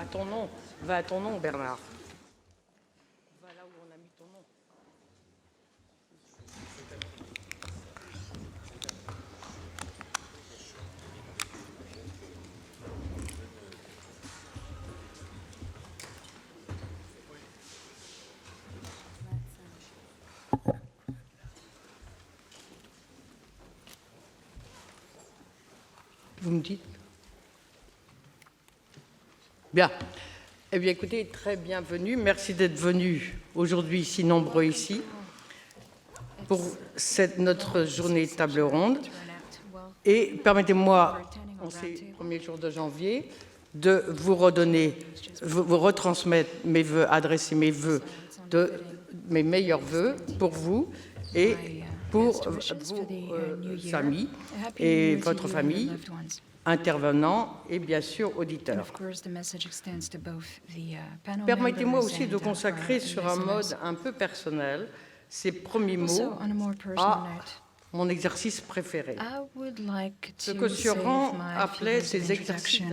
Va à ton nom, Bernard. Va là où on a mis ton nom. Vous me dites? Bien. Eh bien, écoutez, très bienvenue. Merci d'être venus aujourd'hui si nombreux ici pour notre journée table ronde. Et permettez-moi, en ces premiers jours de janvier, de vous retransmettre mes vœux, adresser mes vœux, mes meilleurs vœux pour vous et pour vos amis et votre famille, intervenants et bien sûr auditeurs. Permettez-moi aussi de consacrer sur un mode un peu personnel ces premiers mots à mon exercice préféré. Ce que Sioran appelait ces exercices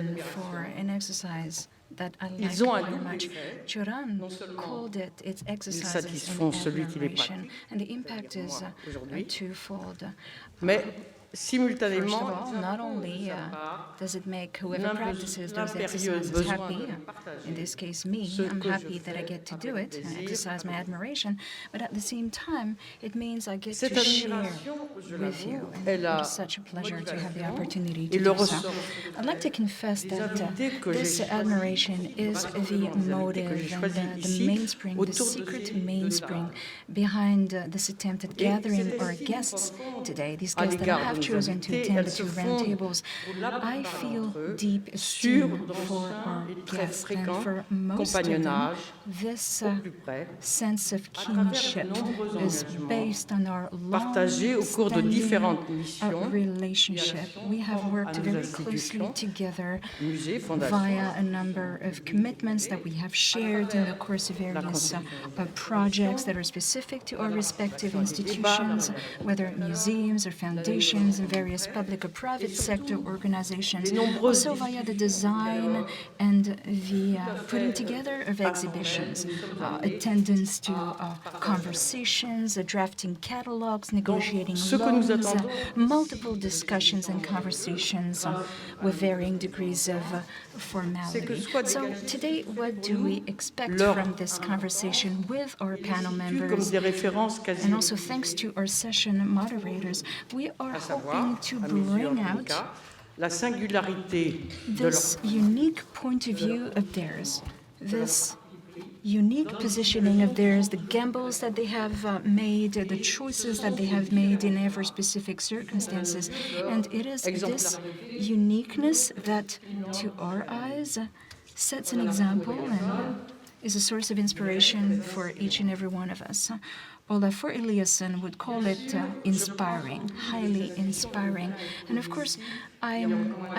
d'admiration. Ils ont un double effet. Non seulement ils satisfont celui qui les pratique, aujourd'hui, mais simultanément, not only does it make whoever practices those exercises happy, in this case me, I'm happy that I get to do it and exercise my admiration, but at the same time, it means I get to share with you, and it is such a pleasure to have the opportunity to do so. I'd like to confess that this admiration is the motive and the mainspring, the secret mainspring behind this attempt at gathering our guests today, these guests that I have chosen to attend the two roundtables. I feel deep esteem for our guests, and for most of them, this sense of kinship is based on our long-standing relationship. We have worked very closely together via a number of commitments that we have shared in the course of various projects that are specific to our respective institutions, whether museums or foundations, and various public or private sector organizations, also via the design and the putting together of exhibitions, attendance to conversations, drafting catalogs, negotiating loans, multiple discussions and conversations with varying degrees of formality. So today, what do we expect from this conversation with our panel members? And also thanks to our session moderators, we are hoping to bring out this unique point of view of theirs, this unique positioning of theirs, the gambles that they have made, the choices that they have made in ever specific circumstances. And it is this uniqueness that, to our eyes, sets an example and is a source of inspiration for each and every one of us. Olafur Eliasson would call it inspiring, highly inspiring. And of course, I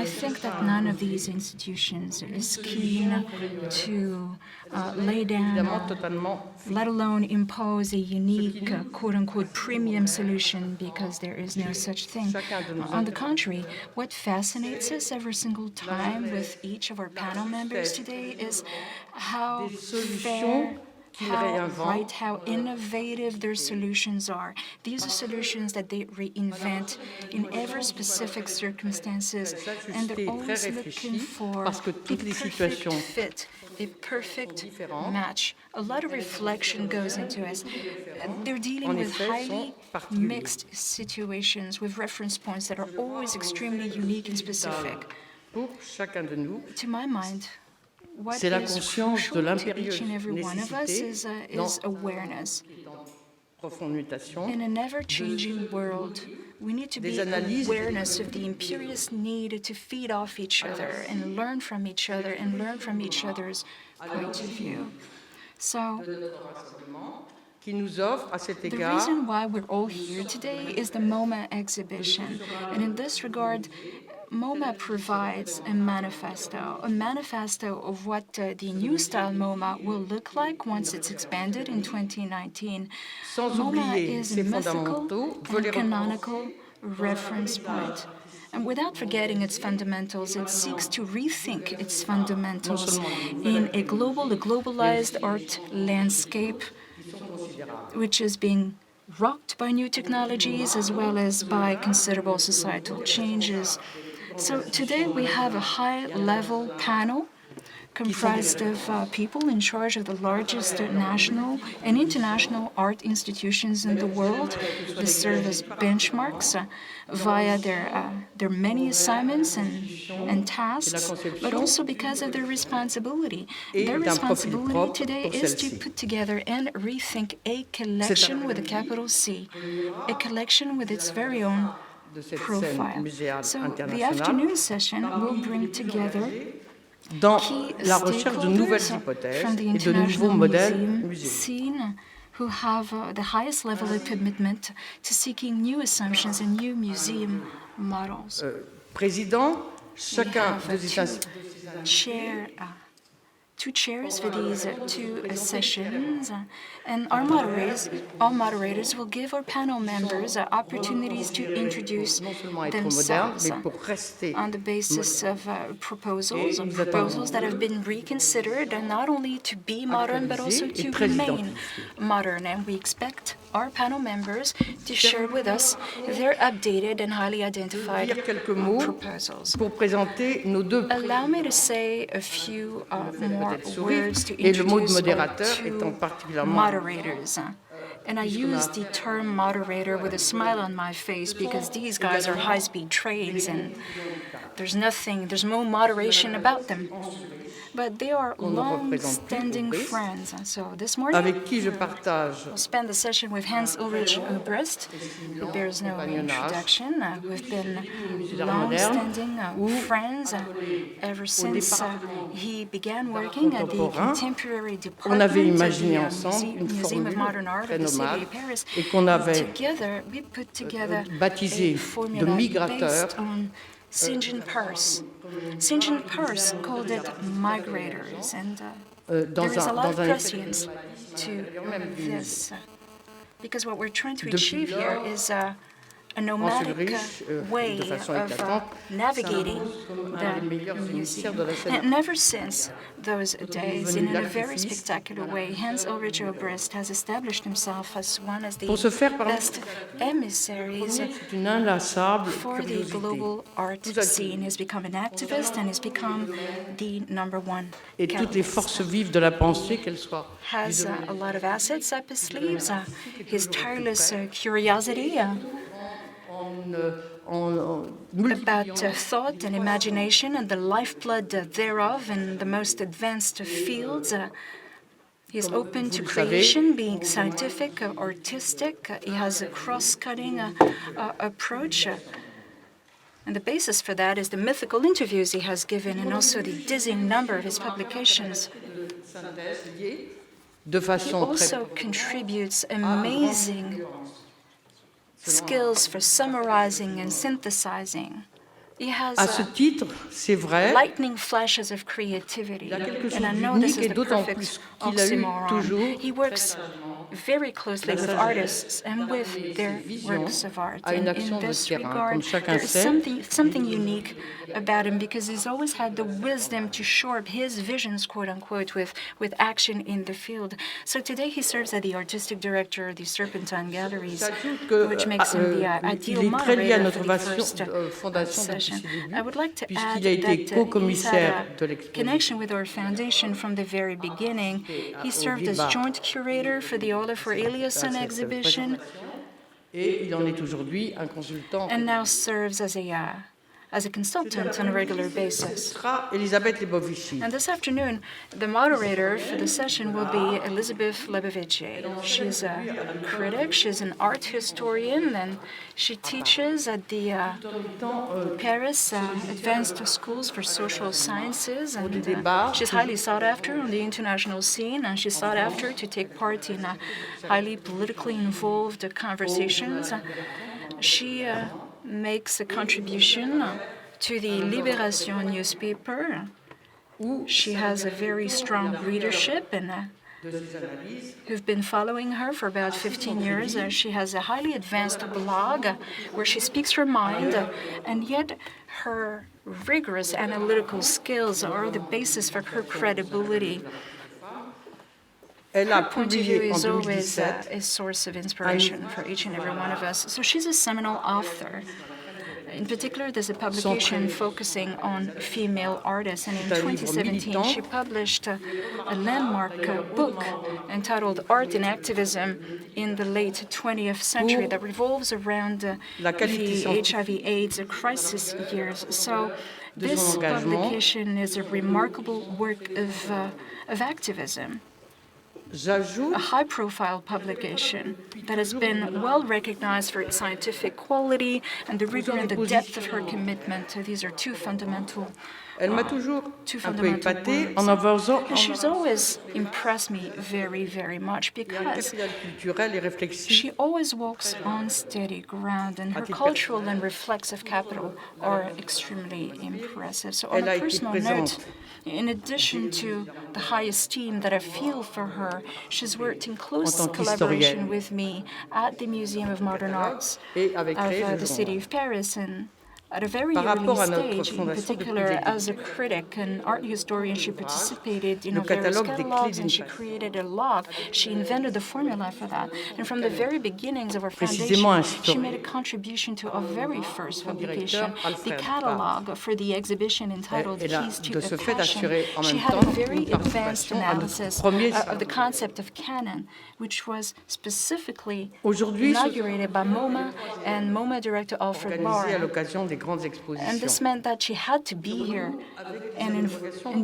think that none of these institutions is keen to lay down, let alone impose a unique, quote-unquote, premium solution, because there is no such thing. On the contrary, what fascinates us every single time with each of our panel members today is how fair, how right, how innovative their solutions are. These are solutions that they reinvent in ever specific circumstances, and they're always looking for a perfect fit, a perfect match. A lot of reflection goes into it. They're dealing with highly mixed situations with reference points that are always extremely unique and specific. To my mind, what is crucial to each and every one of us is awareness. In an ever-changing world, we need to be awareness of the imperious need to feed off each other and learn from each other and learn from each other's point of view. So, the reason why we're all here today is the MoMA exhibition. And in this regard, MoMA provides a manifesto of what the new style MoMA will look like once it's expanded in 2019. MoMA is a mythical and canonical reference point. And without forgetting its fundamentals, it seeks to rethink its fundamentals in a globalized art landscape, which is being rocked by new technologies as well as by considerable societal changes. So today we have a high-level panel comprised of people in charge of the largest national and international art institutions in the world. They serve as benchmarks via their many assignments and tasks, but also because of their responsibility. Their responsibility today is to put together and rethink a collection with a capital C, a collection with its very own profile. So the afternoon session will bring together dans la recherche de nouvelles hypothèses et de nouveaux modèles muséums. Who have the highest level of commitment to seeking new assumptions and new museum models. Président, chacun de ces two chairs for these two sessions, and all moderators will give our panel members opportunities to introduce themselves on the basis of proposals that have been reconsidered, and not only to be modern but also to remain modern. And we expect our panel members to share with us their updated and highly identified proposals. Allow me to say a few more words to introduce our two moderators. And I use the term moderator with a smile on my face because these guys are high-speed trains and there's no moderation about them. But they are long-standing friends. So this morning, we'll spend the session with Hans-Ulrich Obrist, who bears no introduction. We've been long-standing friends ever since he began working at the Contemporary Department of the Museum of Modern Art of the City of Paris. Together, we put together a formula based on St. Purse. St. Purse called it migrators, and there is a lot of prescience to this, because what we're trying to achieve here is a nomadic way of navigating the museum. And ever since those days, in a very spectacular way, Hans-Ulrich Obrist has established himself as one of the best emissaries for the global art scene. He's become an activist and he's become the number one catalyst. Has a lot of assets up his sleeves, his tireless curiosity about thought and imagination and the lifeblood thereof in the most advanced fields. He is open to creation, being scientific, artistic. He has a cross-cutting approach. And the basis for that is the mythical interviews he has given and also the dizzying number of his publications. He also contributes amazing skills for summarizing and synthesizing. He has lightning flashes of creativity, and I know this is the perfect oxymoron. He works very closely with artists and with their works of art. And in this regard, there is something unique about him because he's always had the wisdom to shore up his visions, quote-unquote, with action in the field. So today he serves as the artistic director of the Serpentine Galleries, which makes him the ideal moderator for the first session. I would like to add that he's had a connection with our foundation from the very beginning. He served as joint curator for the Olafur Eliasson exhibition, and now serves as a consultant on a regular basis. And this afternoon, the moderator for the session will be Elisabeth Lebovici. She's a critic, she's an art historian, and she teaches at the Paris Advanced Schools for Social Sciences, and she's highly sought after on the international scene, and she's sought after to take part in highly politically involved conversations. She makes a contribution to the Libération newspaper. She has a very strong readership, and who've been following her for about 15 years. She has a highly advanced blog where she speaks her mind, and yet her rigorous analytical skills are the basis for her credibility. Her point of view is always a source of inspiration for each and every one of us. So she's a seminal author. In particular, there's a publication focusing on female artists, and in 2017 she published a landmark book entitled Art and Activism in the late 20th century that revolves around the HIV/AIDS crisis years. So this publication is a remarkable work of activism. A high-profile publication that has been well recognized for its scientific quality and the rigor and the depth of her commitment. These are two fundamental words. And she's always impressed me very, very much because she always walks on steady ground, and her cultural and reflexive capital are extremely impressive. So on a personal note, in addition to the high esteem that I feel for her, she's worked in close collaboration with me at the Museum of Modern Arts of the city of Paris, and at a very early stage, in particular as a critic and art historian, she participated in various catalogs and she created a log. She invented the formula for that. And from the very beginnings of our foundation, she made a contribution to our very first publication, the catalog for the exhibition entitled Keys to a Passion. She had a very advanced analysis of the concept of canon, which was specifically inaugurated by MoMA and MoMA director Alfred Lauren. And this meant that she had to be here and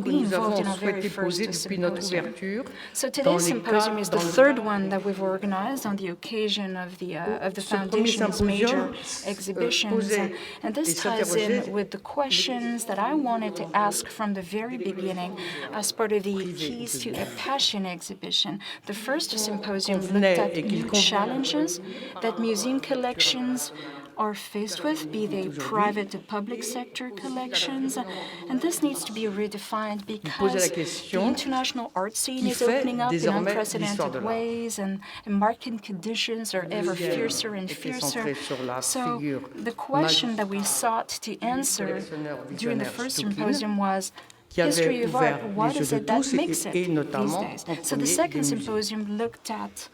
be involved in our very first symposium. So today's symposium is the third one that we've organized on the occasion of the Foundation's major exhibitions. And this ties in with the questions that I wanted to ask from the very beginning as part of the Keys to a Passion exhibition. The first symposium looked at new challenges that museum collections are faced with, be they private or public sector collections. And this needs to be redefined because the international art scene is opening up in unprecedented ways, and market conditions are ever fiercer and fiercer. So the question that we sought to answer during the first symposium was, history of art, what is it that makes it these days? So the second symposium looked at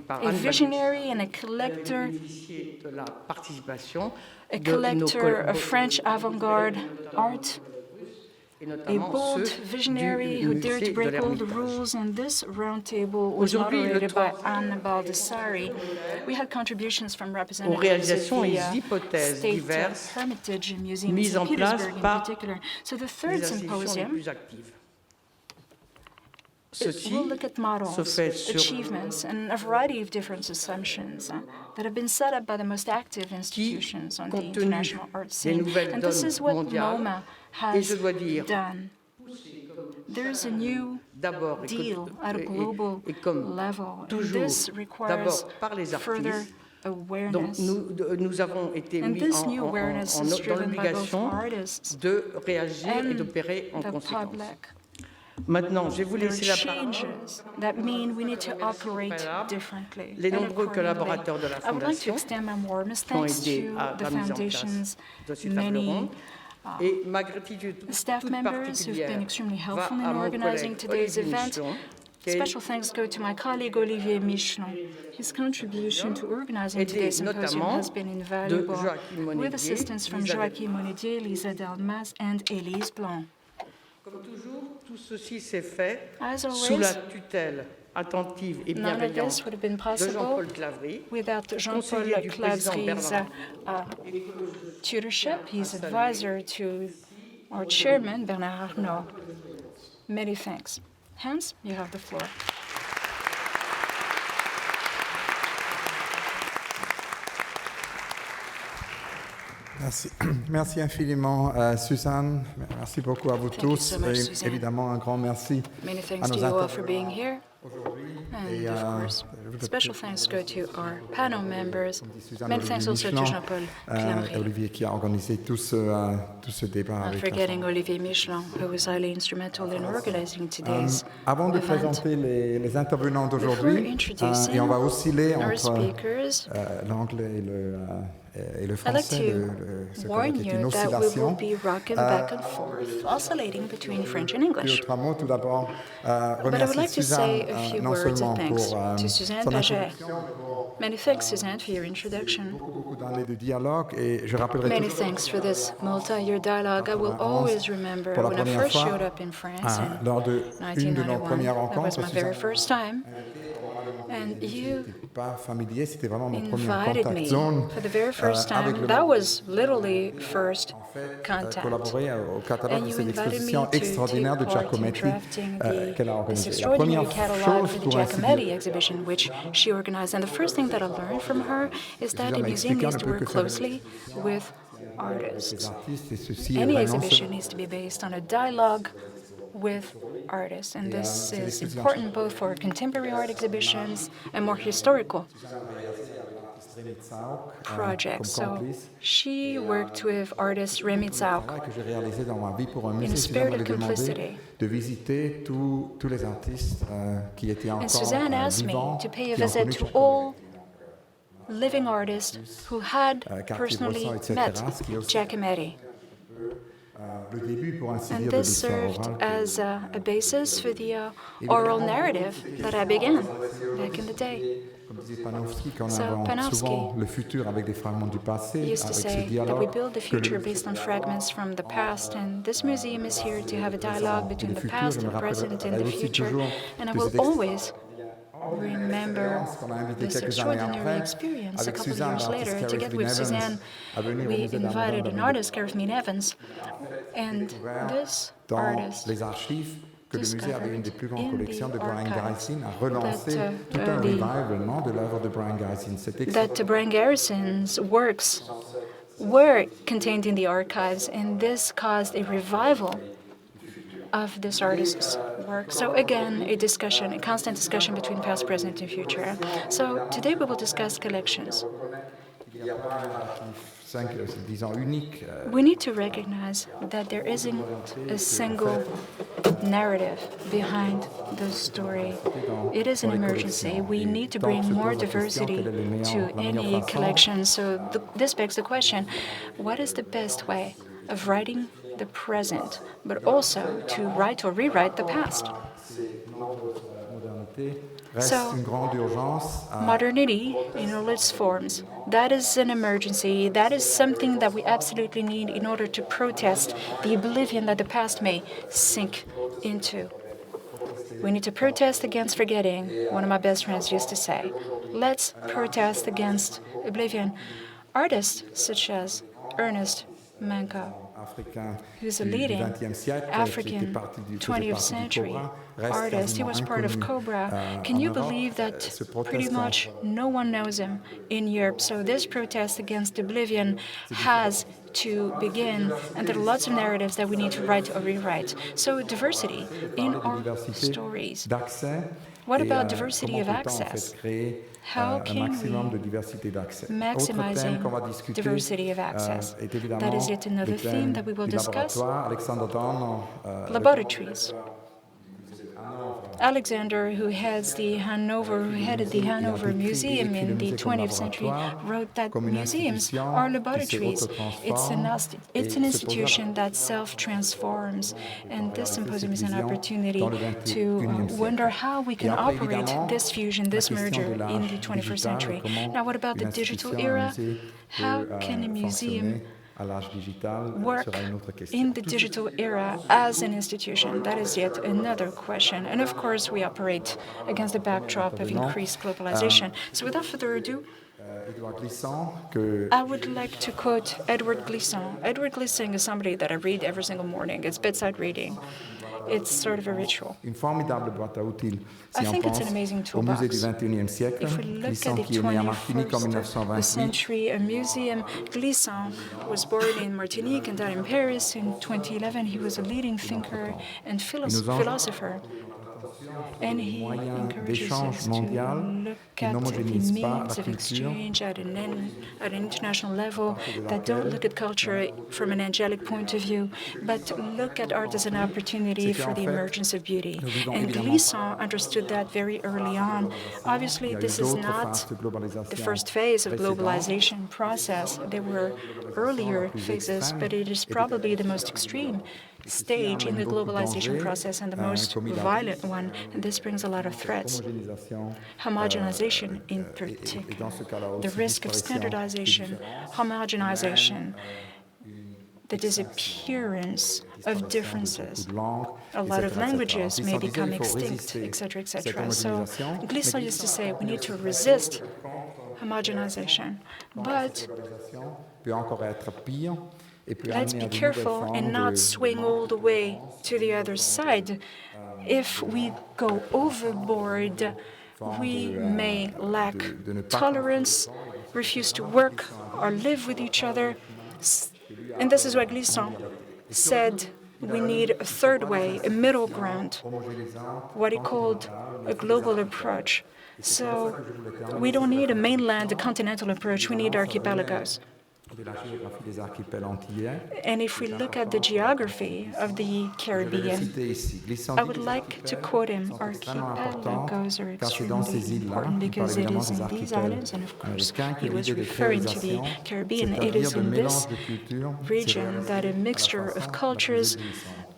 a visionary and a collector of French avant-garde art, a bold visionary who dared to break all the rules, and this roundtable was moderated by Anne Baldessari. We had contributions from representatives of the State Hermitage Museum in Petersburg in particular. So the third symposium will look at models, achievements, and a variety of different assumptions that have been set up by the most active institutions on the international art scene. And this is what MoMA has done. There's a new deal at a global level, and this requires further awareness. And this new awareness is driven by both artists and the public. Maintenant, je vais vous laisser la changes that mean we need to operate differently. Les nombreux collaborateurs de la I would like to Fondation extend my warmest thanks to the Foundation's many staff members who've been extremely helpful in organizing today's event. Special thanks go to my colleague Olivier Michelon. His contribution to organizing today's symposium has been invaluable, with assistance from Joachim Monedier, Lisa Delmas, and Élise Blanc. Comme toujours, tout ceci s'est fait sous la tutelle attentive et bienveillante de Jean-Paul Clavry, without Jean-Paul Clavry's tutorship. He's advisor to our chairman, Bernard Arnault. Many thanks. Hans, you have the floor. Merci. Merci infiniment, Suzanne. Merci beaucoup à vous tous. Et évidemment, un grand merci Many à thanks nos to you all for being here. And of course, special thanks go to our panel members. Many thanks also to Jean-Paul Clamery. Olivier qui a organisé tout ce débat Not avec forgetting Olivier Michelin, who was highly instrumental in organizing today's Avant de event. présenter les intervenants Before d'aujourd'hui, introducing et on va osciller our entre speakers, l'anglais et le I'd like français, to ce warn qui est une you that we will oscillation. be rocking back and forth, oscillating between French and English. Deux, trois mots. Tout d'abord, But I would remercier like to say Suzanne a few non words seulement of thanks pour to Suzanne son Paget. introduction, Many thanks, Suzanne, for your introduction. beaucoup d'années de dialogue, et je rappellerai Many toujours thanks for this multi-year dialogue. I will always remember pour la when I première first fois, showed up in France in lors de une de nos 1991. premières That was rencontres, my very Suzanne first time. And you n'était pas familier, c'était vraiment mon premier invited contact me zone for the very first avec time. le That was literally first contact. collaborer au catalogue And de you cette invited me exposition to extraordinaire de take part in Giacometti drafting qu'elle a this organisée. La extraordinary première catalog chose for the pour ainsi Giacometti dire, exhibition, which she organized. And the first thing that I learned from her is that a Suzanne m'a museum expliqué un needs to peu work que ça closely with ces artists. artistes, et ceci est Any vrai non exhibition seulement needs to be based on a dialogue with artists, and this is important both for contemporary art exhibitions and more historical projects. So she worked with artist Rémi Tsaouk que j'ai réalisé dans ma vie pour un in musée. a Suzanne spirit m'avait of demandé complicity. de visiter tous les artistes qui étaient encore And Suzanne asked me vivants, to pay a qui ont visit connu to Giacometti. all living artists who had personally Cartier-Bresson, met etc., ce qui est aussi Giacometti. Le début, pour ainsi And dire, de this l'histoire served orale. as a basis for the oral narrative that I began back in the day. Comme disait Panofsky, qu'on So invente Panofsky souvent le futur avec des fragments du passé, He avec used to ce say that we dialogue build the que future based on fragments from the past, and this museum is here to have a dialogue between the past, the present, and the future. And I will always remember this extraordinary experience a couple of years later. Together with Suzanne, we invited an artist, Garvin Evans, and this dans artist les archives, que le musée avait une des plus grandes in collections de the Brian archives Garrison, a relancé that, tout un the- revival de l'œuvre de Brian Garrison. C'était that Brian Garrison's works were contained in the archives, and this caused a revival of this artist's work. So again, a discussion, a constant discussion between past, present, and future. So today we will discuss collections. disons, unique. We need to recognize that there isn't a single narrative behind the story. It is an emergency. We need to bring more diversity to any collection. So this begs the question, what is the best way of writing the present, but also to write or rewrite the past? So, modernity in all its forms, that is an emergency. That is something that we absolutely need in order to protest the oblivion that the past may sink into. We need to protest against forgetting. One of my best friends used to say, let's protest against oblivion. Artists such as Ernest Manco, who's a leading African 20th century artist. He was part of Cobra. Can you believe that pretty much no one knows him in Europe? So this protest against oblivion has to begin, and there are lots of narratives that we need to write or rewrite. So diversity in our stories. What about diversity of access? How can we maximizing diversity of access? That is yet another theme that we will discuss. Laboratories. Alexander, who headed the Hanover Museum in the 20th century, wrote that museums are laboratories. It's an institution that self-transforms, and this symposium is an opportunity to wonder how we can operate this fusion, this merger in the 21st century. Now, what about the digital era? How can a museum work in the digital era as an institution? That is yet another question. And of course, we operate against the backdrop of increased globalization. So without further ado, I would like to quote Edward Glissant. Edward Glissant is somebody that I read every single morning. It's bedside reading. It's sort of a ritual. I think it's an amazing toolbox. If we look at the 21st century, a museum, Glissant was born in Martinique and died in Paris in 2011. He was a leading thinker and philosopher. And he encourages us to look at the means of exchange at an international level that don't look at culture from an angelic point of view, but look at art as an opportunity for the emergence of beauty. And Glissant understood that very early on. Obviously, this is not the first phase of globalization process. There were earlier phases, but it is probably the most extreme stage in the globalization process and the most violent one, and this brings a lot of threats. Homogenization in particular, the risk of standardization, homogenization, the disappearance of differences. A lot of languages may become extinct, etc., etc. So Glissant used to say we need to resist homogenization, but let's be careful and not swing all the way to the other side. If we go overboard, we may lack tolerance, refuse to work or live with each other. And this is why Glissant said we need a third way, a middle ground, what he called a global approach. So we don't need a mainland, a continental approach, we need archipelagos. And if we look at the geography of the Caribbean, I would like to quote him. Archipelagos are extremely important because it is in these islands, and of course he was referring to the Caribbean, it is in this region that a mixture of cultures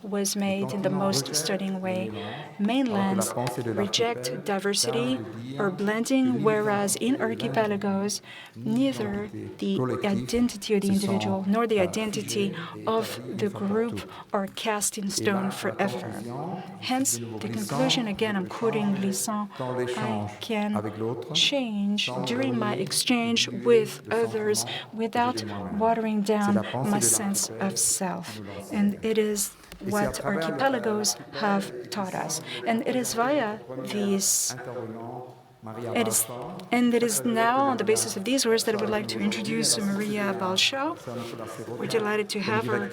was made in the most stunning way. Mainlands reject diversity or blending, whereas in archipelagos, neither the identity of the individual nor the identity of the group are cast in stone forever. Hence, the conclusion, again, I'm quoting Glissant, I can change during my exchange with others without watering down my sense of self. And it is what archipelagos have taught us. And it is via these, it is now on the basis of these words that I would like to introduce Maria Balshaw. We're delighted to have her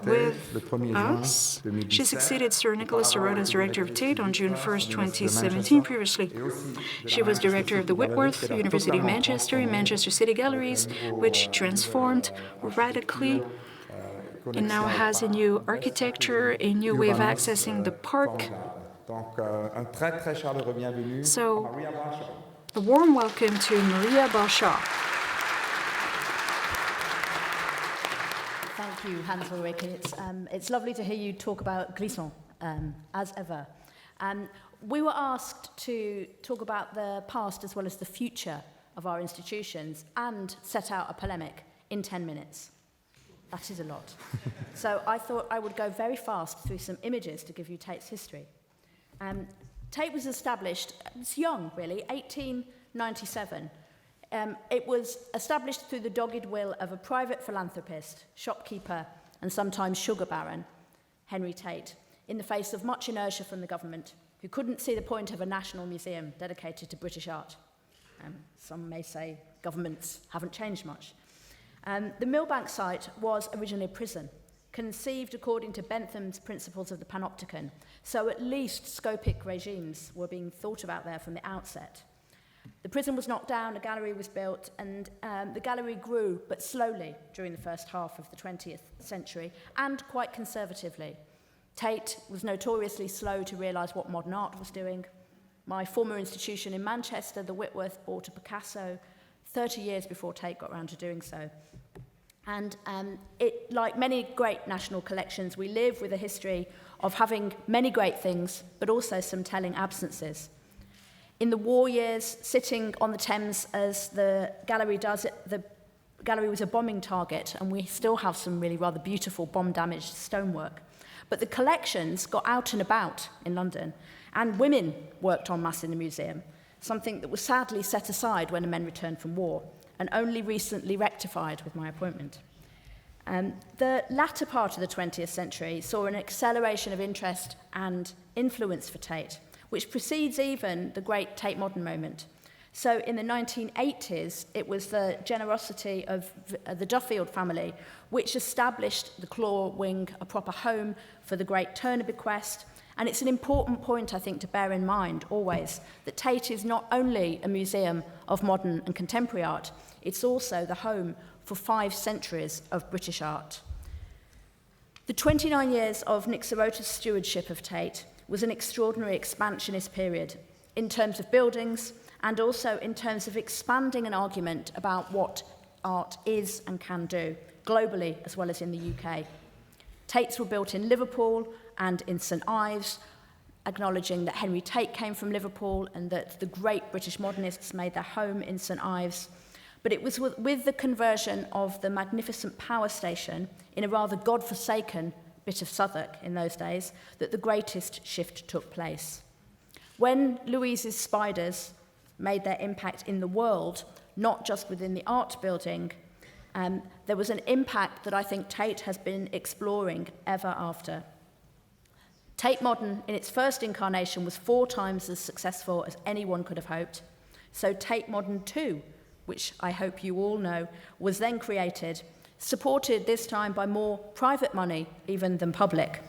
with us. She succeeded Sir Nicholas Sirott as director of Tate on June 1st, 2017. Previously, she was director of the Whitworth, University of Manchester, and Manchester City Galleries, which transformed radically and now has a new architecture, a new way of accessing the park. So, a warm welcome to Maria Balshaw. Thank you, Hans-Ulrich. It's lovely to hear you talk about Glissant, as ever. We were asked to talk about the past as well as the future of our institutions and set out a polemic in 10 minutes. That is a lot. So I thought I would go very fast through some images to give you Tate's history. Tate was established, it's young really, 1897. It was established through the dogged will of a private philanthropist, shopkeeper, and sometimes sugar baron, Henry Tate, in the face of much inertia from the government, who couldn't see the point of a national museum dedicated to British art. Some may say governments haven't changed much. The Millbank site was originally a prison, conceived according to Bentham's principles of the panopticon, so at least scopic regimes were being thought about there from the outset. The prison was knocked down, a gallery was built, and the gallery grew, but slowly, during the first half of the 20th century, and quite conservatively. Tate was notoriously slow to realise what modern art was doing. My former institution in Manchester, the Whitworth, bought a Picasso 30 years before Tate got around to doing so. And like many great national collections, we live with a history of having many great things, but also some telling absences. In the war years, sitting on the Thames as the gallery does, the gallery was a bombing target, and we still have some really rather beautiful bomb-damaged stonework. But the collections got out and about in London, and women worked en masse in the museum, something that was sadly set aside when the men returned from war, and only recently rectified with my appointment. The latter part of the 20th century saw an acceleration of interest and influence for Tate, which precedes even the great Tate Modern moment. So in the 1980s, it was the generosity of the Duffield family which established the Claw Wing, a proper home for the great Turner bequest, And it's an important point, I think, to bear in mind always, that Tate is not only a museum of modern and contemporary art, it's also the home for 5 centuries of British art. The 29 years of Nick Sirota's stewardship of Tate was an extraordinary expansionist period in terms of buildings and also in terms of expanding an argument about what art is and can do, globally as well as in the UK. Tates were built in Liverpool and in St Ives, acknowledging that Henry Tate came from Liverpool and that the great British modernists made their home in St Ives. But it was with the conversion of the magnificent power station in a rather godforsaken bit of Southwark in those days that the greatest shift took place. When Louise's spiders made their impact in the world, not just within the art building, there was an impact that I think Tate has been exploring ever after. Tate Modern, in its first incarnation, was 4 times as successful as anyone could have hoped. So Tate Modern 2, which I hope you all know, was then created, supported this time by more private money even than public.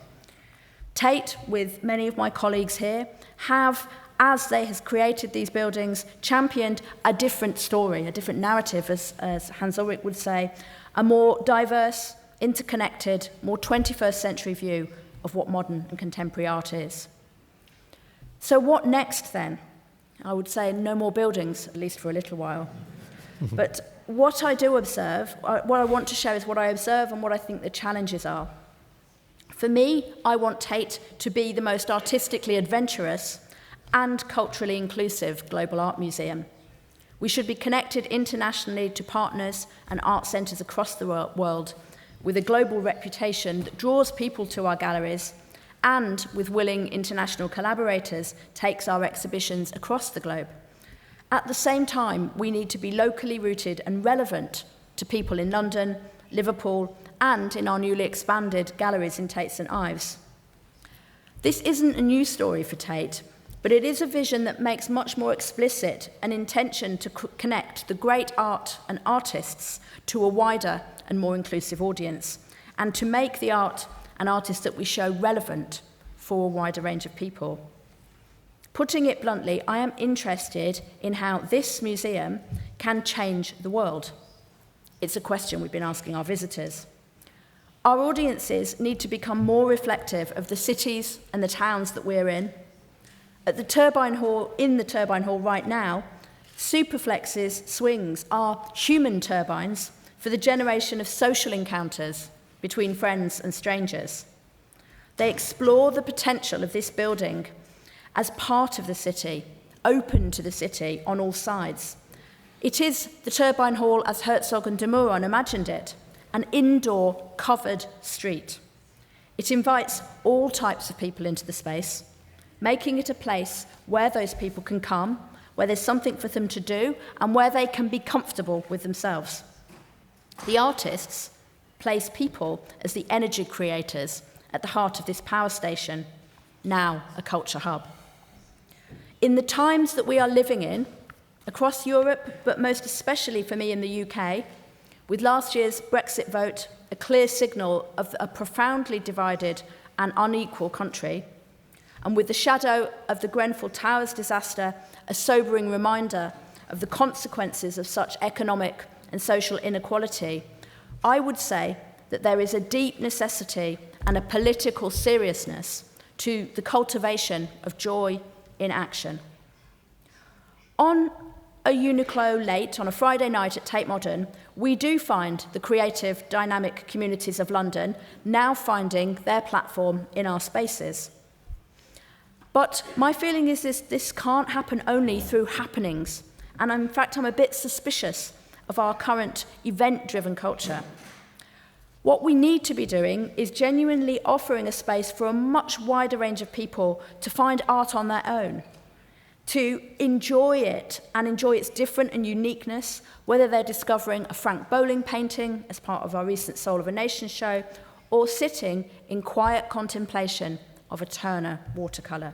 Tate, with many of my colleagues here, have, as they have created these buildings, championed a different story, a different narrative, as Hans-Ulrich would say, a more diverse, interconnected, more 21st century view of what modern and contemporary art is. So what next then? I would say no more buildings, at least for a little while. But what I do observe, what I want to show is what I observe and what I think the challenges are. For me, I want Tate to be the most artistically adventurous and culturally inclusive global art museum. We should be connected internationally to partners and art centres across the world with a global reputation that draws people to our galleries and, with willing international collaborators, takes our exhibitions across the globe. At the same time, we need to be locally rooted and relevant to people in London, Liverpool, and in our newly expanded galleries in Tate St Ives. This isn't a new story for Tate, but it is a vision that makes much more explicit an intention to connect the great art and artists to a wider and more inclusive audience, and to make the art and artists that we show relevant for a wider range of people. Putting it bluntly, I am interested in how this museum can change the world. It's a question we've been asking our visitors. Our audiences need to become more reflective of the cities and the towns that we're in. At the Turbine Hall, in the Turbine Hall right now, Superflex's swings are human turbines for the generation of social encounters between friends and strangers. They explore the potential of this building as part of the city, open to the city on all sides. It is the Turbine Hall as Herzog and de Meuron imagined it, an indoor covered street. It invites all types of people into the space, making it a place where those people can come, where there's something for them to do, and where they can be comfortable with themselves. The artists place people as the energy creators at the heart of this power station, now a culture hub. In the times that we are living in, across Europe, but most especially for me in the UK, with last year's Brexit vote a clear signal of a profoundly divided and unequal country, and with the shadow of the Grenfell Towers disaster a sobering reminder of the consequences of such economic and social inequality, I would say that there is a deep necessity and a political seriousness to the cultivation of joy in action. On a Uniqlo late, on a Friday night at Tate Modern, we do find the creative, dynamic communities of London now finding their platform in our spaces. But my feeling is this can't happen only through happenings, and in fact I'm a bit suspicious of our current event-driven culture. What we need to be doing is genuinely offering a space for a much wider range of people to find art on their own, to enjoy it and enjoy its different and uniqueness, whether they're discovering a Frank Bowling painting as part of our recent Soul of a Nation show, or sitting in quiet contemplation of a Turner watercolour.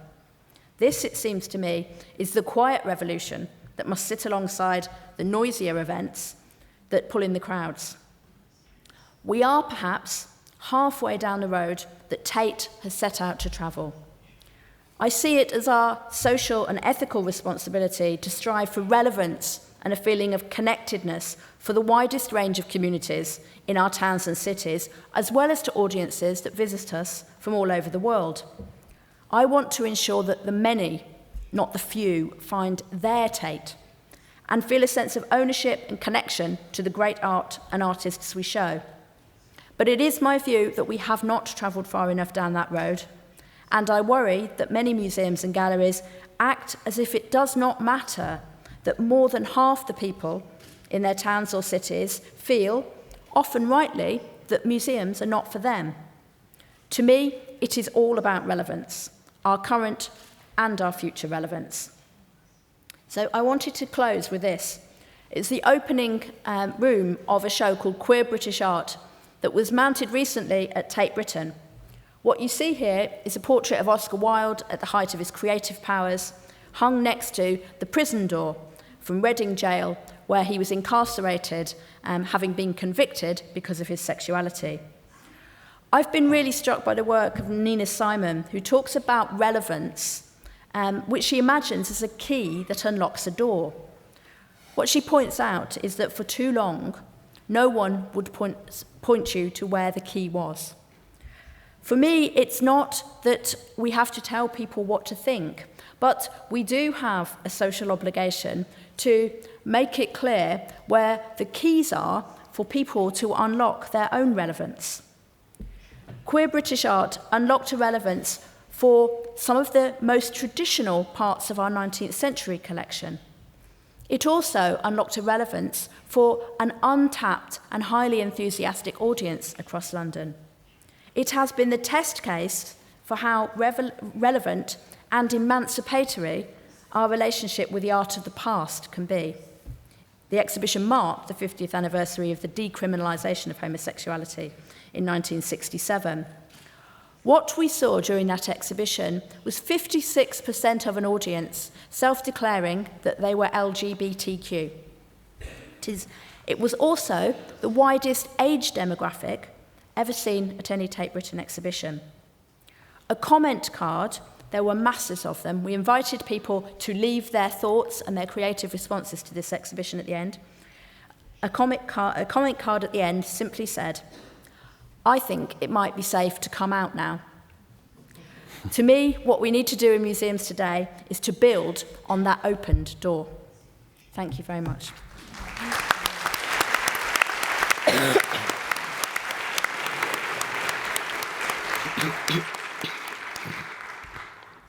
This, it seems to me, is the quiet revolution that must sit alongside the noisier events that pull in the crowds. We are perhaps halfway down the road that Tate has set out to travel. I see it as our social and ethical responsibility to strive for relevance and a feeling of connectedness for the widest range of communities in our towns and cities, as well as to audiences that visit us from all over the world. I want to ensure that the many, not the few, find their Tate and feel a sense of ownership and connection to the great art and artists we show. But it is my view that we have not travelled far enough down that road, and I worry that many museums and galleries act as if it does not matter that more than half the people in their towns or cities feel, often rightly, that museums are not for them. To me, it is all about relevance, our current and our future relevance. So I wanted to close with this. It's the opening room of a show called Queer British Art that was mounted recently at Tate Britain. What you see here is a portrait of Oscar Wilde at the height of his creative powers, hung next to the prison door from Reading Jail, where he was incarcerated, having been convicted because of his sexuality. I've been really struck by the work of Nina Simon, who talks about relevance, which she imagines as a key that unlocks a door. What she points out is that for too long, no one would point you to where the key was. For me, it's not that we have to tell people what to think, but we do have a social obligation to make it clear where the keys are for people to unlock their own relevance. Queer British art unlocked a relevance for some of the most traditional parts of our 19th century collection. It also unlocked a relevance for an untapped and highly enthusiastic audience across London. It has been the test case for how relevant and emancipatory our relationship with the art of the past can be. The exhibition marked the 50th anniversary of the decriminalisation of homosexuality in 1967. What we saw during that exhibition was 56% of an audience self-declaring that they were LGBTQ. It was also the widest age demographic ever seen at any Tate Britain exhibition. A comment card, there were masses of them. We invited people to leave their thoughts and their creative responses to this exhibition at the end. A comment card at the end simply said, "I think it might be safe to come out now." To me, what we need to do in museums today is to build on that opened door. Thank you very much.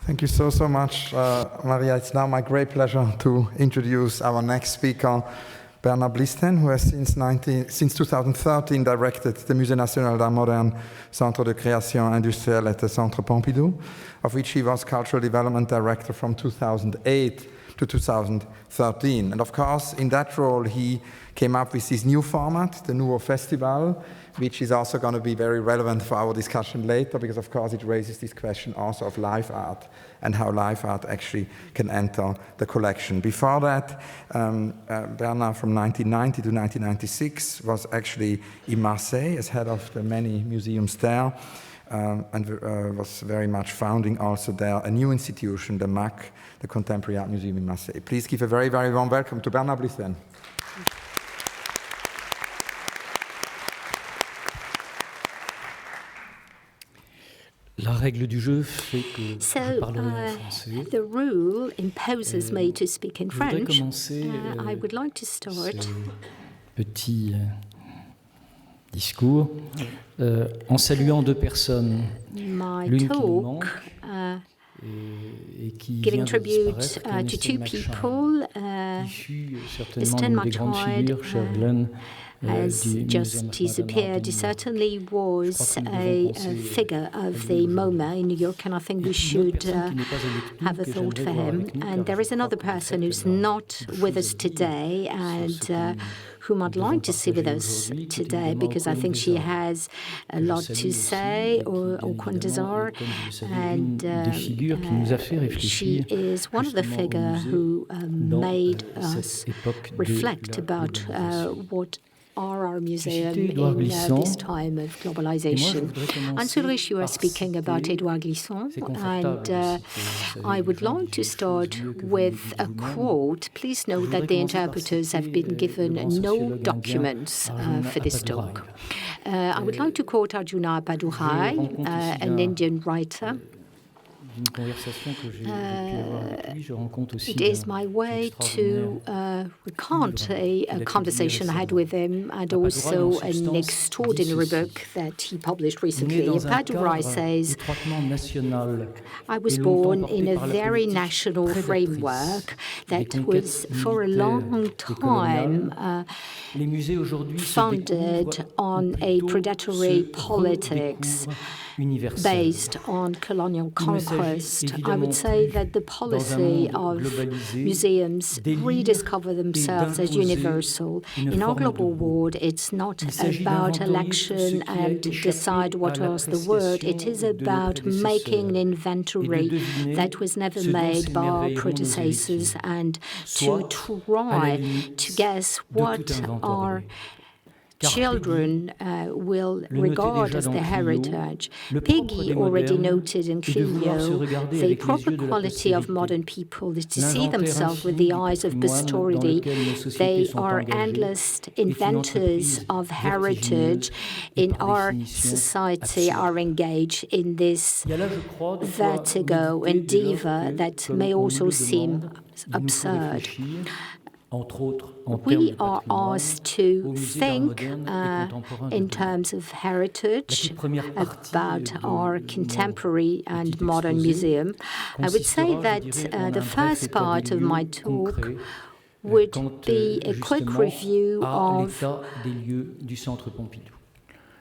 Thank you so much, Maria. It's now my great pleasure to introduce our next speaker, Bernard Blistène, who has since 2013 directed the Musée National d'Art Moderne Centre de Création Industrielle at the Centre Pompidou, of which he was Cultural Development Director from 2008 to 2013. And of course, in that role, he came up with this new format, the Nouveau Festival, which is also going to be very relevant for our discussion later, because of course it raises this question also of live art and how live art actually can enter the collection. Before that, Bernard from 1990 to 1996 was actually in Marseille as head of the many museums there, and was very much founding also there a new institution, the MAC, the Contemporary Art Museum in Marseille. Please give a very, very warm welcome to Bernard Blistène. La règle du jeu fait que je parlerai en français. The rule imposes me to speak in French. Je voudrais commencer I would like to start ce petit discours en saluant deux personnes. L'une qui nous manque et qui vient de disparaître, to two people. qui fut certainement une des grandes figures, cher Glenn, has just disappeared. He certainly was a figure of the MoMA in New York, and I think we should have a thought for him. And there is another person who's not with us today, and whom I'd like to see with us today, because I think she has a lot to say, or Kwandazar, and she is one of the figures who made us reflect about what are our museum in this time of globalization. Hans-Ulrich, you are speaking about Édouard Glissant, and I would like to start with a quote. Please note that the interpreters have been given no documents for this talk. I would like to quote Arjuna Padurai, an Indian writer. It is my way to recount a conversation I had with him, and also an extraordinary book that he published recently. Padurai says, I was born in a very national framework that was for a long time founded on a predatory politics based on colonial conquest. I would say that the policy of museums rediscover themselves as universal. In our global world, it's not about election and decide what was the word. It is about making an inventory that was never made by our predecessors and to try to guess what our children will regard as their heritage. Peggy already noted in Clio the proper quality of modern people is to see themselves with the eyes of posterity. They are endless inventors of heritage in our society, are engaged in this vertigo and diva that may also seem absurd. We are asked to think in terms of heritage about our contemporary and modern museum. I would say that the first part of my talk would be a quick review of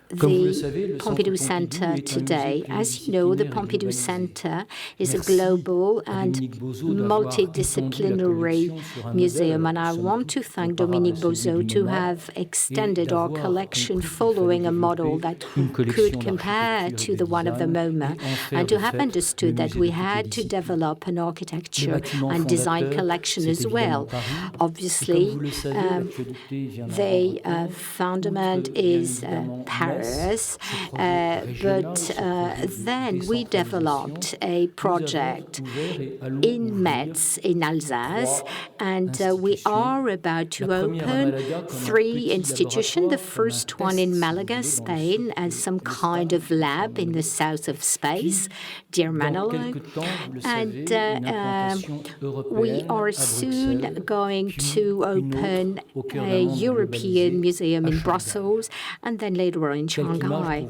the Pompidou Centre today. As you know, the Pompidou Centre is a global and multidisciplinary museum, and I want to thank Dominique Bozeau to have extended our collection following a model that could compare to the one of the MoMA, and to have understood that we had to develop an architecture and design collection as well. Obviously, the fundament is Paris, but then we developed a project in Metz, in Alsace, and we are about to open 3 institutions. The first one in Malaga, Spain, as some kind of lab in the south of space, dear Manolo. And we are soon going to open a European museum in Brussels, and then later on in Shanghai.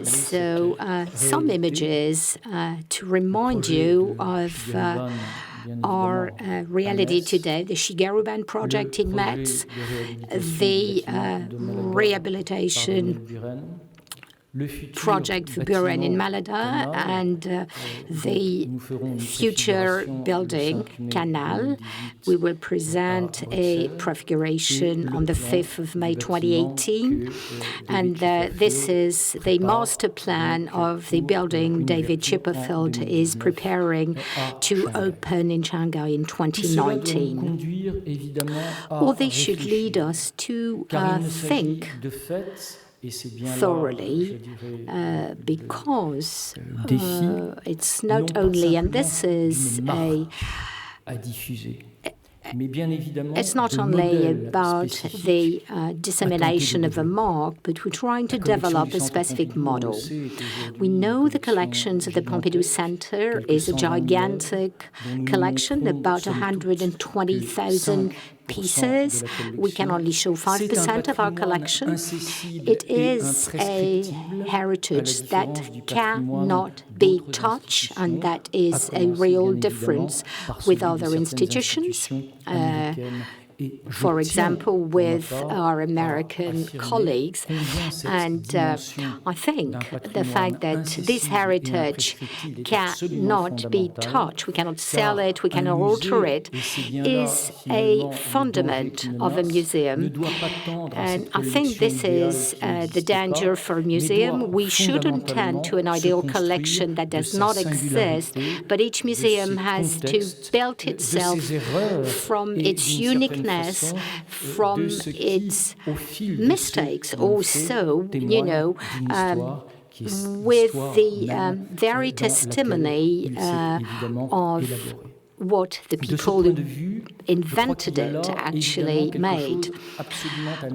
So some images to remind you of our reality today: the Shigeru Band project in Metz, the rehabilitation project for Buren in Malada, and the future building, Canal. We will present a prefiguration on the 5th of May 2018, and this is the master plan of the building David Chipperfield is preparing to open in Shanghai in 2019. All this should lead us to think thoroughly, because it's not only, and this is it's not only about the dissemination of a mark, but we're trying to develop a specific model. We know the collections of the Pompidou Centre is a gigantic collection, about 120,000 pieces. We can only show 5% of our collection. It is a heritage that cannot be touched, and that is a real difference with other institutions. For example, with our American colleagues. And I think the fact that this heritage cannot be touched, we cannot sell it, we cannot alter it, is a fundament of a museum. And I think this is the danger for a museum. We shouldn't tend to an ideal collection that does not exist, but each museum has to build itself from its unique toughness from its mistakes. Also, you know, with the very testimony of what the people who invented it actually made.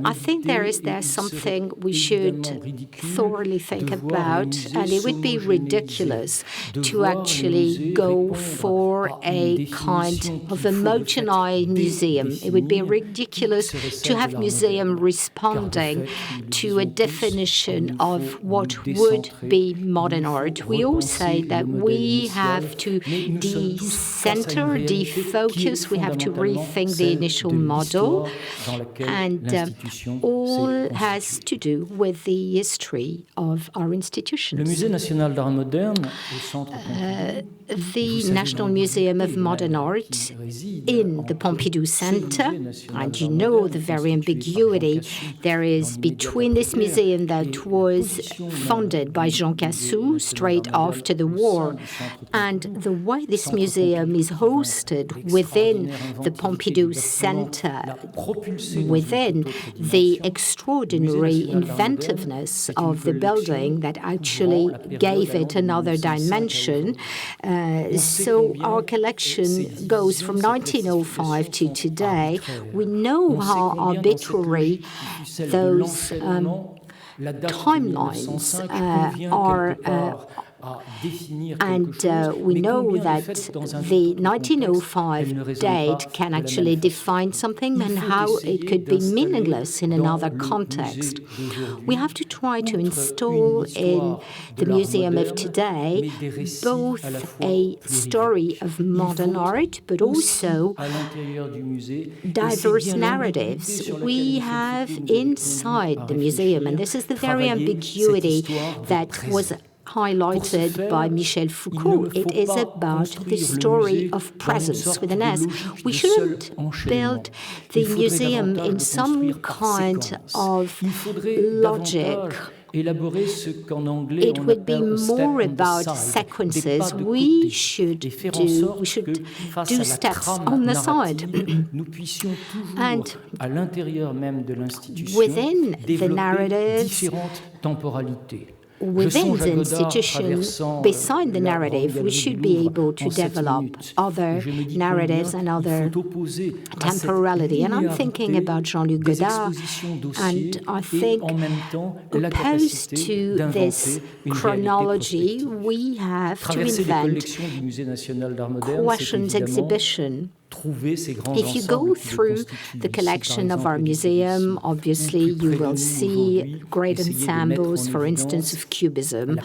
I think there's something we should thoroughly think about, and it would be ridiculous to actually go for a kind of homogenized museum. It would be ridiculous to have museum responding to a definition of what would be modern art. We all say that we have to decenter, defocus, we have to rethink the initial model, and all has to do with the history of our institutions. The National Museum of Modern Art in the Pompidou Centre, and you know the very ambiguity there is between this museum that was funded by Jean Cassou straight after the war and the way this museum is hosted within the Pompidou Centre, within the extraordinary inventiveness of the building that actually gave it another dimension. So our collection goes from 1905 to today. We know how arbitrary those timelines are. And we know that the 1905 date can actually define something and how it could be meaningless in another context. We have to try to install in the museum of today both a story of modern art, but also diverse narratives we have inside the museum. And this is the very ambiguity that was highlighted by Michel Foucault. It is about the story of presence with an S. We shouldn't build the museum in some kind of logic. It would be more about sequences. We should do steps on the side. And within the narratives, within the institution, beside the narrative, we should be able to develop other narratives and other temporality. And I'm thinking about Jean-Luc Godard, and I think opposed to this chronology, we have to invent questions exhibition. If you go through the collection of our museum, obviously you will see great ensembles, for instance, of Cubism,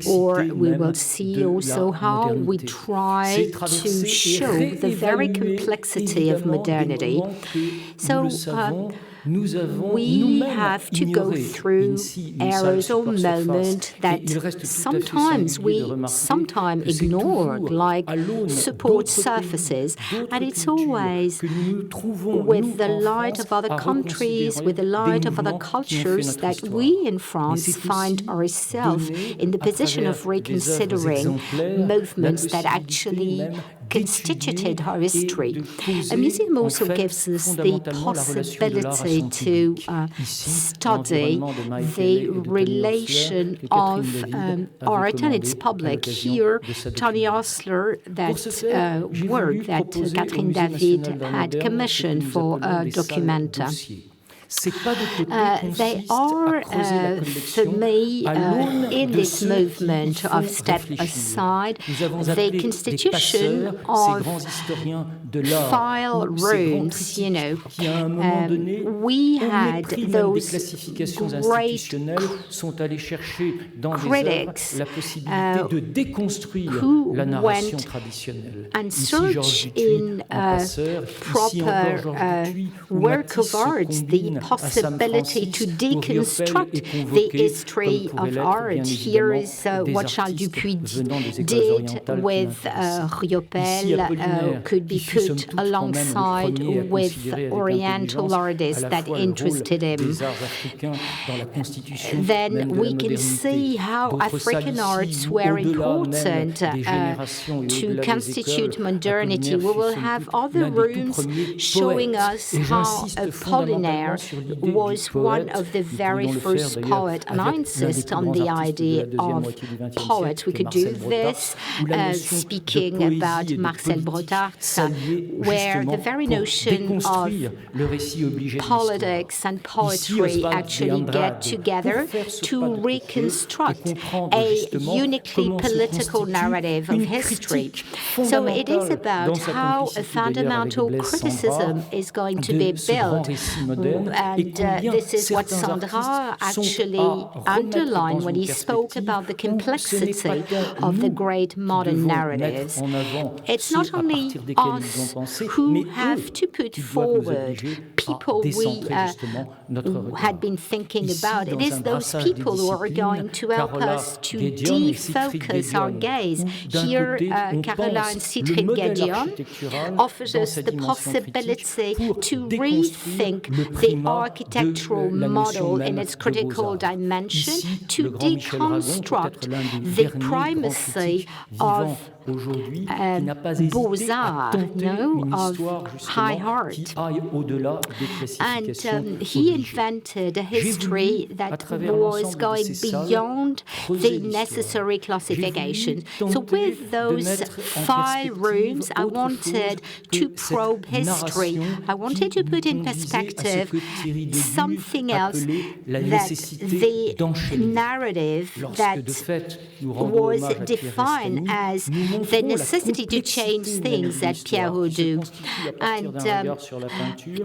or we will see also how we try to show the very complexity of modernity. So we have to go through eras or moments that sometimes we ignore, like support surfaces, and it's always with the light of other countries, with the light of other cultures, that we in France find ourselves in the position of reconsidering movements that actually constituted our history. A museum also gives us the possibility to study the relation of art and its public. Here, Tony Osler, that work that Catherine David had commissioned for Documenta. They are, for me, in this movement of step aside, the constitution of file rooms, you know. We had those great critics who went and searched in proper work of art, the possibility to deconstruct the history of art. Here is what Charles Dupuis did with Riopelle, could be put alongside with Oriental artists that interested him. Then we can see how African arts were important to constitute modernity. We will have other rooms showing us how Apollinaire was one of the very first poets, and I insist on the idea of poets. We could do this speaking about Marcel Brotart's, where the very notion of politics and poetry actually get together to reconstruct a uniquely political narrative of history. So it is about how a fundamental criticism is going to be built. And this is what Sandra actually underlined when he spoke about the complexity of the great modern narratives. It's not only us who have to put forward people we had been thinking about. It is those people who are going to help us to defocus our gaze. Here, Caroline Citrin-Gadion offers us the possibility to rethink the architectural model in its critical dimension, to deconstruct the primacy of beaux-arts, of high art. And he invented a history that was going beyond the necessary classification. So with those 5 rooms, I wanted to probe history. I wanted to put in perspective something else, that the narrative that was defined as the necessity to change things that Pierre Audu. And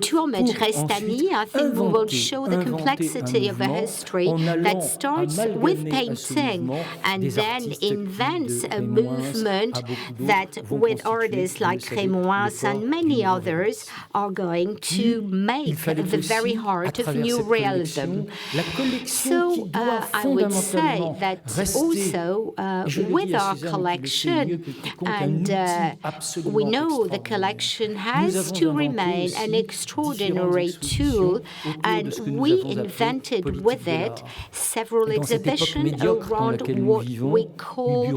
to homage Restani, I think we will show the complexity of a history that starts with painting and then invents a movement that, with artists like Crémoise and many others, are going to make the very heart of new realism. So I would say that also with our collection, and we know the collection has to remain an extraordinary tool, and we invented with it several exhibitions around what we call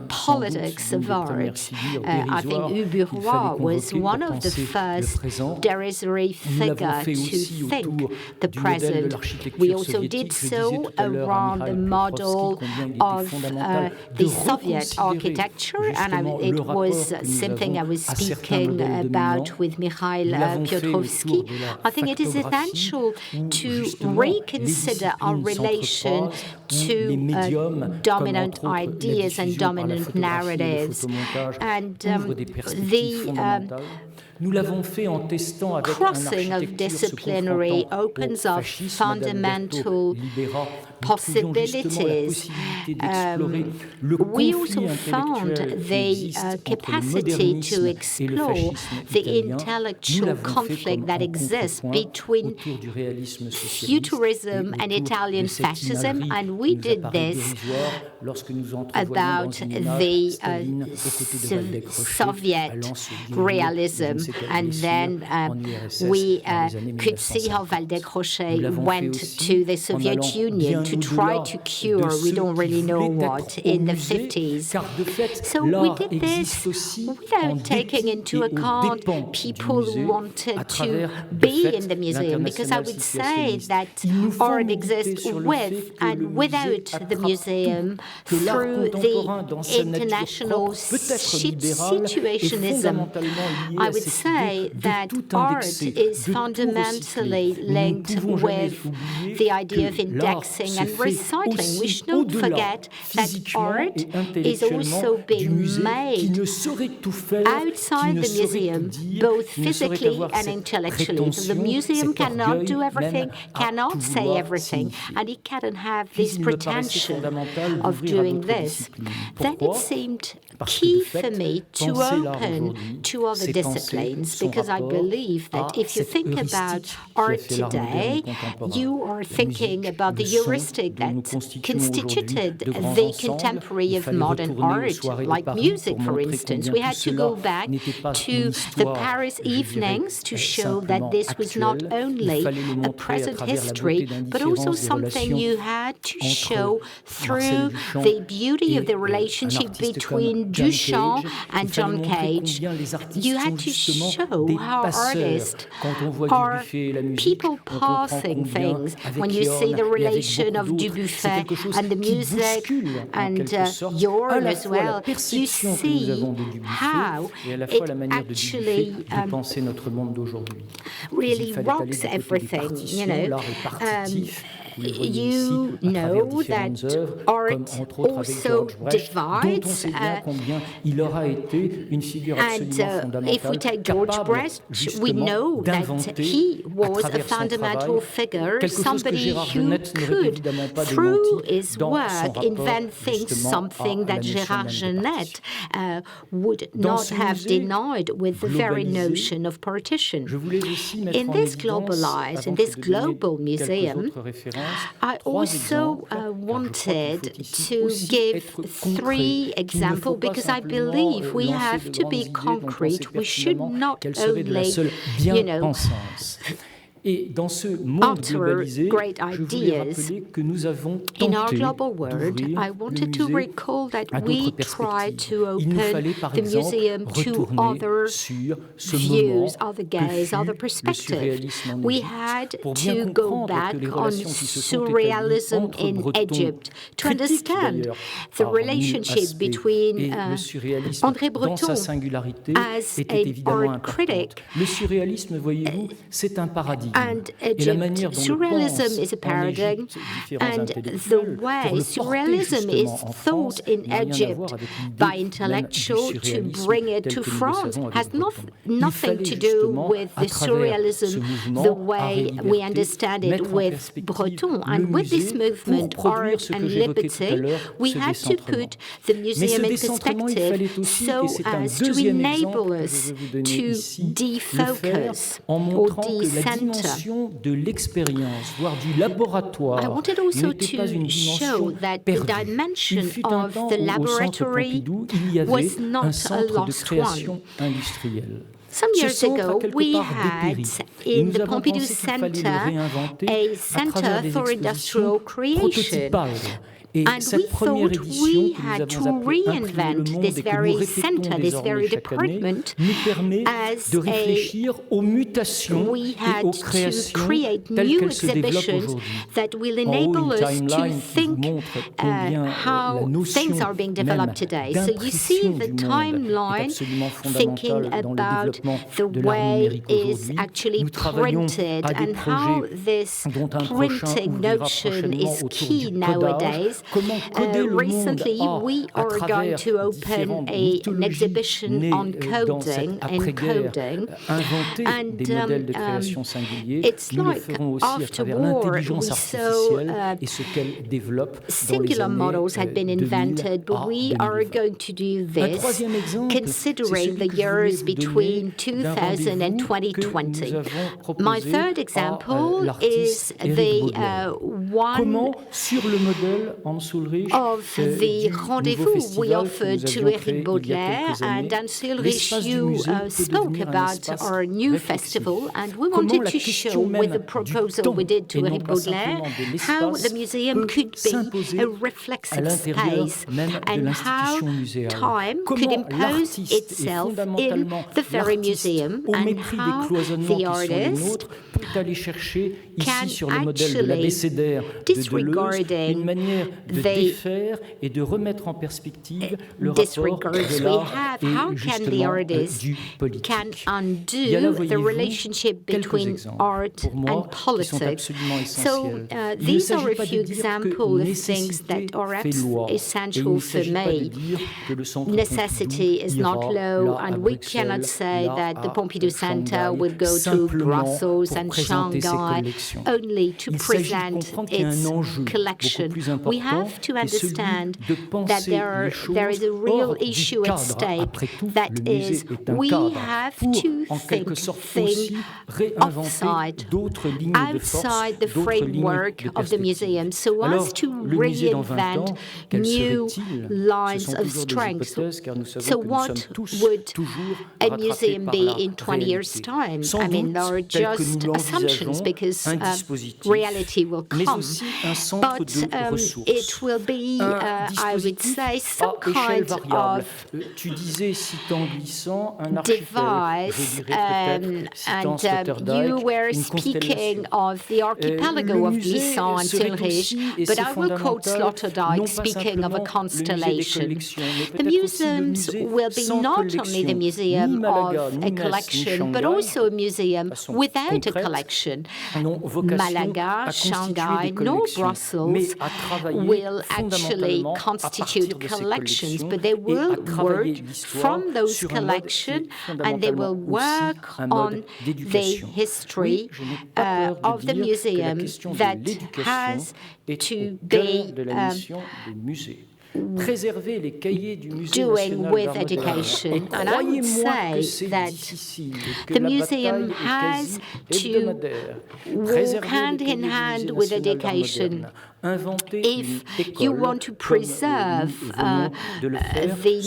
politics of art. I think Hugues was one of the first derisory figures to think the present. We also did so around the model of the Soviet architecture, and it was something I was speaking about with Mikhail Piotrovsky. I think it is essential to reconsider our relation to dominant ideas and dominant narratives. And the crossing of disciplinary opens up fundamental possibilities. We also found the capacity to explore the intellectual conflict that exists between futurism and Italian fascism, and we did this about the Soviet realism, and then we could see how Valdez-Crochet went to the Soviet Union to try to cure, we don't really know what, in the 50s. So we did this without taking into account people who wanted to be in the museum, because I would say that art exists with and without the museum through the international situationism. I would say that art is fundamentally linked with the idea of indexing and recycling. We should not forget that art is also being made outside the museum, both physically and intellectually. So the museum cannot do everything, cannot say everything, and it cannot have this pretension of doing this. Then it seemed key for me to open to other disciplines, because I believe that if you think about art today, you are thinking about the heuristic that constituted the contemporary of modern art, like music, for instance. We had to go back to the Paris evenings to show that this was not only a present history, but also something you had to show through the beauty of the relationship between Duchamp and John Cage. You had to show how artists are people passing things. When you see the relation of Dubuffet and the music and Yorn as well, you see how it actually really rocks everything, you know. You know that art also divides, and if we take George Brecht, we know that he was a fundamental figure, somebody who could, through his work, invent something that Gérard Genette would not have denied with the very notion of partition. In this globalized, in this global museum, I also wanted to give 3 examples, because I believe we have to be concrete. We should not only, you know, utter great ideas. In our global world, I wanted to recall that we tried to open the museum to other views, other gaze, other perspectives. We had to go back on surrealism in Egypt to understand the relationship between André Breton as an art critic and Egypt. Surrealism is a paradigm, and the way surrealism is thought in Egypt by intellectuals to bring it to France has nothing to do with the surrealism, the way we understand it with Breton. And with this movement, Art and Liberty, we had to put the museum in perspective so as to enable us to defocus or decenter. I wanted also to show that the dimension of the laboratory was not a lost one. Some years ago, we had in the Pompidou Centre a Centre for Industrial Creation. And we thought we had to reinvent this very center, this very department, as we had to create new exhibitions that will enable us to think how things are being developed today. So you see the timeline, thinking about the way it's actually printed and how this printing notion is key nowadays. Recently, we are going to open an exhibition on coding and coding, and it's like after war we saw singular models had been invented, but we are going to do this considering the years between 2000 and 2020. My third example is the one of the rendezvous we offered to Éric Baudelaire, and Hans-Ulrich, you spoke about our new festival, and we wanted to show with the proposal we did to Éric Baudelaire how the museum could be a reflexive space and how time could impose itself in the very museum, and how the artist can actually, disregarding the disregards we have, how can the artist can undo the relationship between art and politics? So these are a few examples of things that are essential for me. Necessity is not low, and we cannot say that the Pompidou Centre will go to Brussels and Shanghai only to present its collection. We have to understand that there is a real issue at stake. That is, we have to think outside the framework of the museum, so as to reinvent new lines of strength. So what would a museum be in 20 years' time? I mean, there are just assumptions because reality will come. But it will be, I would say, some kind of device. And you were speaking of the archipelago of Vuitton and Ulrich, but I will quote Sloterdijk speaking of a constellation. The museums will be not only the museum of a collection, but also a museum without a collection. Malaga, Shanghai, nor Brussels will actually constitute collections, but they will work from those collections and they will work on the history of the museum that has to be doing with education. And I would say that the museum has to walk hand in hand with education. If you want to preserve the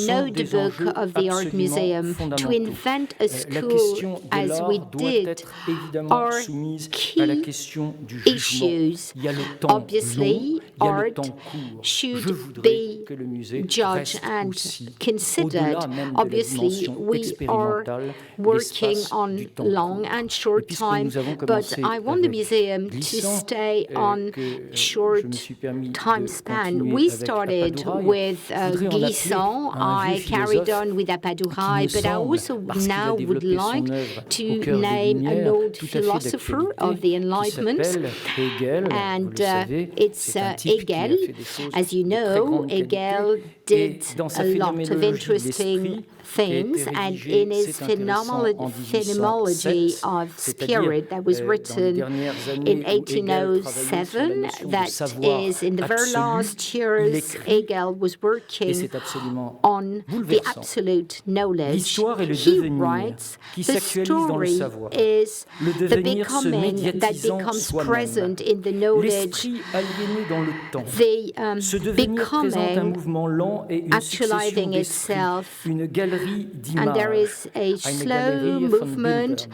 notebook of the Art Museum, to invent a school as we did, are key issues. Obviously, art should be judged and considered. Obviously, we are working on long and short time, but I want the museum to stay on short time span. We started with Glissant, I carried on with Apadurai, but I also now would like to name an old philosopher of the Enlightenment, and it's Hegel. As you know, Hegel did a lot of interesting things, and in his phenomenology of spirit that was written in 1807, that is in the very last years, Hegel was working on the absolute knowledge. He writes, the story is the becoming that becomes present in the knowledge, the becoming actualizing itself, and there is a slow movement,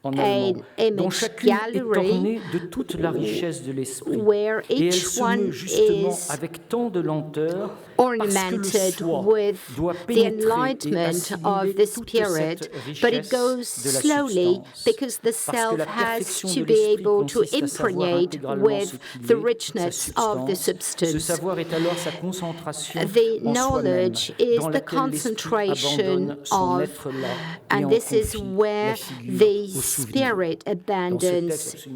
an image gallery where each one is ornamented with the enlightenment of the spirit, but it goes slowly because the self has to be able to impregnate with the richness of the substance. The knowledge is the concentration of, and this is where the spirit abandons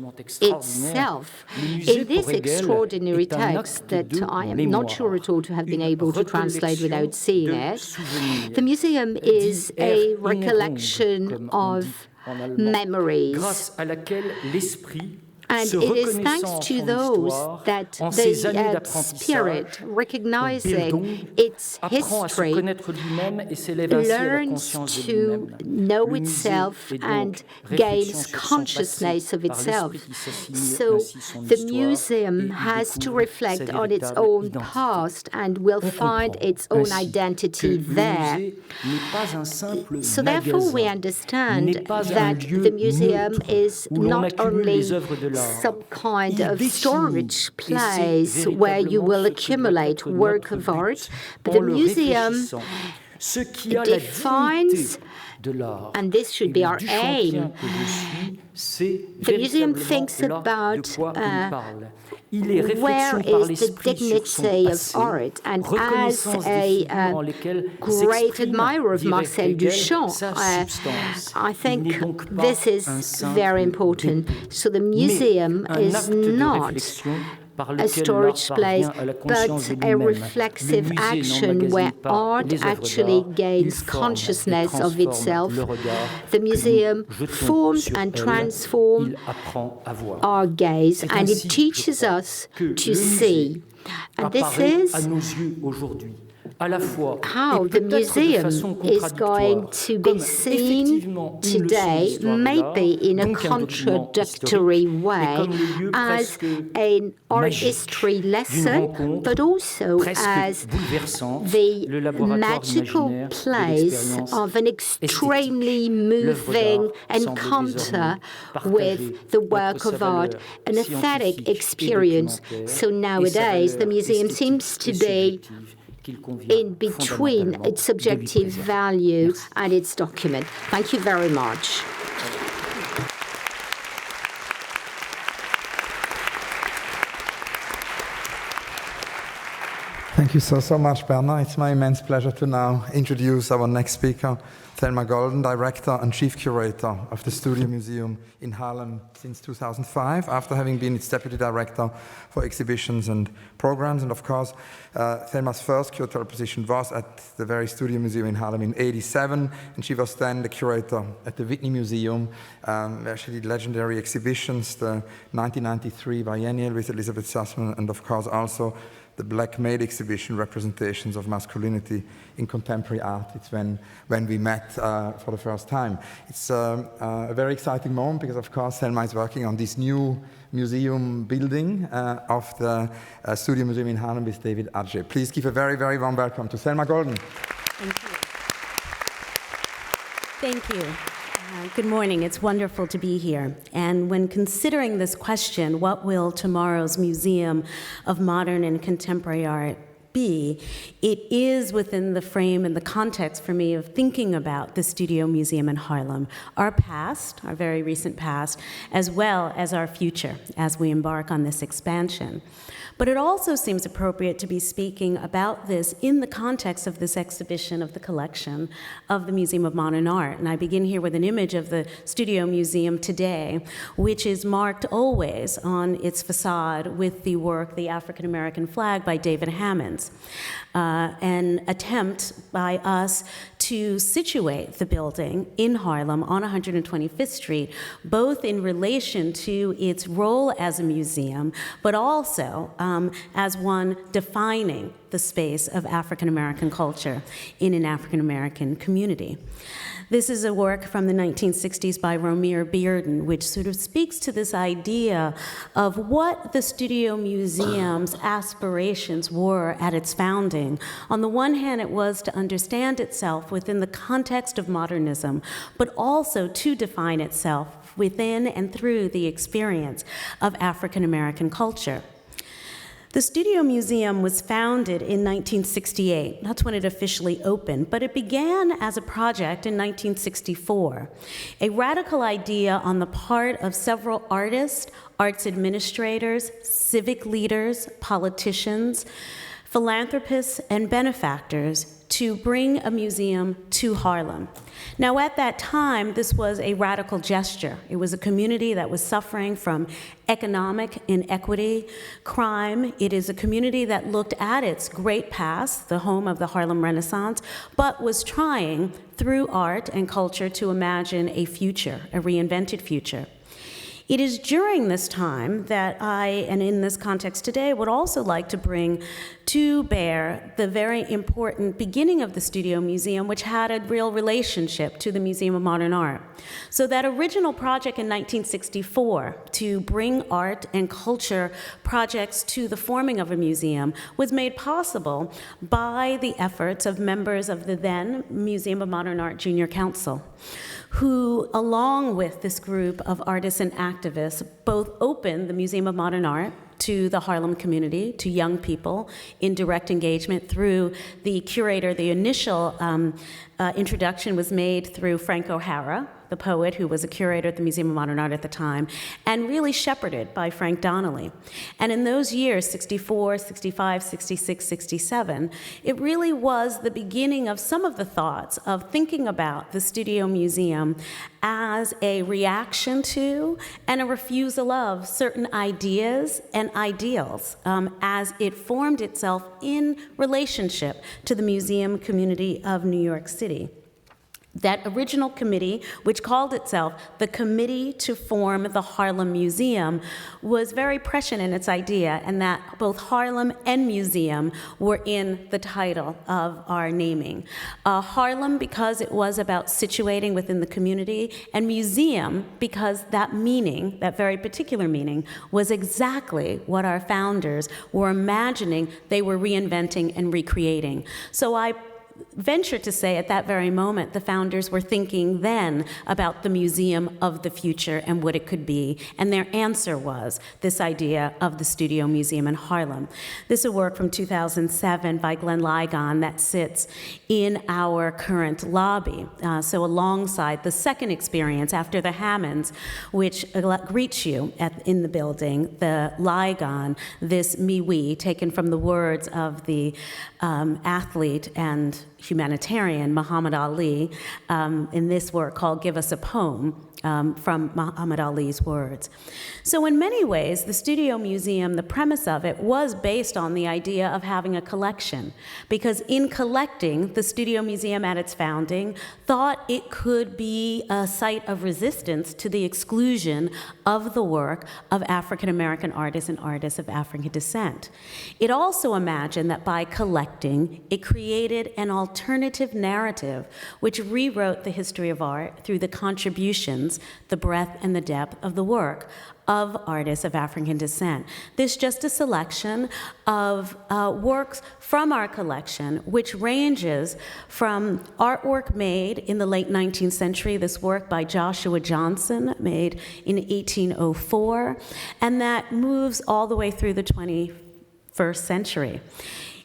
itself. In this extraordinary text that I am not sure at all to have been able to translate without seeing it, the museum is a recollection of memories. And it is thanks to those that the spirit, recognizing its history, learns to know itself and gains consciousness of itself. So the museum has to reflect on its own past and will find its own identity there. So therefore we understand that the museum is not only some kind of storage place where you will accumulate work of art, but the museum defines, and this should be our aim, the museum thinks about where is the dignity of art, and as a great admirer of Marcel Duchamp, I think this is very important. So the museum is not a storage place, but a reflexive action where art actually gains consciousness of itself. The museum forms and transforms our gaze, and it teaches us to see. And this is how the museum is going to be seen today, maybe in a contradictory way, as an art history lesson, but also as the magical place of an extremely moving encounter with the work of art, an aesthetic experience. So nowadays, the museum seems to be in between its subjective value and its document. Thank you very much. Thank you so much, Bernard. It's my immense pleasure to now introduce our next speaker, Thelma Golden, Director and Chief Curator of the Studio Museum in Harlem since 2005, after having been its Deputy Director for exhibitions and programs. And of course, Thelma's first curatorial position was at the very Studio Museum in Harlem in 1987, and she was then the curator at the Whitney Museum, where she did legendary exhibitions, the 1993 Biennial with Elizabeth Sussman, and of course also the Black Maid exhibition, Representations of Masculinity in Contemporary Art. It's when we met for the first time. It's a very exciting moment because, of course, Thelma is working on this new museum building of the Studio Museum in Harlem with David Adjaye. Please give a very, very warm welcome to Thelma Golden. Thank you. Thank you. Good morning. It's wonderful to be here. And when considering this question, what will tomorrow's Museum of Modern and Contemporary Art be, it is within the frame and the context for me of thinking about the Studio Museum in Harlem, our past, our very recent past, as well as our future as we embark on this expansion. But it also seems appropriate to be speaking about this in the context of this exhibition of the collection of the Museum of Modern Art. And I begin here with an image of the Studio Museum today, which is marked always on its facade with the work, The African American Flag by David Hammons, an attempt by us to situate the building in Harlem on 125th Street, both in relation to its role as a museum, but also as one defining the space of African American culture in an African American community. This is a work from the 1960s by Robear Bearden, which sort of speaks to this idea of what the Studio Museum's aspirations were at its founding. On the one hand, it was to understand itself within the context of modernism, but also to define itself within and through the experience of African American culture. The Studio Museum was founded in 1968. That's when it officially opened, but it began as a project in 1964, a radical idea on the part of several artists, arts administrators, civic leaders, politicians, philanthropists, and benefactors to bring a museum to Harlem. Now, at that time, this was a radical gesture. It was a community that was suffering from economic inequity, crime. It is a community that looked at its great past, the home of the Harlem Renaissance, but was trying, through art and culture, to imagine a future, a reinvented future. It is during this time that I, and in this context today, would also like to bring to bear the very important beginning of the Studio Museum, which had a real relationship to the Museum of Modern Art. So that original project in 1964 to bring art and culture projects to the forming of a museum was made possible by the efforts of members of the then Museum of Modern Art Junior Council, who, along with this group of artists and activists, both opened the Museum of Modern Art to the Harlem community, to young people, in direct engagement through the curator. The initial introduction was made through Frank O'Hara, the poet who was a curator at the Museum of Modern Art at the time, and really shepherded by Frank Donnelly. And in those years, 64, 65, 66, 67, it really was the beginning of some of the thoughts of thinking about the Studio Museum as a reaction to and a refusal of certain ideas and ideals as it formed itself in relationship to the museum community of New York City. That original committee, which called itself the Committee to Form the Harlem Museum, was very prescient in its idea, and that both Harlem and museum were in the title of our naming. Harlem because it was about situating within the community, and museum because that meaning, that very particular meaning, was exactly what our founders were imagining they were reinventing and recreating. So I venture to say at that very moment, the founders were thinking then about the museum of the future and what it could be, and their answer was this idea of the Studio Museum in Harlem. This is a work from 2007 by Glenn Lowry that sits in our current lobby, so alongside the second experience after the Hammonds, which greets you in the building, the Ligon, this me-we, taken from the words of the athlete and humanitarian Muhammad Ali in this work called Give Us a Poem, from Muhammad Ali's words. So in many ways, the Studio Museum, the premise of it was based on the idea of having a collection, because in collecting, the Studio Museum at its founding thought it could be a site of resistance to the exclusion of the work of African American artists and artists of African descent. It also imagined that by collecting, it created an alternative narrative which rewrote the history of art through the contributions, the breadth and the depth of the work of artists of African descent. This is just a selection of works from our collection, which ranges from artwork made in the late 19th century, this work by Joshua Johnson, made in 1804, and that moves all the way through the 21st century.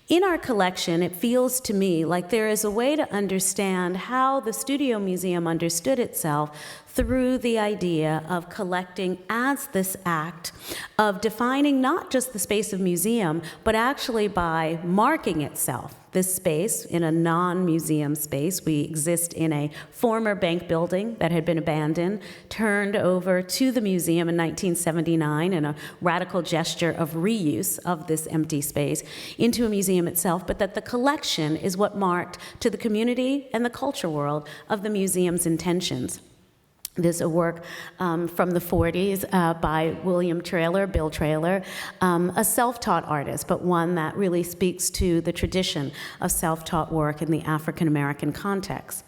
In our collection, it feels to me like there is a way to understand how the Studio Museum understood itself through the idea of collecting as this act of defining not just the space of museum, but actually by marking itself. This space in a non-museum space. We exist in a former bank building that had been abandoned, turned over to the museum in 1979 in a radical gesture of reuse of this empty space into a museum itself, but that the collection is what marked to the community and the culture world of the museum's intentions. This is a work from the 40s by Bill Traylor, a self-taught artist, but one that really speaks to the tradition of self-taught work in the African-American context.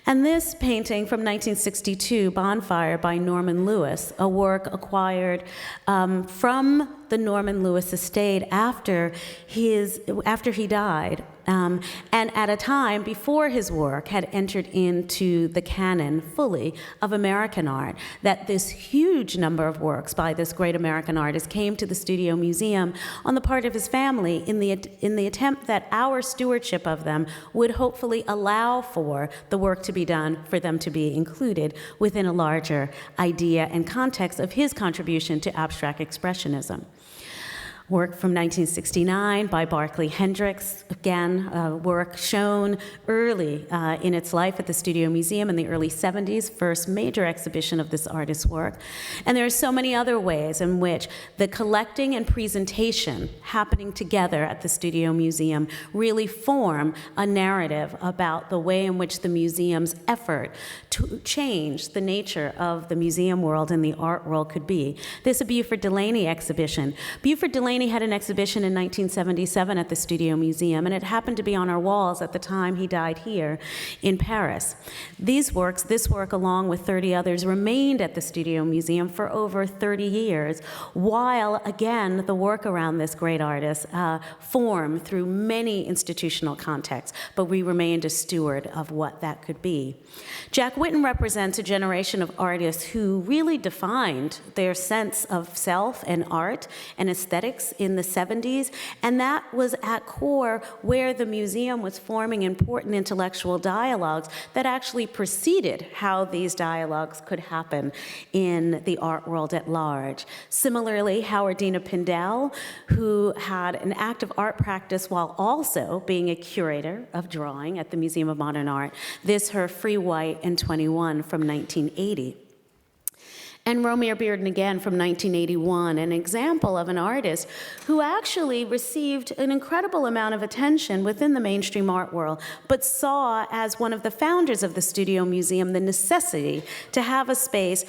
And this painting from 1962, Bonfire by Norman Lewis, a work acquired from the Norman Lewis estate after he died, and at a time before his work had entered into the canon fully of American art, that this huge number of works by this great American artist came to the Studio Museum on the part of his family in the attempt that our stewardship of them would hopefully allow for the work to be done, for them to be included within a larger idea and context of his contribution to abstract expressionism. Work from 1969 by Barclay Hendricks, again, a work shown early in its life at the Studio Museum in the early 70s, first major exhibition of this artist's work. And there are so many other ways in which the collecting and presentation happening together at the Studio Museum really form a narrative about the way in which the museum's effort to change the nature of the museum world and the art world could be. This is a Buford Delaney exhibition. Buford Delaney had an exhibition in 1977 at the Studio Museum, and it happened to be on our walls at the time he died here in Paris. This work, along with 30 others, remained at the Studio Museum for over 30 years, while, again, the work around this great artist formed through many institutional contexts, but we remained a steward of what that could be. Jack Whitten represents a generation of artists who really defined their sense of self and art and aesthetics in the 70s, and that was at core where the museum was forming important intellectual dialogues that actually preceded how these dialogues could happen in the art world at large. Similarly, Howardina Pindell, who had an active art practice while also being a curator of drawing at the Museum of Modern Art, this her Free White and 21 from 1980. And Robear Bearden again from 1981, an example of an artist who actually received an incredible amount of attention within the mainstream art world, but saw as one of the founders of the Studio Museum the necessity to have a space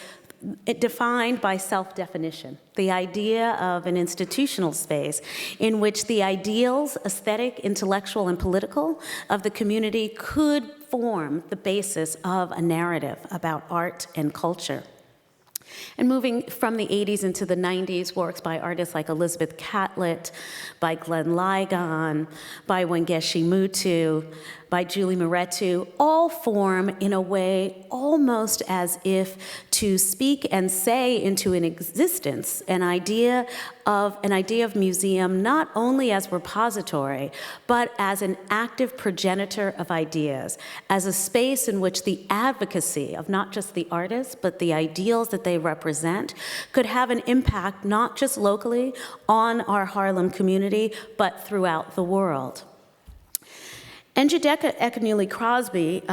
defined by self-definition, the idea of an institutional space in which the ideals, aesthetic, intellectual, and political of the community could form the basis of a narrative about art and culture. And moving from the 80s into the 90s, works by artists like Elizabeth Catlett, by Glenn Lowry, by Wangechi Mutu, by Julie Moretu, all form in a way almost as if to speak and say into an existence an idea of museum not only as repository, but as an active progenitor of ideas, as a space in which the advocacy of not just the artists, but the ideals that they represent could have an impact not just locally on our Harlem community, but throughout the world. And Njideka Ekenuli Crosby,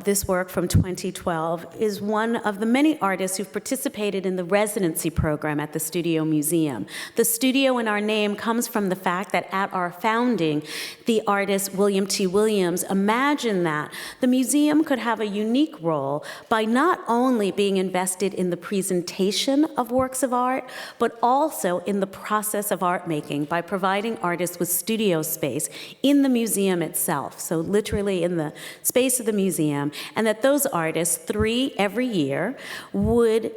this work from 2012, is one of the many artists who've participated in the residency program at the Studio Museum. The studio in our name comes from the fact that at our founding, the artist William T. Williams imagined that the museum could have a unique role by not only being invested in the presentation of works of art, but also in the process of art making by providing artists with studio space in the museum itself. So literally in the space of the museum, and that those artists, 3 every year, would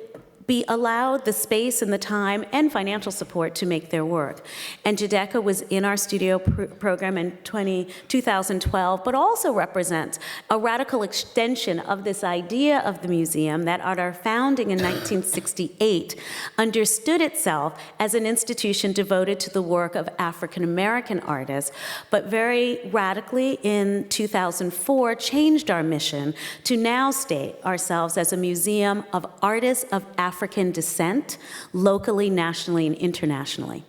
be allowed the space and the time and financial support to make their work. And Njideka was in our studio program in 2012, but also represents a radical extension of this idea of the museum that at our founding in 1968 understood itself as an institution devoted to the work of African American artists, but very radically in 2004 changed our mission to now state ourselves as a museum of artists of African descent, locally, nationally, and internationally.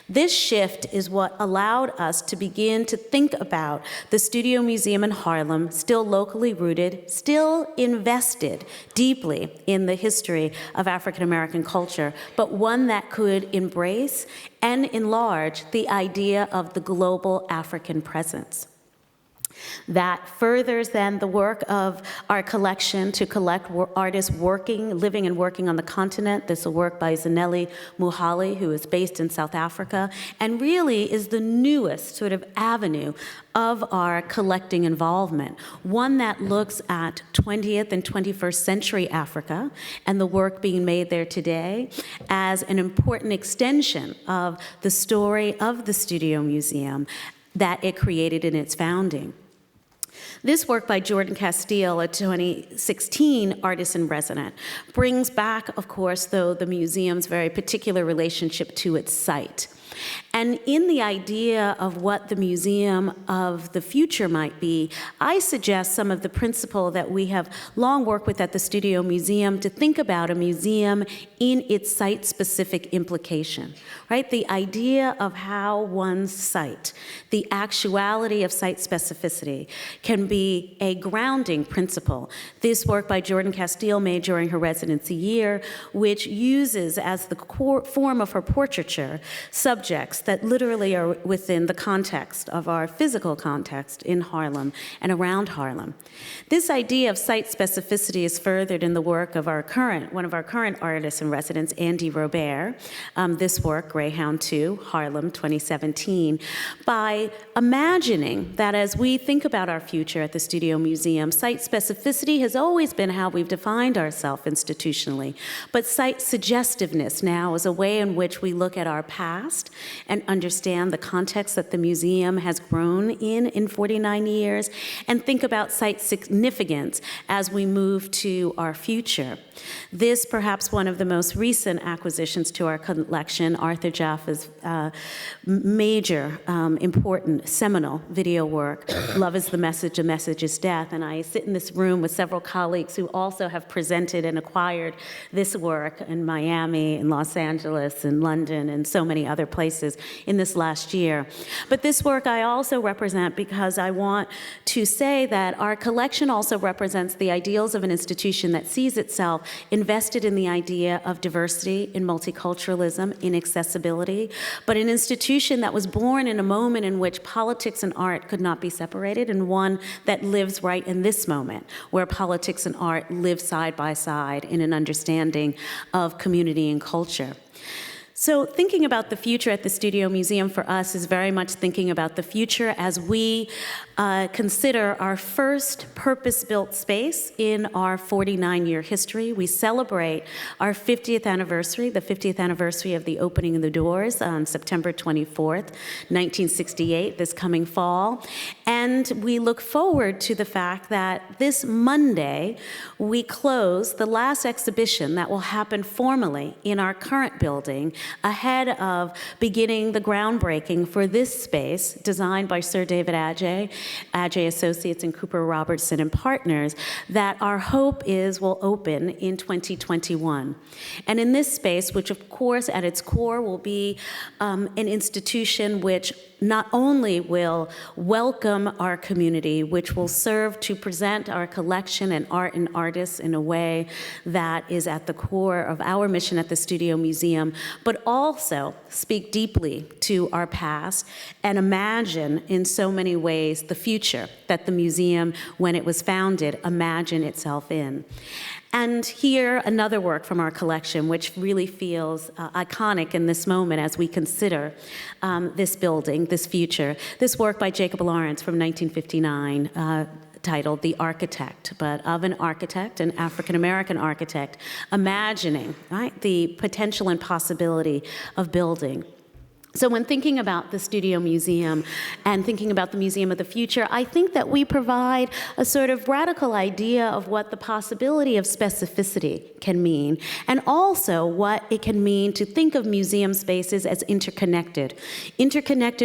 This shift is what allowed us to begin to think about the Studio Museum in Harlem, still locally rooted, still invested deeply in the history of African American culture, but one that could embrace and enlarge the idea of the global African presence. That furthers then the work of our collection to collect artists living and working on the continent. This is a work by Zanele Muhali, who is based in South Africa, and really is the newest sort of avenue of our collecting involvement, one that looks at 20th and 21st century Africa and the work being made there today as an important extension of the story of the Studio Museum that it created in its founding. This work by Jordan Castile, a 2016 artist in resident, brings back, of course, though, the museum's very particular relationship to its site. And in the idea of what the museum of the future might be, I suggest some of the principle that we have long worked with at the Studio Museum to think about a museum in its site-specific implication, right? The idea of how one's site, the actuality of site specificity, can be a grounding principle. This work by Jordan Castile made during her residency year, which uses as the core form of her portraiture subjects that literally are within the context of our physical context in Harlem and around Harlem. This idea of site specificity is furthered in the work of one of our current artists in residence, Andy Robear. This work, Greyhound 2, Harlem, 2017, by imagining that as we think about our future at the Studio Museum, site specificity has always been how we've defined ourselves institutionally, but site suggestiveness now is a way in which we look at our past and understand the context that the museum has grown in 49 years, and think about site significance as we move to our future. This, perhaps one of the most recent acquisitions to our collection, Arthur Jaffe's major, important, seminal video work, Love is the Message, a Message is Death. And I sit in this room with several colleagues who also have presented and acquired this work in Miami, in Los Angeles, in London, and so many other places in this last year. But this work I also represent because I want to say that our collection also represents the ideals of an institution that sees itself invested in the idea of diversity, in multiculturalism, in accessibility, but an institution that was born in a moment in which politics and art could not be separated, and one that lives right in this moment, where politics and art live side by side in an understanding of community and culture. So thinking about the future at the Studio Museum for us is very much thinking about the future as we consider our first purpose-built space in our 49-year history. We celebrate our 50th anniversary, the 50th anniversary of the opening of the doors on September 24th, 1968, this coming fall. And we look forward to the fact that this Monday, we close the last exhibition that will happen formally in our current building ahead of beginning the groundbreaking for this space designed by Sir David Adjaye, Adjaye Associates and Cooper Robertson and Partners, that our hope is will open in 2021. And in this space, which of course at its core will be an institution which not only will welcome our community, which will serve to present our collection and art and artists in a way that is at the core of our mission at the Studio Museum, but also speak deeply to our past and imagine in so many ways the future that the museum, when it was founded, imagined itself in. And here, another work from our collection, which really feels iconic in this moment as we consider this building, this future. This work by Jacob Lawrence from 1959, titled The Architect, but of an architect, an African-American architect, imagining, right, the potential and possibility of building. So when thinking about the Studio Museum and thinking about the Museum of the Future, I think that we provide a sort of radical idea of what the possibility of specificity can mean, and also what it can mean to think of museum spaces as interconnected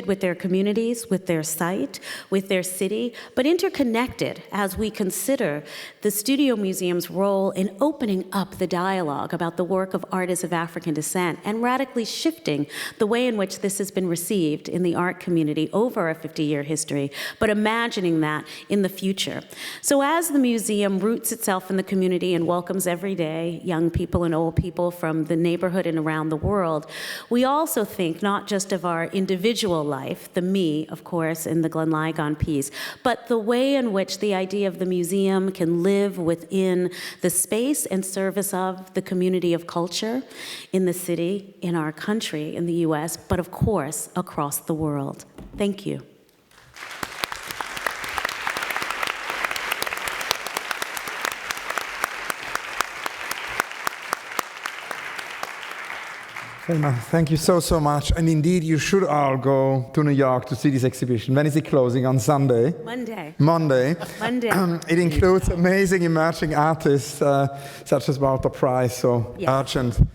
with their communities, with their site, with their city, but interconnected as we consider the Studio Museum's role in opening up the dialogue about the work of artists of African descent and radically shifting the way in which this has been received in the art community over a 50-year history, but imagining that in the future. So as the museum roots itself in the community and welcomes every day young people and old people from the neighborhood and around the world, we also think not just of our individual life, the me, of course, in the Glenn Lowry piece, but the way in which the idea of the museum can live within the space and service of the community of culture in the city, in our country, in the US, but of course, across the world. Thank you. Thelma, thank you so much. And indeed, you should all go to New York to see this exhibition. When is it closing? On Sunday? Monday. Monday. Monday. It includes amazing emerging artists such as Walter Price, so yes. Urgent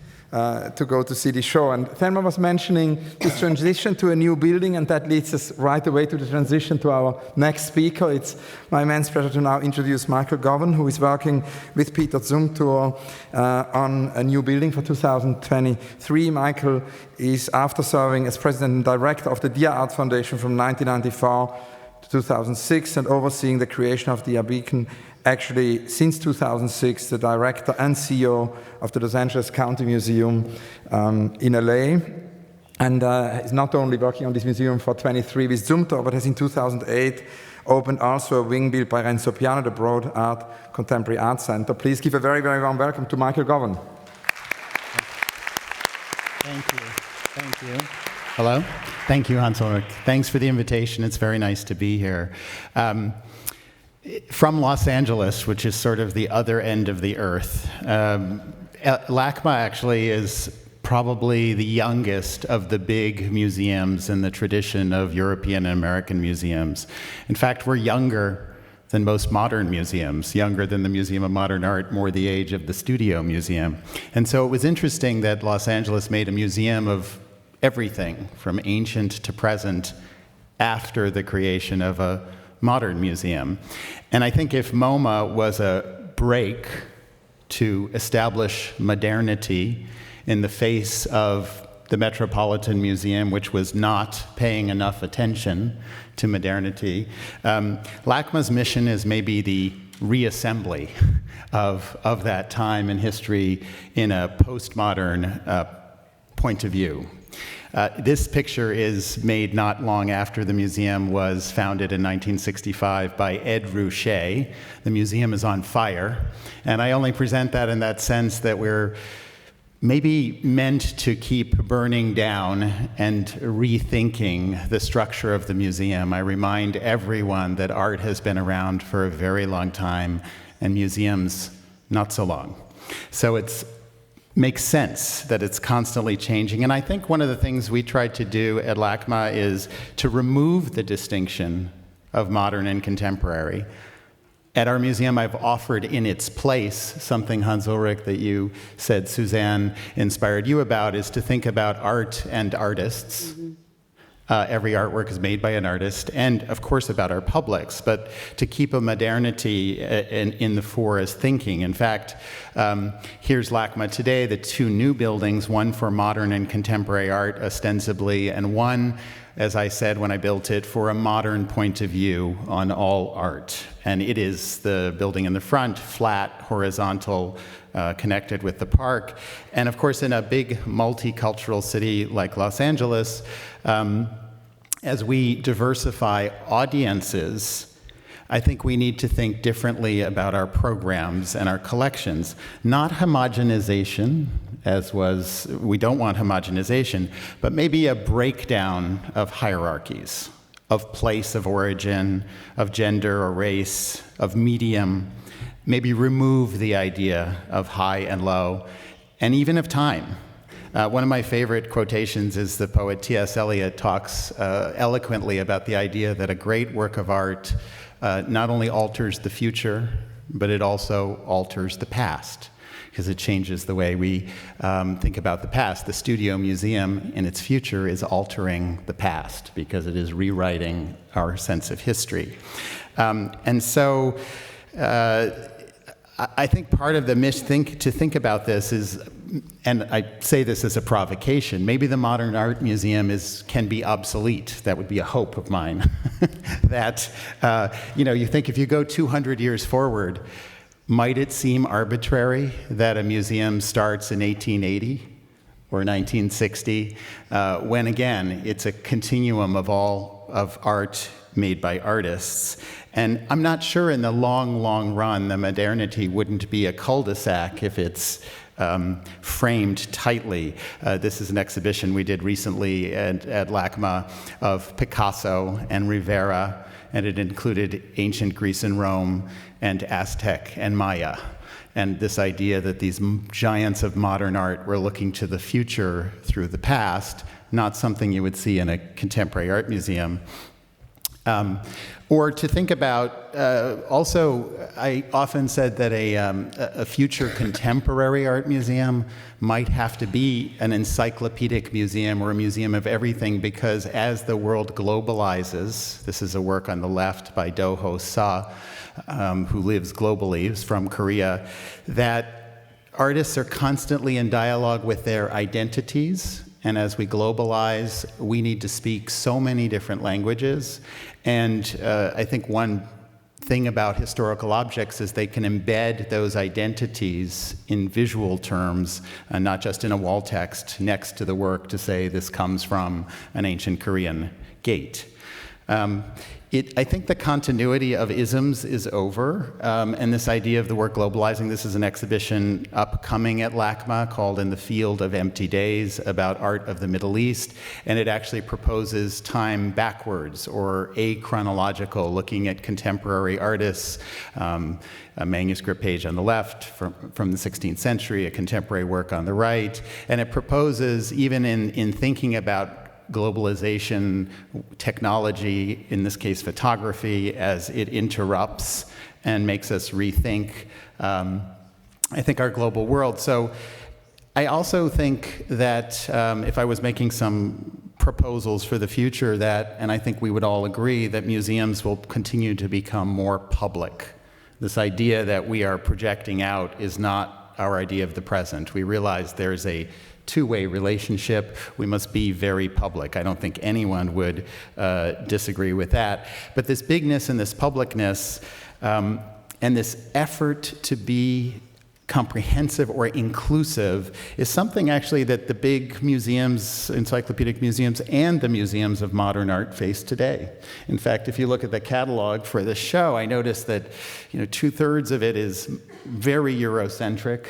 to go to see the show. And Thelma was mentioning this transition to a new building, and that leads us right away to the transition to our next speaker. It's my immense pleasure to now introduce Mikhail Govan, who is working with Peter Zumthor on a new building for 2023. Mikhail is, after serving as president and director of the Dia Art Foundation from 1994 to 2006 and overseeing the creation of the Beacon, actually, since 2006, the director and CEO of the Los Angeles County Museum in LA. And is not only working on this museum for 23 with Zumthor, but has in 2008 opened also a wing built by Renzo Piano, the Broad Art Contemporary Art Center. Please give a very, very warm welcome to Mikhail Govan. Thank you. Thank you. Hello. Thank you, Hans-Ulrich. Thanks for the invitation. It's very nice to be here. From Los Angeles, which is sort of the other end of the earth, LACMA actually is probably the youngest of the big museums in the tradition of European and American museums. In fact, we're younger than most modern museums, younger than the Museum of Modern Art, more the age of the Studio Museum. And so it was interesting that Los Angeles made a museum of everything from ancient to present after the creation of a modern museum. And I think if MoMA was a break to establish modernity in the face of the Metropolitan Museum, which was not paying enough attention to modernity. LACMA's mission is maybe the reassembly of that time in history in a postmodern point of view. This picture is made not long after the museum was founded in 1965 by Ed Ruscha. The museum is on fire, and I only present that in that sense that we're maybe meant to keep burning down and rethinking the structure of the museum. I remind everyone that art has been around for a very long time, and museums not so long. So it makes sense that it's constantly changing. And I think one of the things we tried to do at LACMA is to remove the distinction of modern and contemporary. At our museum, I've offered in its place something, Hans-Ulrich, that you said Suzanne inspired you about, is to think about art and artists. Mm-hmm. Every artwork is made by an artist, and of course about our publics, but to keep a modernity in the fore as thinking. In fact, here's LACMA today, the two new buildings, one for modern and contemporary art ostensibly, and one, as I said when I built it, for a modern point of view on all art. And it is the building in the front, flat, horizontal, connected with the park. And of course, in a big multicultural city like Los Angeles, as we diversify audiences, I think we need to think differently about our programs and our collections. Not homogenization, we don't want homogenization, but maybe a breakdown of hierarchies, of place of origin, of gender or race, of medium. Maybe remove the idea of high and low, and even of time. One of my favorite quotations is the poet T.S. Eliot talks eloquently about the idea that a great work of art not only alters the future, but it also alters the past, because it changes the way we think about the past. The Studio Museum in its future is altering the past because it is rewriting our sense of history. And so I think part of the to think about this is, and I say this as a provocation, maybe the Modern Art Museum can be obsolete. That would be a hope of mine. That, you think if you go 200 years forward, might it seem arbitrary that a museum starts in 1880 or 1960, when again, it's a continuum of art made by artists. And I'm not sure in the long, long run, the modernity wouldn't be a cul-de-sac if it's framed tightly. This is an exhibition we did recently at LACMA of Picasso and Rivera, and it included ancient Greece and Rome and Aztec and Maya. And this idea that these giants of modern art were looking to the future through the past, not something you would see in a contemporary art museum. Or to think about, also, I often said that a future contemporary art museum might have to be an encyclopedic museum or a museum of everything, because as the world globalizes, this is a work on the left by Do-Ho Sa, who lives globally, is from Korea, that artists are constantly in dialogue with their identities. And as we globalize, we need to speak so many different languages. And I think one thing about historical objects is they can embed those identities in visual terms, not just in a wall text next to the work to say this comes from an ancient Korean gate. I think the continuity of isms is over, and this idea of the work globalizing, this is an exhibition upcoming at LACMA called In the Field of Empty Days about art of the Middle East, and it actually proposes time backwards or achronological, looking at contemporary artists, a manuscript page on the left from the 16th century, a contemporary work on the right, and it proposes, even in thinking about globalization, technology, in this case photography, as it interrupts and makes us rethink, I think, our global world. So I also think that if I was making some proposals for the future, and I think we would all agree, that museums will continue to become more public. This idea that we are projecting out is not our idea of the present. We realize there's a two-way relationship. We must be very public. I don't think anyone would disagree with that. But this bigness and this publicness and this effort to be comprehensive or inclusive is something actually that the big museums, encyclopedic museums, and the museums of modern art face today. In fact, if you look at the catalog for this show, I noticed that 2/3 of it is very Eurocentric,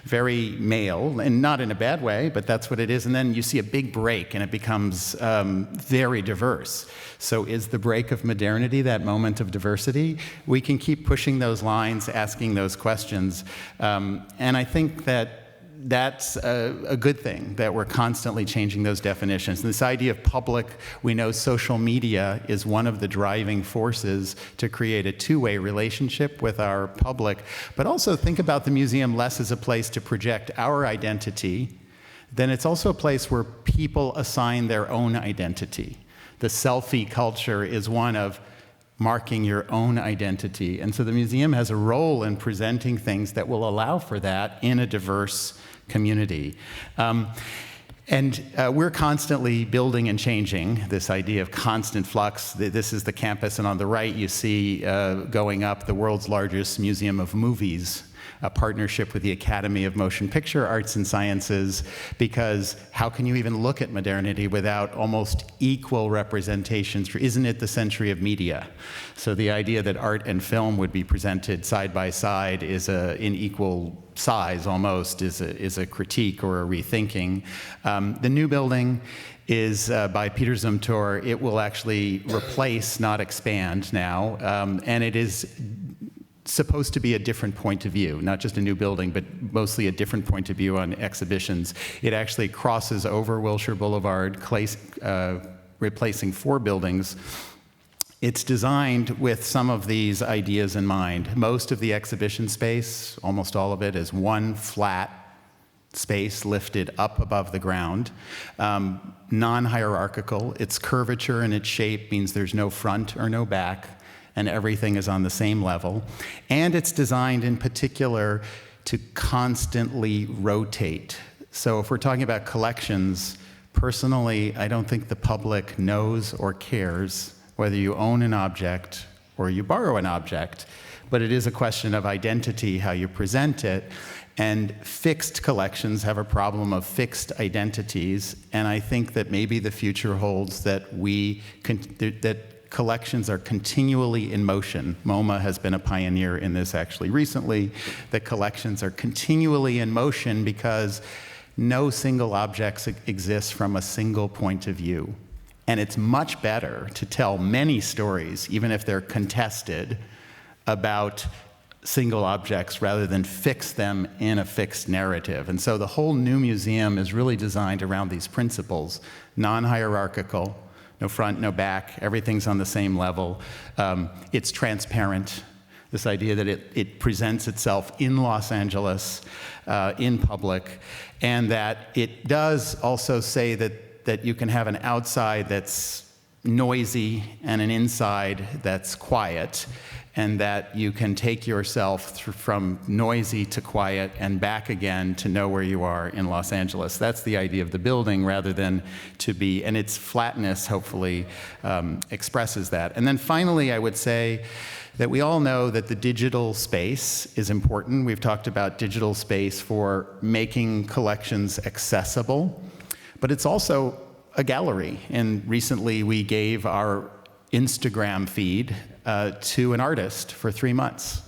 very male, and not in a bad way, but that's what it is. And then you see a big break, and it becomes very diverse. So is the break of modernity that moment of diversity? We can keep pushing those lines, asking those questions. And I think that that's a good thing, that we're constantly changing those definitions. And this idea of public, we know social media is one of the driving forces to create a two-way relationship with our public. But also think about the museum less as a place to project our identity, then it's also a place where people assign their own identity. The selfie culture is one of marking your own identity. And so the museum has a role in presenting things that will allow for that in a diverse community. We're constantly building and changing this idea of constant flux. This is the campus, and on the right you see going up the world's largest museum of movies, a partnership with the Academy of Motion Picture Arts and Sciences, because how can you even look at modernity without almost equal representations? Isn't it the century of media? So the idea that art and film would be presented side by side is in equal size almost, is a critique or a rethinking. The new building is by Peter Zumthor. It will actually replace, not expand now, and it is supposed to be a different point of view, not just a new building, but mostly a different point of view on exhibitions. It actually crosses over Wilshire Boulevard, replacing 4 buildings. It's designed with some of these ideas in mind. Most of the exhibition space, almost all of it, is one flat space lifted up above the ground, non-hierarchical. Its curvature and its shape means there's no front or no back, and everything is on the same level. And it's designed in particular to constantly rotate. So if we're talking about collections, personally, I don't think the public knows or cares whether you own an object or you borrow an object, but it is a question of identity, how you present it. And fixed collections have a problem of fixed identities, and I think that maybe the future holds that collections are continually in motion. MoMA has been a pioneer in this actually recently, that collections are continually in motion because no single object exists from a single point of view. And it's much better to tell many stories, even if they're contested, about single objects rather than fix them in a fixed narrative. And so the whole new museum is really designed around these principles: non-hierarchical, no front, no back, everything's on the same level. It's transparent, this idea that it presents itself in Los Angeles, in public, and that it does also say that you can have an outside that's noisy and an inside that's quiet, and that you can take yourself from noisy to quiet and back again to know where you are in Los Angeles. That's the idea of the building, rather than to be, and its flatness hopefully expresses that. And then finally, I would say that we all know that the digital space is important. We've talked about digital space for making collections accessible, but it's also a gallery. And recently we gave our Instagram feed to an artist for 3 months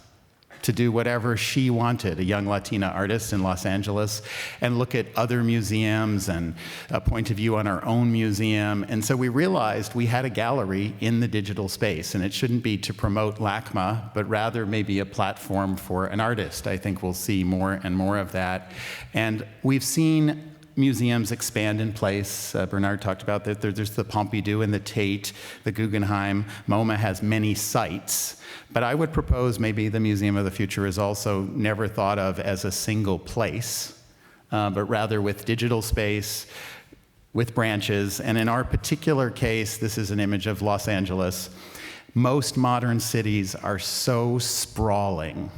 to do whatever she wanted, a young Latina artist in Los Angeles, and look at other museums and a point of view on our own museum. And so we realized we had a gallery in the digital space, and it shouldn't be to promote LACMA, but rather maybe a platform for an artist. I think we'll see more and more of that. And we've seen museums expand in place. Bernard talked about that. There's the Pompidou and the Tate, the Guggenheim. MoMA has many sites. But I would propose maybe the Museum of the Future is also never thought of as a single place, but rather with digital space, with branches. And in our particular case, this is an image of Los Angeles. Most modern cities are so sprawling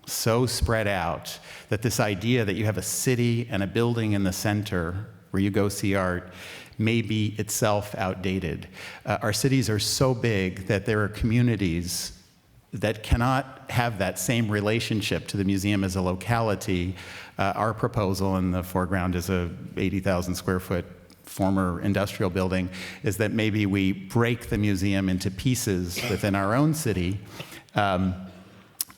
so spread out that this idea that you have a city and a building in the center where you go see art may be itself outdated. Our cities are so big that there are communities that cannot have that same relationship to the museum as a locality. Our proposal in the foreground is a 80,000 square foot former industrial building, is that maybe we break the museum into pieces within our own city,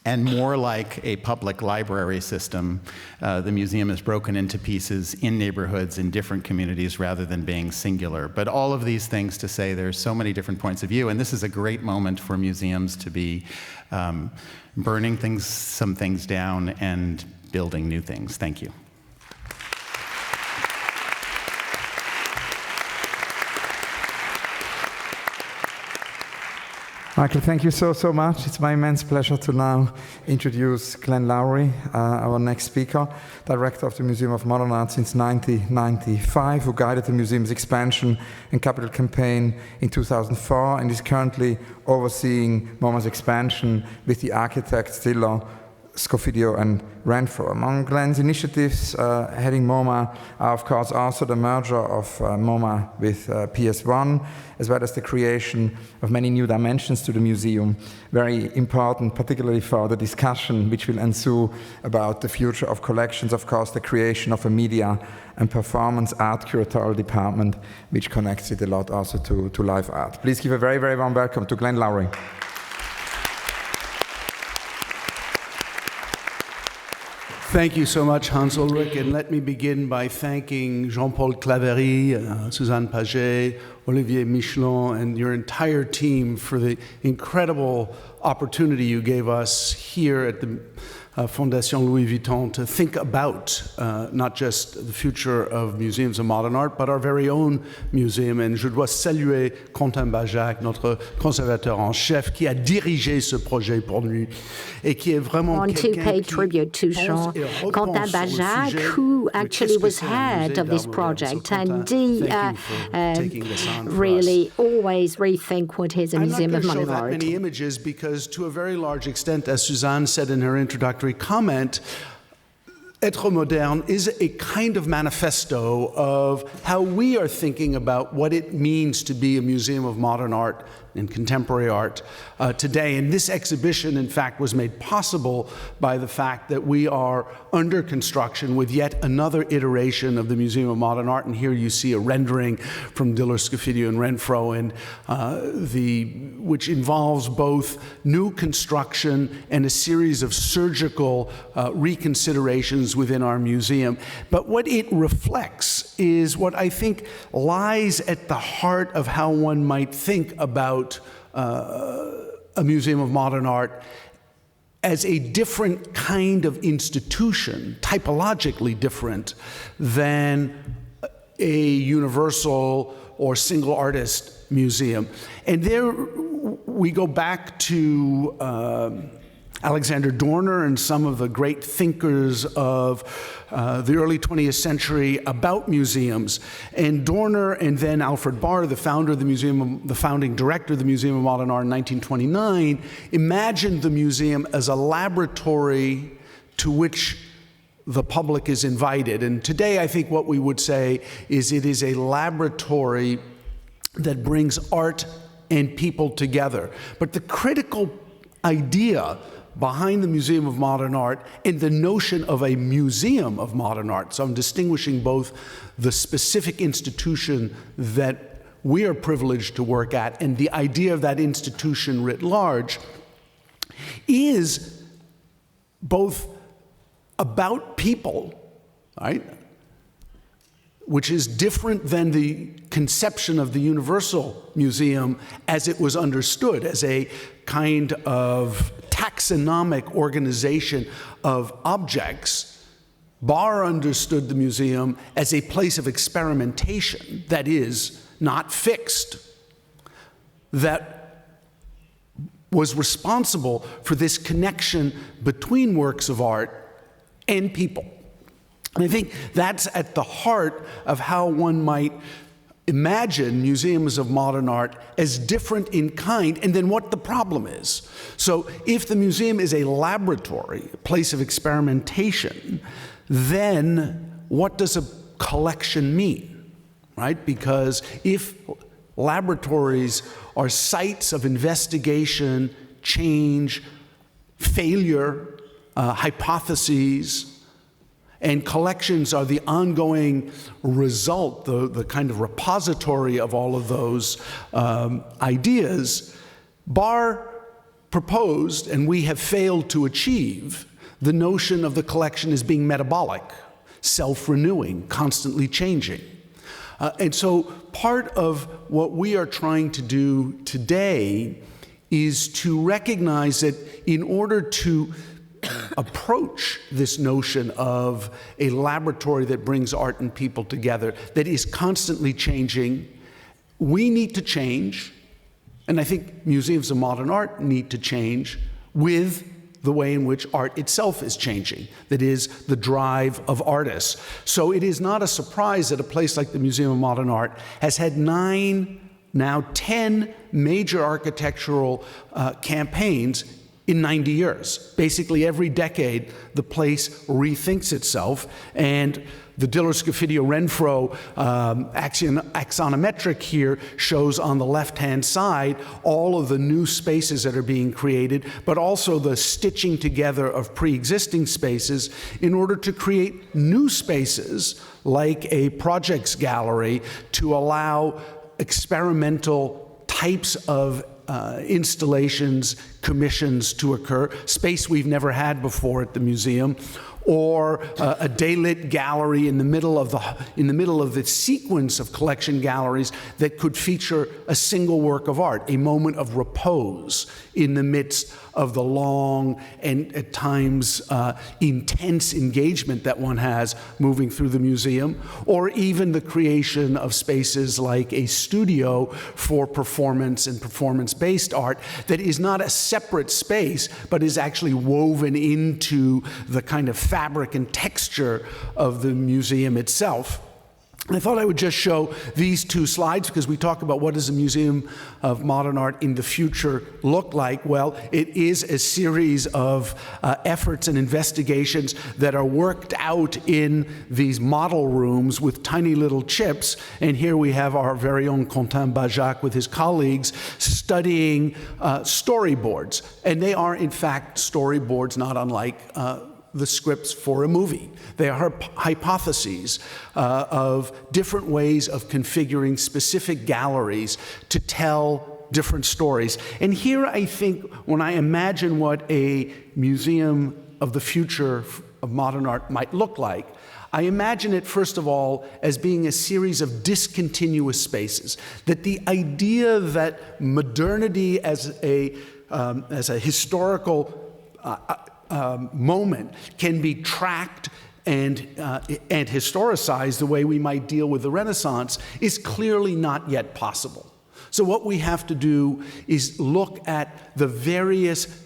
and more like a public library system, the museum is broken into pieces in neighborhoods, in different communities, rather than being singular. But all of these things to say there's so many different points of view, and this is a great moment for museums to be burning some things down and building new things. Thank you. Michael, thank you so much. It's my immense pleasure to now introduce Glenn Lowry, our next speaker, director of the Museum of Modern Art since 1995, who guided the museum's expansion and capital campaign in 2004, and is currently overseeing MoMA's expansion with the architects Diller, Scofidio, and Renfro. Among Glenn's initiatives heading MoMA are, of course, also the merger of MoMA with PS1, as well as the creation of many new dimensions to the museum, very important, particularly for the discussion which will ensue about the future of collections, of course, the creation of a media and performance art curatorial department, which connects it a lot also to live art. Please give a very, very warm welcome to Glenn Lowry. Thank you so much, Hans-Ulrich, and let me begin by thanking Jean-Paul Claverie, Suzanne Paget, Olivier Michelon, and your entire team for the incredible opportunity you gave us here at the Fondation Louis Vuitton to think about not just the future of museums of modern art, but our very own museum. And je dois saluer Quentin Bajac, notre conservateur en chef, qui a dirigé ce projet pour nous et qui est vraiment want to pay tribute to Quentin Bajac, who actually was head of this project, and he really always rethink what is a museum of modern art. I'm not going to show that many images because, to a very large extent, as Suzanne said in her introductory comment, Être Moderne is a kind of manifesto of how we are thinking about what it means to be a museum of modern art and contemporary art today. And this exhibition, in fact, was made possible by the fact that we are under construction with yet another iteration of the Museum of Modern Art. And here you see a rendering from Diller, Scofidio, and Renfro, and which involves both new construction and a series of surgical reconsiderations within our museum. But what it reflects is what I think lies at the heart of how one might think about a museum of modern art as a different kind of institution, typologically different than a universal or single artist museum. And there we go back to Alexander Dorner and some of the great thinkers of the early 20th century about museums. And Dorner and then Alfred Barr, the founder of the museum, the founding director of the Museum of Modern Art in 1929, imagined the museum as a laboratory to which the public is invited. And today I think what we would say is it is a laboratory that brings art and people together. But the critical idea behind the Museum of Modern Art and the notion of a museum of modern art, so I'm distinguishing both the specific institution that we are privileged to work at and the idea of that institution writ large, is both about people, right? Which is different than the conception of the Universal Museum as it was understood, as a kind of taxonomic organization of objects. Barr understood the museum as a place of experimentation that is not fixed, that was responsible for this connection between works of art and people. And I think that's at the heart of how one might imagine museums of modern art as different in kind, and then what the problem is. So if the museum is a laboratory, a place of experimentation, then what does a collection mean, right? Because if laboratories are sites of investigation, change, failure, hypotheses, and collections are the ongoing result, the kind of repository of all of those ideas, Barr proposed, and we have failed to achieve, the notion of the collection as being metabolic, self-renewing, constantly changing. And so part of what we are trying to do today is to recognize that in order to approach this notion of a laboratory that brings art and people together, that is constantly changing, we need to change, and I think museums of modern art need to change with the way in which art itself is changing, that is, the drive of artists. So it is not a surprise that a place like the Museum of Modern Art has had 9, now 10 major architectural campaigns in 90 years. Basically, every decade, the place rethinks itself, and the Diller-Scofidio-Renfro axonometric here shows on the left-hand side all of the new spaces that are being created, but also the stitching together of pre-existing spaces in order to create new spaces like a projects gallery to allow experimental types of installations, commissions to occur, space we've never had before at the museum, or a daylit gallery in the middle of the sequence of collection galleries that could feature a single work of art, a moment of repose in the midst of the long and at times intense engagement that one has moving through the museum, or even the creation of spaces like a studio for performance and performance-based art that is not a separate space, but is actually woven into the kind of fabric and texture of the museum itself. And I thought I would just show these 2 slides because we talk about what does a museum of modern art in the future look like. Well, it is a series of efforts and investigations that are worked out in these model rooms with tiny little chips. And here we have our very own Quentin Bajac with his colleagues studying storyboards. And they are, in fact, storyboards not unlike the scripts for a movie. They are hypotheses of different ways of configuring specific galleries to tell different stories. And here I think when I imagine what a museum of the future of modern art might look like, I imagine it, first of all, as being a series of discontinuous spaces. That the idea that modernity as a historical moment can be tracked and historicized the way we might deal with the Renaissance is clearly not yet possible. So what we have to do is look at the various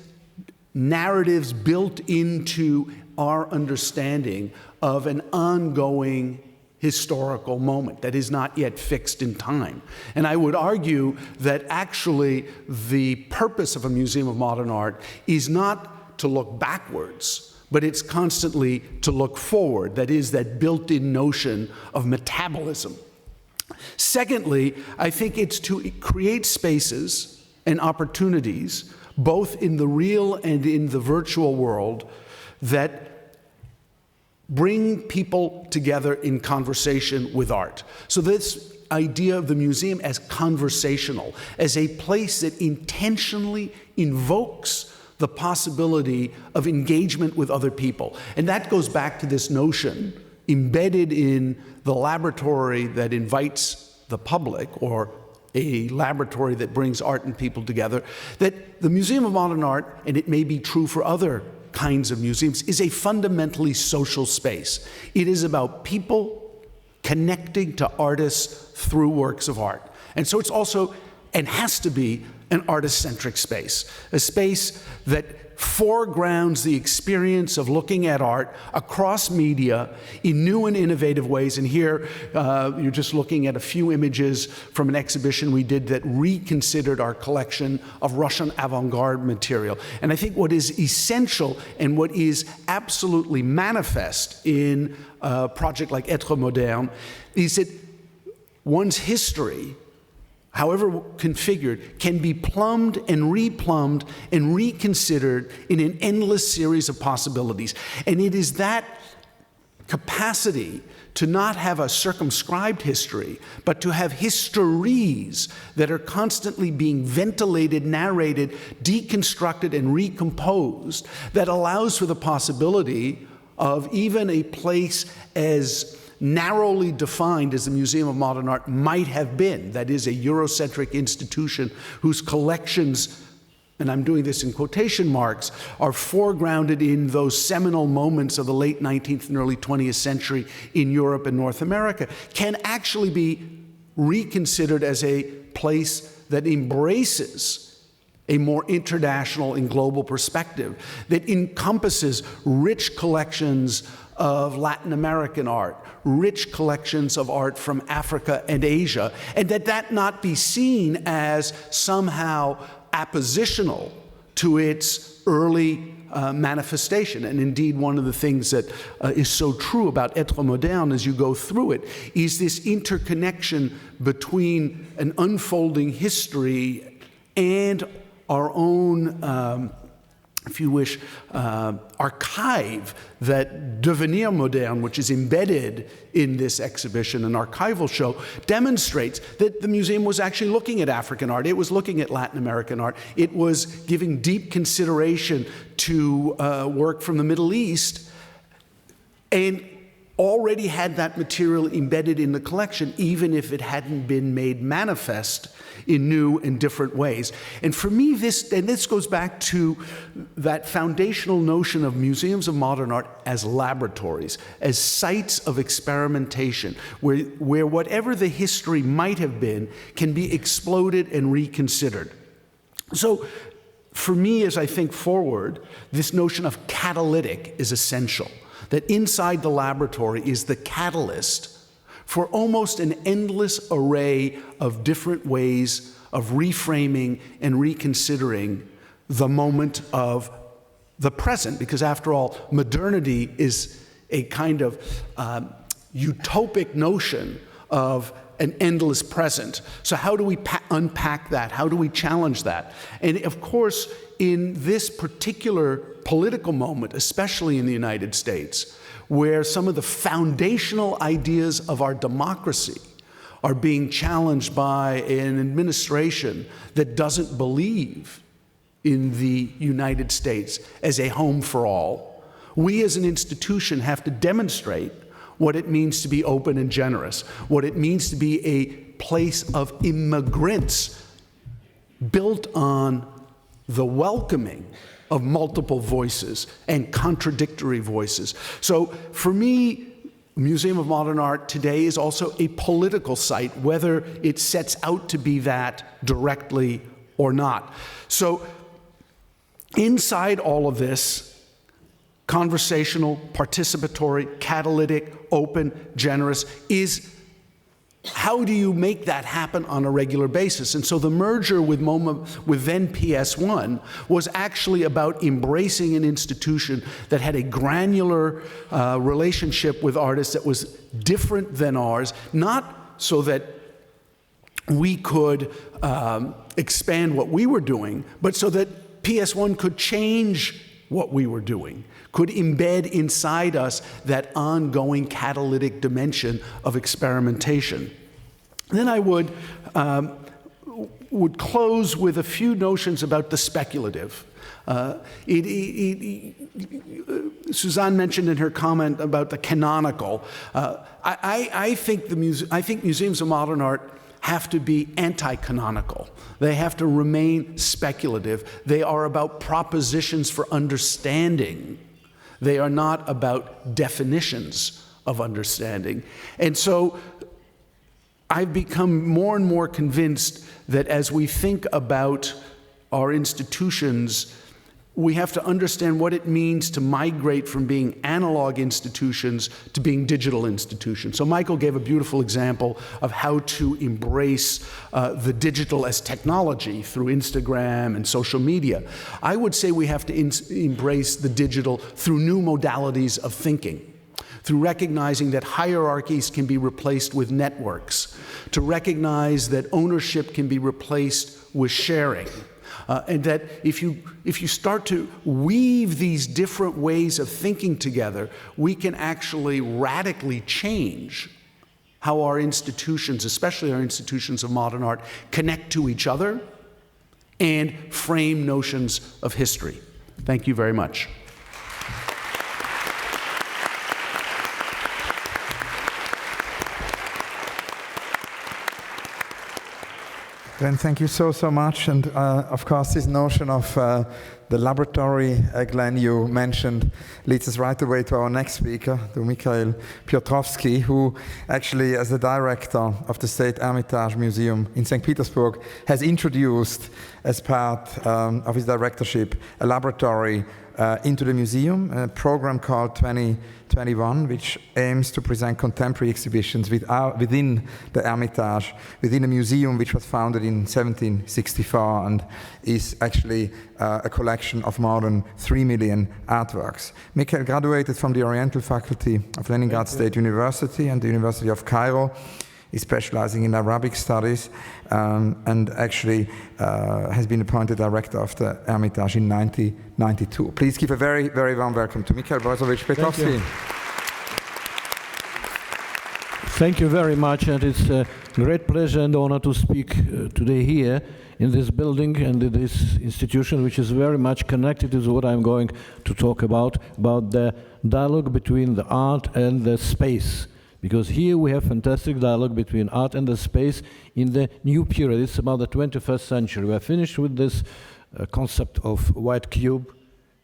narratives built into our understanding of an ongoing historical moment that is not yet fixed in time. And I would argue that actually the purpose of a museum of modern art is not to look backwards, but it's constantly to look forward. That is, that built-in notion of metabolism. Secondly, I think it's to create spaces and opportunities, both in the real and in the virtual world, that bring people together in conversation with art. So this idea of the museum as conversational, as a place that intentionally invokes the possibility of engagement with other people. And that goes back to this notion, embedded in the laboratory that invites the public, or a laboratory that brings art and people together, that the Museum of Modern Art, and it may be true for other kinds of museums, is a fundamentally social space. It is about people connecting to artists through works of art. And so it's also and has to be an artist-centric space, a space that foregrounds the experience of looking at art across media in new and innovative ways. And here you're just looking at a few images from an exhibition we did that reconsidered our collection of Russian avant-garde material. And I think what is essential and what is absolutely manifest in a project like Être Moderne is that one's history, however configured, can be plumbed and reconsidered in an endless series of possibilities. And it is that capacity to not have a circumscribed history, but to have histories that are constantly being ventilated, narrated, deconstructed, and recomposed, that allows for the possibility of even a place as narrowly defined as the Museum of Modern Art might have been, that is, a Eurocentric institution whose collections, and I'm doing this in quotation marks, are foregrounded in those seminal moments of the late 19th and early 20th century in Europe and North America, can actually be reconsidered as a place that embraces a more international and global perspective, that encompasses rich collections of Latin American art, rich collections of art from Africa and Asia, and that not be seen as somehow appositional to its early manifestation. And indeed, one of the things that is so true about Être Moderne as you go through it is this interconnection between an unfolding history and our own if you wish, archive, that Devenir Moderne, which is embedded in this exhibition, an archival show, demonstrates that the museum was actually looking at African art. It was looking at Latin American art. It was giving deep consideration to work from the Middle East, and already had that material embedded in the collection, even if it hadn't been made manifest in new and different ways. And for me, this goes back to that foundational notion of museums of modern art as laboratories, as sites of experimentation, where whatever the history might have been can be exploded and reconsidered. So for me, as I think forward, this notion of catalytic is essential. That inside the laboratory is the catalyst for almost an endless array of different ways of reframing and reconsidering the moment of the present, because after all, modernity is a kind of utopic notion of an endless present. So how do we unpack that? How do we challenge that? And of course, in this particular political moment, especially in the United States, where some of the foundational ideas of our democracy are being challenged by an administration that doesn't believe in the United States as a home for all, we as an institution have to demonstrate what it means to be open and generous, what it means to be a place of immigrants built on the welcoming of multiple voices and contradictory voices. So for me, Museum of Modern Art today is also a political site, whether it sets out to be that directly or not. So inside all of this, conversational, participatory, catalytic, open, generous, is how do you make that happen on a regular basis? And so the merger with MoMA, with then PS1, was actually about embracing an institution that had a granular relationship with artists that was different than ours, not so that we could expand what we were doing, but so that PS1 could change what we were doing, could embed inside us that ongoing catalytic dimension of experimentation. Then I would close with a few notions about the speculative. Suzanne mentioned in her comment about the canonical. I think museums of modern art have to be anti-canonical. They have to remain speculative. They are about propositions for understanding. They are not about definitions of understanding. And so I've become more and more convinced that as we think about our institutions, we have to understand what it means to migrate from being analog institutions to being digital institutions. So Michael gave a beautiful example of how to embrace the digital as technology through Instagram and social media. I would say we have to embrace the digital through new modalities of thinking, through recognizing that hierarchies can be replaced with networks, to recognize that ownership can be replaced with sharing. And that if you start to weave these different ways of thinking together, we can actually radically change how our institutions, especially our institutions of modern art, connect to each other and frame notions of history. Thank you very much. Glenn, thank you so much. And of course, this notion of the laboratory, Glenn, you mentioned, leads us right away to our next speaker, to Mikhail Piotrovsky, who actually, as the director of the State Hermitage Museum in St. Petersburg, has introduced, as part of his directorship, a laboratory into the museum, a program called 2021, which aims to present contemporary exhibitions within the Hermitage, within a museum which was founded in 1764 and is actually a collection of more than 3 million artworks. Mikhail graduated from the Oriental Faculty of Leningrad State University and the University of Cairo. He's specializing in Arabic studies and actually has been appointed director of the Hermitage in 1992. Please give a very, very warm welcome to Mikhail Piotrovsky. Thank you very much, and it's a great pleasure and honor to speak today here in this building and in this institution, which is very much connected to what I'm going to talk about the dialogue between the art and the space. Because here we have fantastic dialogue between art and the space in the new period. It's about the 21st century. We are finished with this concept of white cube.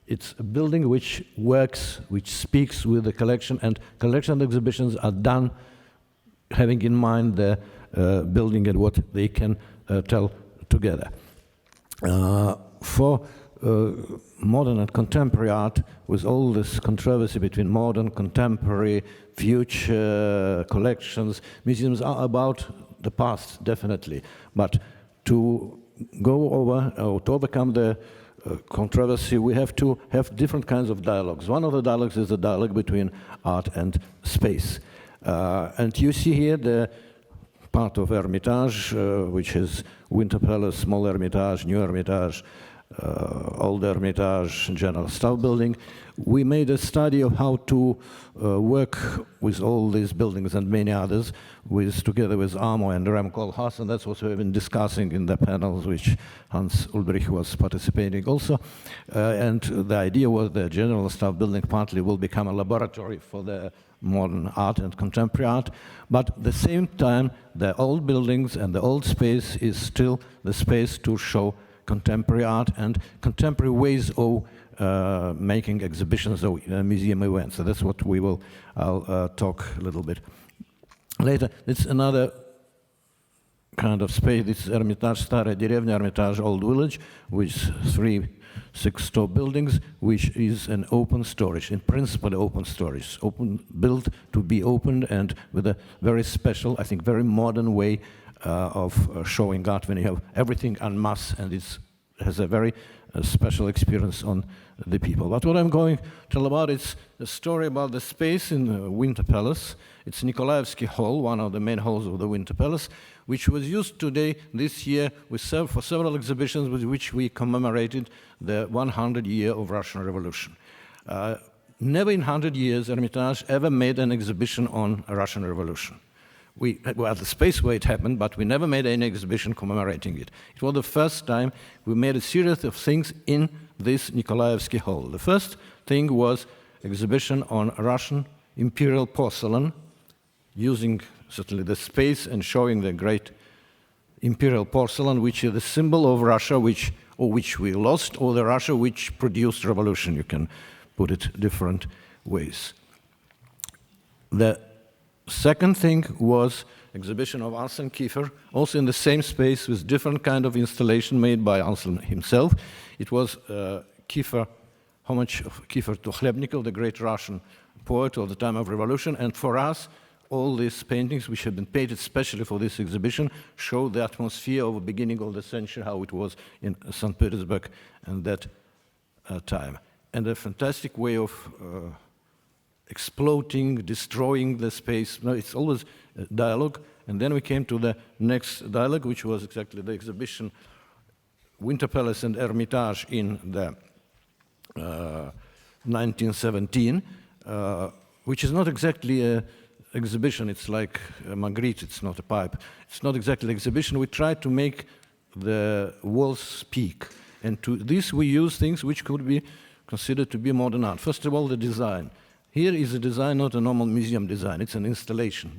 It's a building which works, which speaks with the collection, and collection exhibitions are done having in mind the building and what they can tell together. For modern and contemporary art, with all this controversy between modern, contemporary, future collections, museums are about the past, definitely. But to go over or to overcome the controversy, we have to have different kinds of dialogues. One of the dialogues is the dialogue between art and space. And you see here the part of Hermitage, which is Winter Palace, Small Hermitage, New Hermitage, Old Hermitage, General Staff Building. We made a study of how to work with all these buildings and many others, together with Amo and Rem Koolhaas, and that's what we've been discussing in the panels, which Hans-Ulrich was participating also. And the idea was the General Staff Building partly will become a laboratory for the modern art and contemporary art, but at the same time, the old buildings and the old space is still the space to show contemporary art and contemporary ways of making exhibitions or museum events. So that's what I'll talk a little bit later. It's another kind of space. It's Hermitage Starая Derevня, Hermitage Old Village, with 3 6-story buildings, which is an open storage, in principle open storage, built to be opened and with a very special, I think very modern way of showing art when you have everything en masse, and it has a very special experience on the people. But what I'm going to tell about is a story about the space in Winter Palace. It's Nikolaevsky Hall, one of the main halls of the Winter Palace, which was used today, this year, for several exhibitions with which we commemorated the 100 year of Russian Revolution. Never in 100 years Hermitage ever made an exhibition on Russian Revolution. We had the space where it happened, but we never made any exhibition commemorating it. It was the first time we made a series of things in this Nikolaevsky Hall. The first thing was exhibition on Russian imperial porcelain, using certainly the space and showing the great imperial porcelain, which is the symbol of Russia, which we lost, or the Russia which produced revolution. You can put it different ways. The second thing was exhibition of Anselm Kiefer, also in the same space with different kind of installation made by Anselm himself. It was Kiefer, homage of Kiefer to Khlebnikov, the great Russian poet of the time of revolution. And for us, all these paintings, which have been painted specially for this exhibition, show the atmosphere of the beginning of the century, how it was in St. Petersburg at that time. And a fantastic way of exploding, destroying the space. No, it's always a dialogue. And then we came to the next dialogue, which was exactly the exhibition Winter Palace and Hermitage in the 1917, which is not exactly an exhibition. It's like a Magritte, it's not a pipe. It's not exactly an exhibition. We tried to make the walls speak. And to this we use things which could be considered to be modern art. First of all, the design. Here is a design, not a normal museum design. It's an installation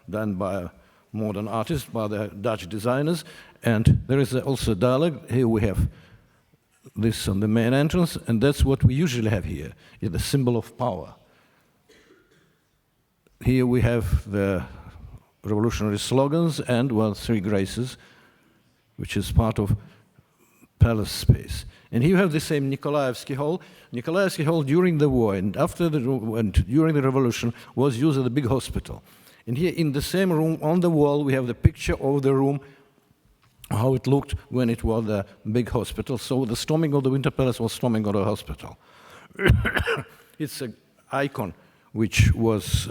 done by a modern artist, by the Dutch designers. And there is also a dialogue. Here we have this on the main entrance, and that's what we usually have here, is the symbol of power. Here we have the revolutionary slogans and, well, Three Graces, which is part of palace space. And here you have the same Nikolaevsky Hall. Nikolaevsky Hall during the war and during the revolution was used as a big hospital. And here in the same room on the wall we have the picture of the room, how it looked when it was a big hospital. So the storming of the Winter Palace was storming of the hospital. It's an icon which was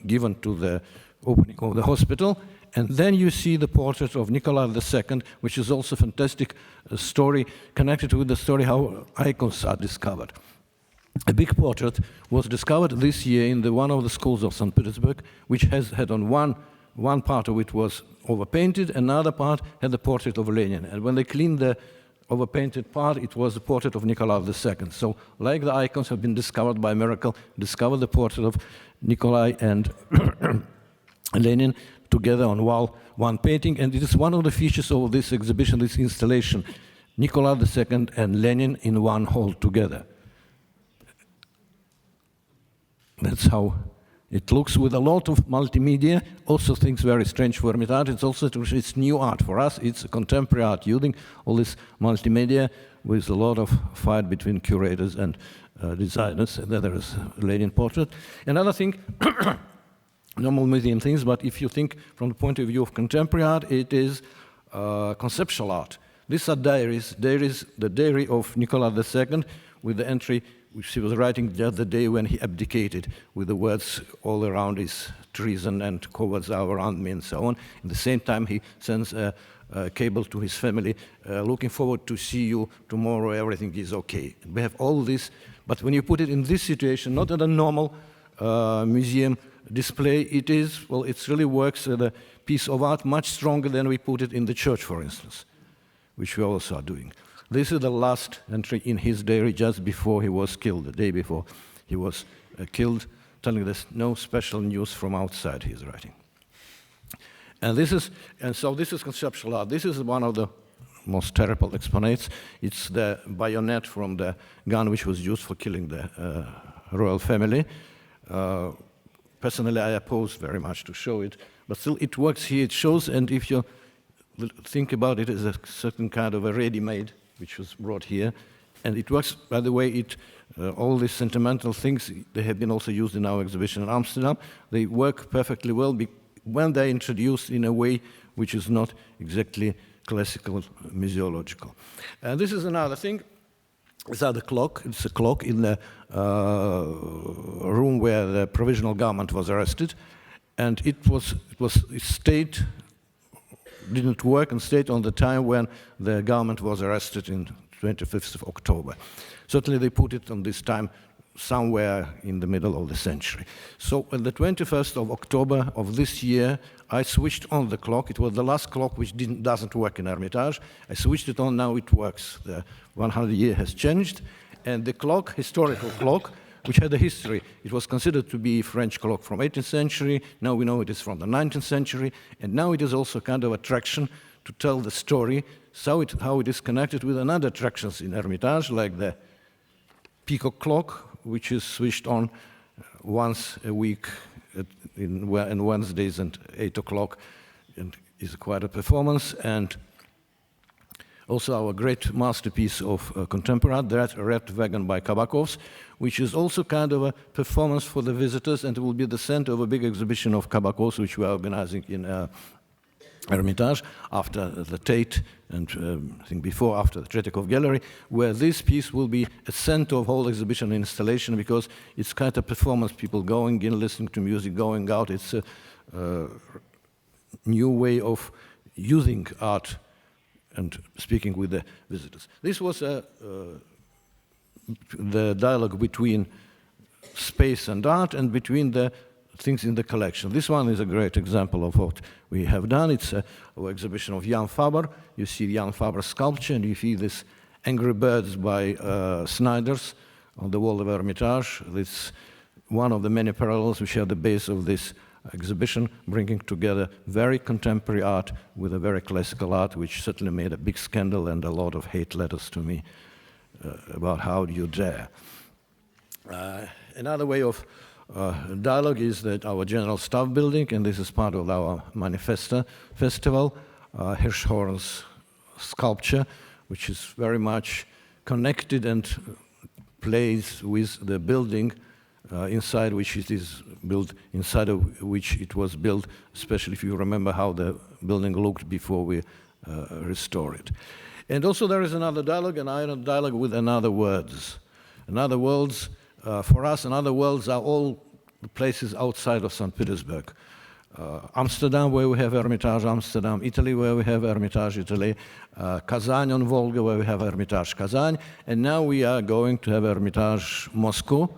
given to the opening of the hospital. And then you see the portrait of Nikolai II, which is also a fantastic story connected with the story how icons are discovered. A big portrait was discovered this year in one of the schools of St. Petersburg, which had on one part of it was overpainted, another part had the portrait of Lenin. And when they cleaned the overpainted part, it was the portrait of Nikolai II. So, like the icons have been discovered by miracle, discovered the portrait of Nikolai and Lenin together on wall, one painting, and it is one of the features of this exhibition, this installation, Nikolai II and Lenin in one hall together. That's how it looks, with a lot of multimedia, also things very strange for Hermitage. It's new art for us, it's contemporary art, using all this multimedia with a lot of fight between curators and designers. And then there is a Lenin portrait. Another thing, normal museum things, but if you think from the point of view of contemporary art, it is conceptual art. These are diaries. The diary of Nikolai II with the entry which he was writing the other day when he abdicated, with the words all around his treason and cowards are around me and so on. At the same time, he sends a cable to his family, looking forward to see you tomorrow, everything is okay. We have all this, but when you put it in this situation, not at a normal museum display, it really works as a piece of art much stronger than we put it in the church, for instance, which we also are doing. This is the last entry in his diary just before he was killed, the day before he was killed, telling us no special news from outside, he's writing. So this is conceptual art. This is one of the most terrible exponates. It's the bayonet from the gun which was used for killing the royal family. Personally, I oppose very much to show it, but still it works here, it shows, and if you think about it as a certain kind of a ready-made, which was brought here, and it works, by the way, all these sentimental things, they have been also used in our exhibition in Amsterdam. They work perfectly well when they're introduced in a way which is not exactly classical museological. And this is another thing. It's the clock. It's a clock in the room where the provisional government was arrested, and it stayed, didn't work and stayed on the time when the government was arrested in 25th of October. Certainly they put it on this time somewhere in the middle of the century. So on the 21st of October of this year, I switched on the clock. It was the last clock which doesn't work in Hermitage. I switched it on, now it works. The 100 year has changed. And the clock, historical clock, which had a history. It was considered to be a French clock from 18th century. Now we know it is from the 19th century. And now it is also kind of attraction to tell the story, how it is connected with another attractions in Hermitage, like the peacock clock, which is switched on once a week on Wednesdays and 8 o'clock, and is quite a performance. And also our great masterpiece of contemporary art, that Red Wagon by Kabakovs, which is also kind of a performance for the visitors, and it will be the center of a big exhibition of Kabakovs, which we are organizing in Hermitage after the Tate, and I think before, after the Tretyakov Gallery, where this piece will be a center of whole exhibition and installation, because it's kind of performance, people going in, listening to music, going out. It's a new way of using art and speaking with the visitors. This was the dialogue between space and art and between the things in the collection. This one is a great example of what we have done. It's our exhibition of Jan Faber. You see Jan Faber's sculpture, and you see this Angry Birds by Snyders on the wall of Hermitage. It's one of the many parallels which are at the base of this exhibition, bringing together very contemporary art with a very classical art, which certainly made a big scandal and a lot of hate letters to me about how do you dare. Another way of dialogue is that our General Staff building, and this is part of our Manifesta Festival, Hirschhorn's sculpture, which is very much connected and plays with the building inside which it is built, inside of which it was built, especially if you remember how the building looked before we restored it. And also there is another dialogue, an iron dialogue with another worlds. Another worlds, for us, another worlds are all the places outside of St. Petersburg. Amsterdam, where we have Hermitage Amsterdam, Italy, where we have Hermitage Italy, Kazan on Volga, where we have Hermitage Kazan, and now we are going to have Hermitage Moscow,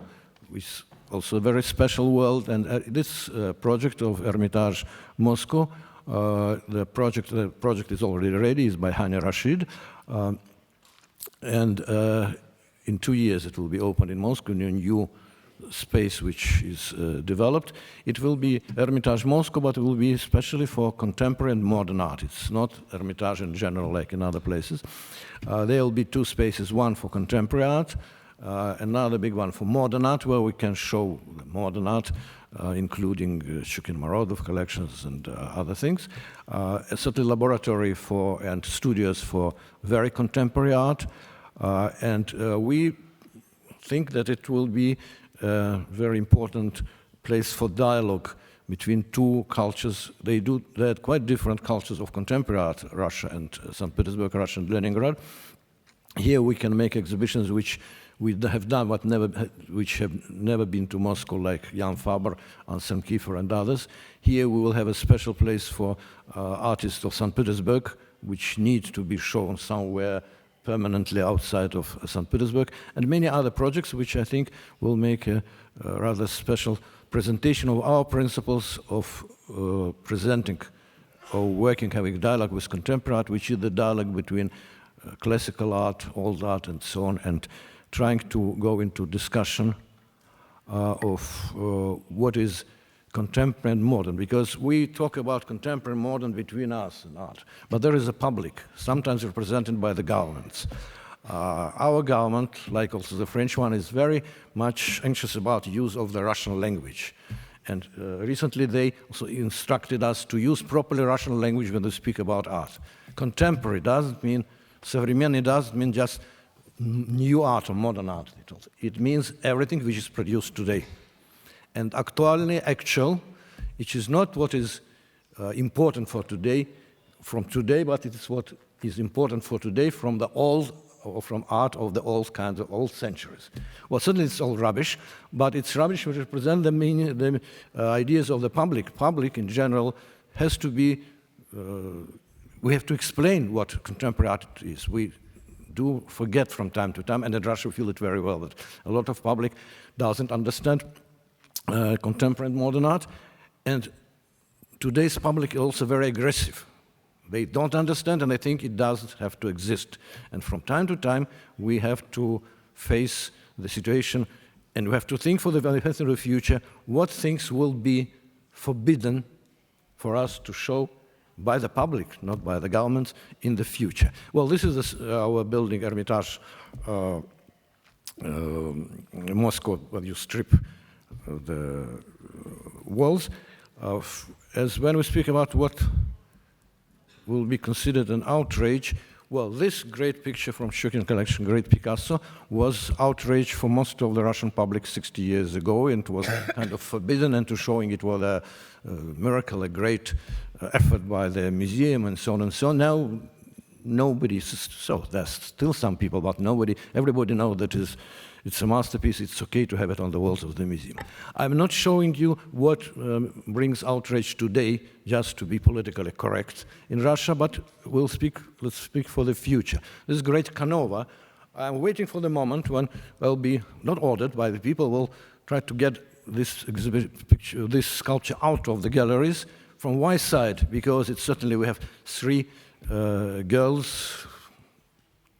which is also a very special world. And this project of Hermitage Moscow, the project is already ready, is by Hani Rashid, and in 2 years it will be opened in Moscow in a new space which is developed. It will be Hermitage Moscow, but it will be especially for contemporary and modern art. It's not Hermitage in general like in other places. There will be two spaces, one for contemporary art, another big one for modern art, where we can show modern art, including Shukin-Marodov collections and other things. A certain laboratory for and studios for very contemporary art, and we think that it will be a very important place for dialogue between two cultures. They had quite different cultures of contemporary art, Russia and St. Petersburg, Russia and Leningrad. Here we can make exhibitions which we have done, but which have never been to Moscow, like Jan Faber, Anselm Kiefer, and others. Here we will have a special place for artists of St. Petersburg, which need to be shown somewhere permanently outside of St. Petersburg, and many other projects which I think will make a rather special presentation of our principles of presenting or working, having dialogue with contemporary art, which is the dialogue between classical art, old art, and so on, and trying to go into discussion of what is contemporary and modern, because we talk about contemporary and modern between us and art, but there is a public, sometimes represented by the governments. Our government, like also the French one, is very much anxious about the use of the Russian language. And recently they also instructed us to use properly Russian language when they speak about art. Contemporary doesn't mean, современный doesn't mean just new art or modern art. It means everything which is produced today. And actually, actual, which is not what is important for today, from today, but it is what is important for today from the old, or from art of the old kinds of old centuries. Well, certainly it's all rubbish, but it's rubbish which represent the meaning, the ideas of the public. Public in general has to be, we have to explain what contemporary art is. We do forget from time to time, and in Russia we feel it very well, that a lot of public doesn't understand contemporary and modern art, and today's public is also very aggressive. They don't understand, and they think it doesn't have to exist. And from time to time, we have to face the situation, and we have to think for the benefit of the future what things will be forbidden for us to show by the public, not by the government, in the future. Well, this is our building, Hermitage Moscow, where you strip walls. As when we speak about what will be considered an outrage, well, this great picture from Shukin collection, Great Picasso, was outrage for most of the Russian public 60 years ago, and was kind of forbidden, and to showing it was a miracle, a great effort by the museum, and so on and so on. Now, nobody, so there's still some people, but everybody knows that it's a masterpiece, it's okay to have it on the walls of the museum. I'm not showing you what brings outrage today, just to be politically correct in Russia, but let's speak for the future. This great Canova, I'm waiting for the moment when I'll be not ordered by the people, will try to get this this sculpture out of the galleries. From why side? Because it's certainly we have three girls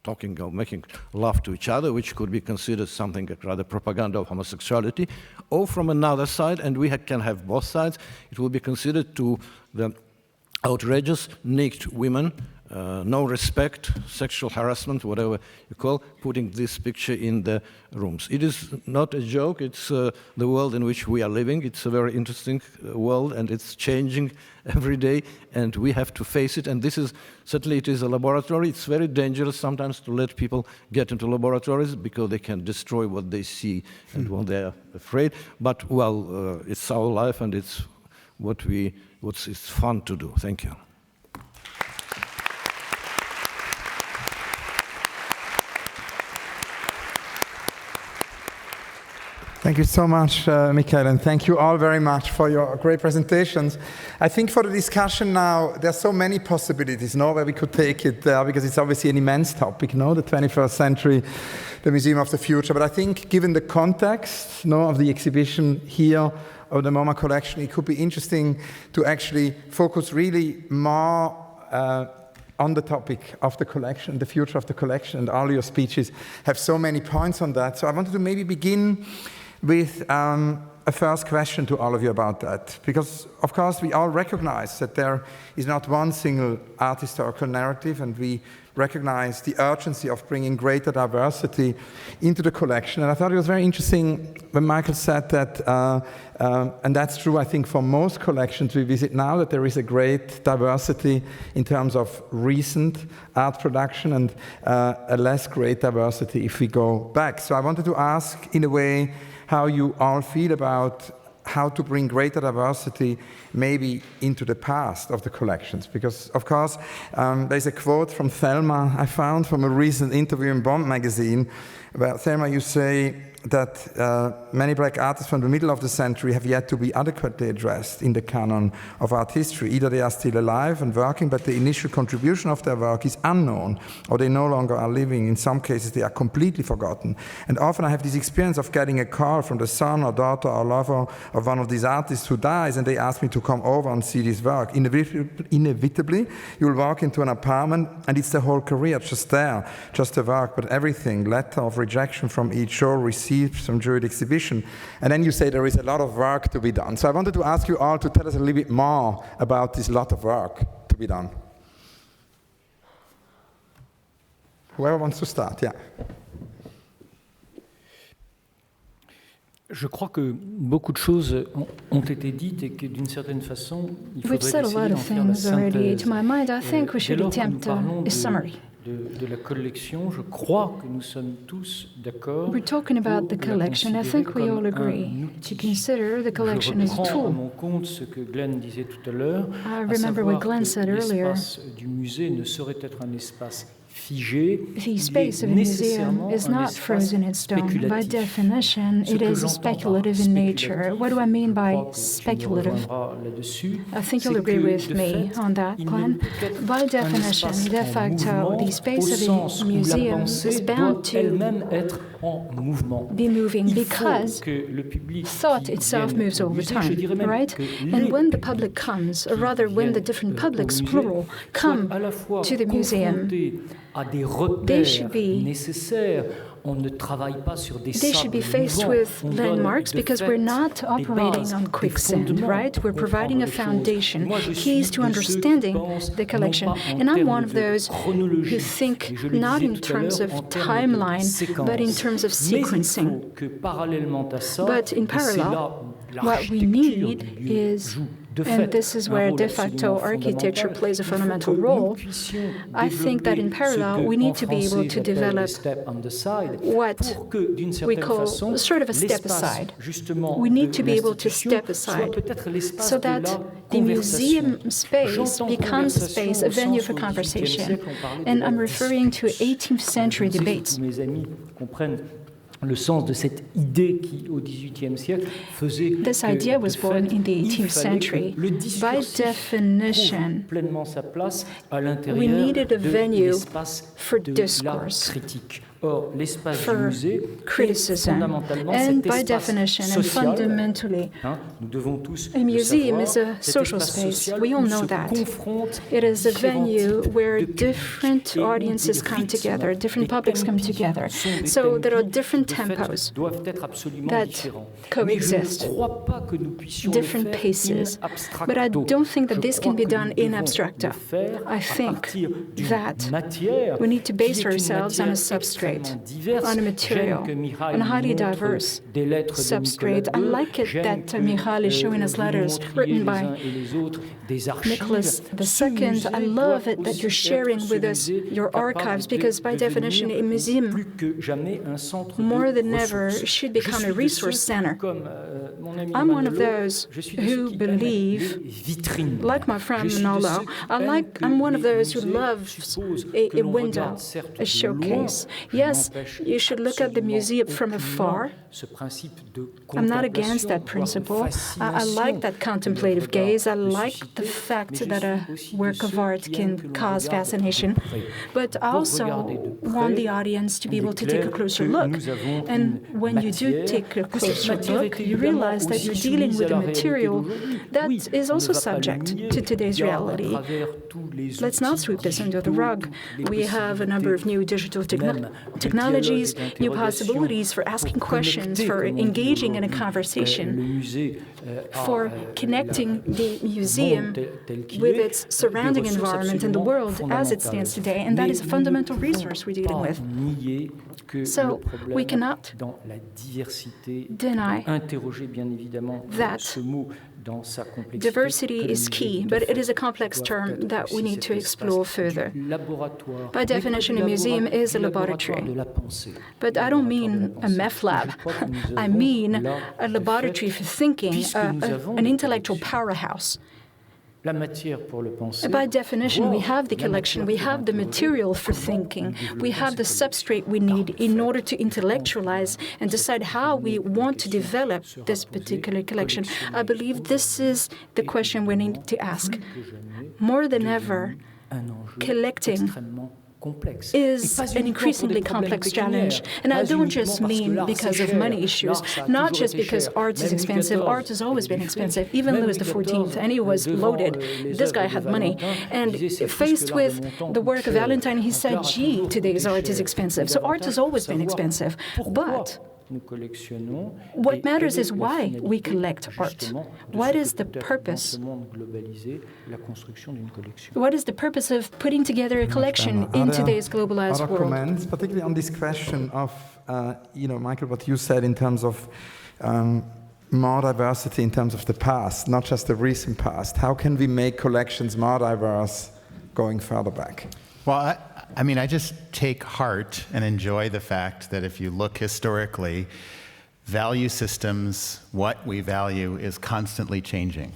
talking or making love to each other, which could be considered something like rather propaganda of homosexuality, or from another side, and we can have both sides, it will be considered to the outrageous naked women, no respect, sexual harassment, whatever you call, putting this picture in the rooms. It is not a joke, it's the world in which we are living. It's a very interesting world, and it's changing every day, and we have to face it. And this is, certainly it is a laboratory. It's very dangerous sometimes to let people get into laboratories because they can destroy what they see and what they are afraid. But, well, it's our life, and it's it's fun to do. Thank you. Thank you so much, Mikhail, and thank you all very much for your great presentations. I think for the discussion now, there are so many possibilities, where we could take it, because it's obviously an immense topic, the 21st century, the Museum of the Future. But I think given the context, of the exhibition here, of the MoMA collection, it could be interesting to actually focus really more on the topic of the collection, the future of the collection, and all your speeches have so many points on that. So I wanted to maybe begin with a first question to all of you about that. Because, of course, we all recognize that there is not one single art historical narrative, and we recognize the urgency of bringing greater diversity into the collection. And I thought it was very interesting when Michael said that, and that's true, I think, for most collections we visit now, that there is a great diversity in terms of recent art production and a less great diversity if we go back. So I wanted to ask, in a way, how you all feel about how to bring greater diversity maybe into the past of the collections. Because, of course, there's a quote from Thelma I found from a recent interview in Bond magazine, where, Thelma, you say that many black artists from the middle of the century have yet to be adequately addressed in the canon of art history. Either they are still alive and working, but the initial contribution of their work is unknown, or they no longer are living. In some cases, they are completely forgotten. And often I have this experience of getting a call from the son or daughter or lover of one of these artists who dies, and they ask me to come over and see this work. Inevitably, you'll walk into an apartment, and it's the whole career just there, just the work, but everything, letter of rejection from each show, received some jury exhibition, and then you say there is a lot of work to be done. So I wanted to ask you all to tell us a little bit more about this lot of work to be done. Whoever wants to start, yeah. Je crois que beaucoup de choses ont été dites et que d'une certaine façon, il faudrait essayer d'en faire la synthèse. Dès lors que nous parlons de la collection, je crois que nous sommes tous d'accord. We're talking about the collection. I think we all agree to consider the collection as a tool. À mon compte ce que Glenn disait tout à l'heure. I remember what Glenn said earlier. L'espace du musée ne saurait être un espace figé. The space of a museum is not frozen in stone. By definition, it is speculative in nature. What do I mean by speculative? I think you'll agree with me on that, Glenn. By definition, de facto, the space of a museum is bound to be moving because thought itself moves all the time, right? And when the public comes, or rather when the different publics, plural, come to the museum, they should be They should be faced with landmarks because we're not operating on quicksand, right? We're providing a foundation, keys to understanding the collection. And I'm one of those who think not in terms of timeline, but in terms of sequencing. But in parallel, what we need is, and this is where de facto architecture plays a fundamental role, I think that in parallel we need to be able to develop what we call sort of a step aside. We need to be able to step aside so that the museum space becomes a space, a venue for conversation. And I'm referring to 18th century debates. Le sens de cette idée qui, au XVIIIe siècle, faisait This idea was born in the 18th century. By definition, we needed a venue for discourse, for criticism, and by definition and fundamentally, a museum is a social space. We all know that. It is a venue where different audiences come together, different publics come together. So there are different tempos that coexist, different paces. But I don't think that this can be done in abstracto. I think that we need to base ourselves on a substrate, on a material, on a highly diverse substrate. I like it that Mikhail is showing us letters written by Nicholas II. I love it that you're sharing with us your archives, because by definition, a museum, more than ever, should become a resource center. I'm one of those who believe, like my friend Manolo, I'm one of those who loves a window, a showcase. Yes, you should look at the museum from afar. I'm not against that principle. I like that contemplative gaze. I like the fact that a work of art can cause fascination. But I also want the audience to be able to take a closer look. And when you do take a closer look, you realize that you're dealing with a material that is also subject to today's reality. Let's not sweep this under the rug. We have a number of new digital technologies, new possibilities for asking questions, for engaging in a conversation, for connecting the museum with its surrounding environment and the world as it stands today, and that is a fundamental resource we're dealing with. So we cannot deny that diversity is key, but it is a complex term that we need to explore further. By definition, a museum is a laboratory. But I don't mean a meth lab. I mean a laboratory for thinking, an intellectual powerhouse. By definition, we have the collection, we have the material for thinking, we have the substrate we need in order to intellectualize and decide how we want to develop this particular collection. I believe this is the question we need to ask. More than ever, collecting is an increasingly complex challenge. And I don't just mean because of money issues, not just because art is expensive. Art has always been expensive, even Louis XIV, and he was loaded. This guy had money. And faced with the work of Valentine, he said, gee, today's art is expensive. So art has always been expensive. But what matters is why we collect art. What is the purpose? What is the purpose of putting together a collection in today's globalized world? Comments, particularly on this question of, Michael, what you said in terms of more diversity in terms of the past, not just the recent past. How can we make collections more diverse going further back? Well, I just take heart and enjoy the fact that if you look historically, value systems, what we value, is constantly changing.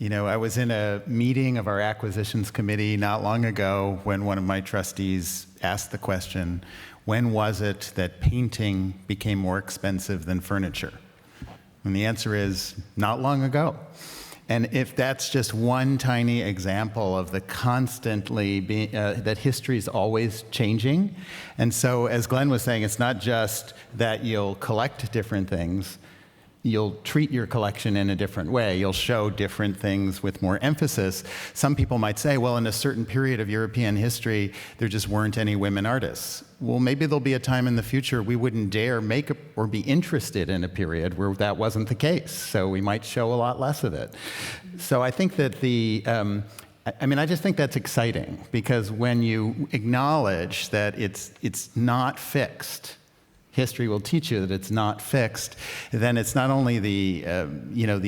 I was in a meeting of our acquisitions committee not long ago when one of my trustees asked the question, when was it that painting became more expensive than furniture? And the answer is, not long ago. And if that's just one tiny example of the constantly that history is always changing. And so, as Glenn was saying, it's not just that you'll collect different things. you'll treat your collection in a different way. You'll show different things with more emphasis. Some people might say, well, in a certain period of European history, there just weren't any women artists. Well, maybe there'll be a time in the future we wouldn't dare make or be interested in a period where that wasn't the case. So we might show a lot less of it. So I think that I just think that's exciting, because when you acknowledge that it's not fixed, history will teach you that it's not fixed, then it's not only the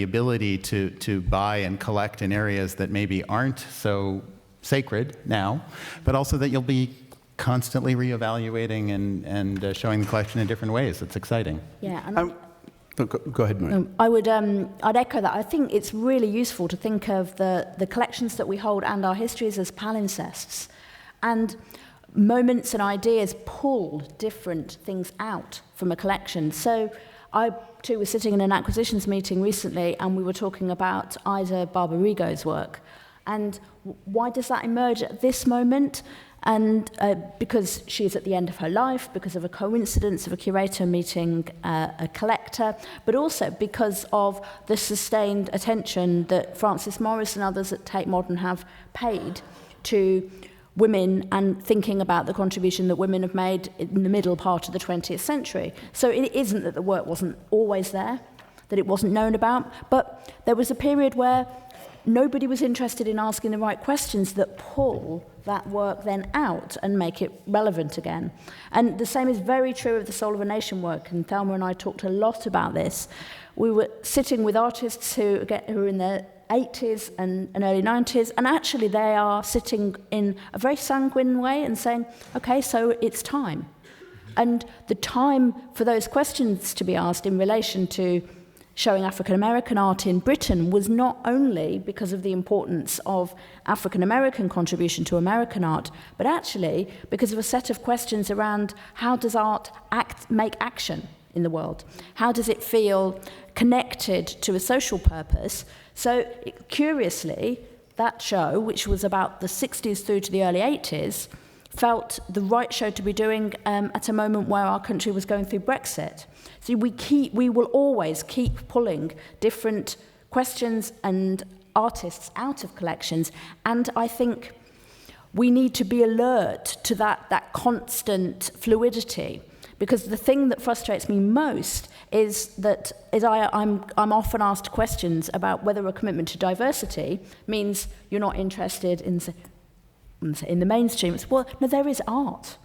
ability to buy and collect in areas that maybe aren't so sacred now, but also that you'll be constantly reevaluating and showing the collection in different ways. It's exciting. Yeah. And go ahead, Maria. I'd echo that. I think it's really useful to think of the collections that we hold and our histories as palimpsests. And moments and ideas pull different things out from a collection. So I, too, was sitting in an acquisitions meeting recently, and we were talking about Ida Barbarigo's work. And why does that emerge at this moment? And because she's at the end of her life, because of a coincidence of a curator meeting a collector, but also because of the sustained attention that Francis Morris and others at Tate Modern have paid to women and thinking about the contribution that women have made in the middle part of the 20th century. So it isn't that the work wasn't always there, that it wasn't known about, but there was a period where nobody was interested in asking the right questions that pull that work then out and make it relevant again. And the same is very true of the Soul of a Nation work, and Thelma and I talked a lot about this. We were sitting with artists who are in their 80s and early 90s, and actually they are sitting in a very sanguine way and saying, okay, so it's time. And the time for those questions to be asked in relation to showing African-American art in Britain was not only because of the importance of African-American contribution to American art, but actually because of a set of questions around how does art make action in the world? How does it feel connected to a social purpose? So curiously, that show, which was about the 60s through to the early 80s, felt the right show to be doing at a moment where our country was going through Brexit. So we will always keep pulling different questions and artists out of collections, and I think we need to be alert to that constant fluidity, because the thing that frustrates me most is that I'm often asked questions about whether a commitment to diversity means you're not interested in the mainstream. It's, well, no, there is art.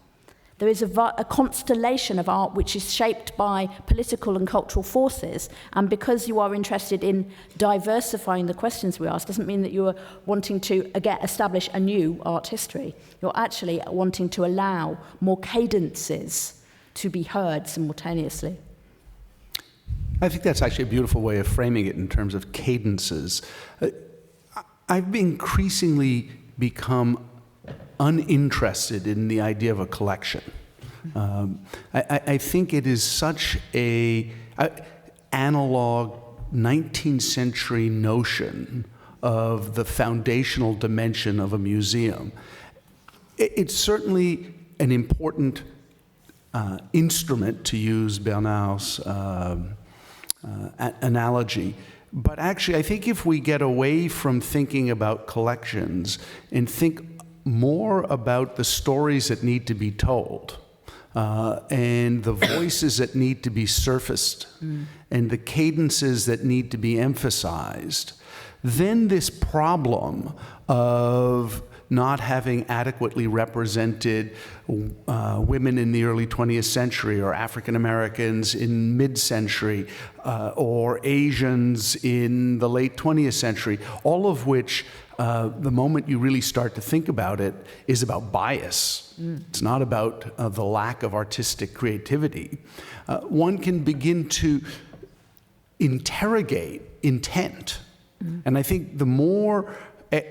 There is a constellation of art which is shaped by political and cultural forces, and because you are interested in diversifying the questions we ask doesn't mean that you are wanting to, again, establish a new art history. You're actually wanting to allow more cadences to be heard simultaneously. I think that's actually a beautiful way of framing it in terms of cadences. I've increasingly become uninterested in the idea of a collection. I think it is such a analog 19th century notion of the foundational dimension of a museum. It's certainly an important instrument, to use Bernard's analogy. But actually, I think if we get away from thinking about collections and think more about the stories that need to be told and the voices that need to be surfaced and the cadences that need to be emphasized, then this problem of not having adequately represented women in the early 20th century, or African Americans in mid-century, or Asians in the late 20th century, all of which, the moment you really start to think about it, is about bias. It's not about the lack of artistic creativity. One can begin to interrogate intent. And I think the more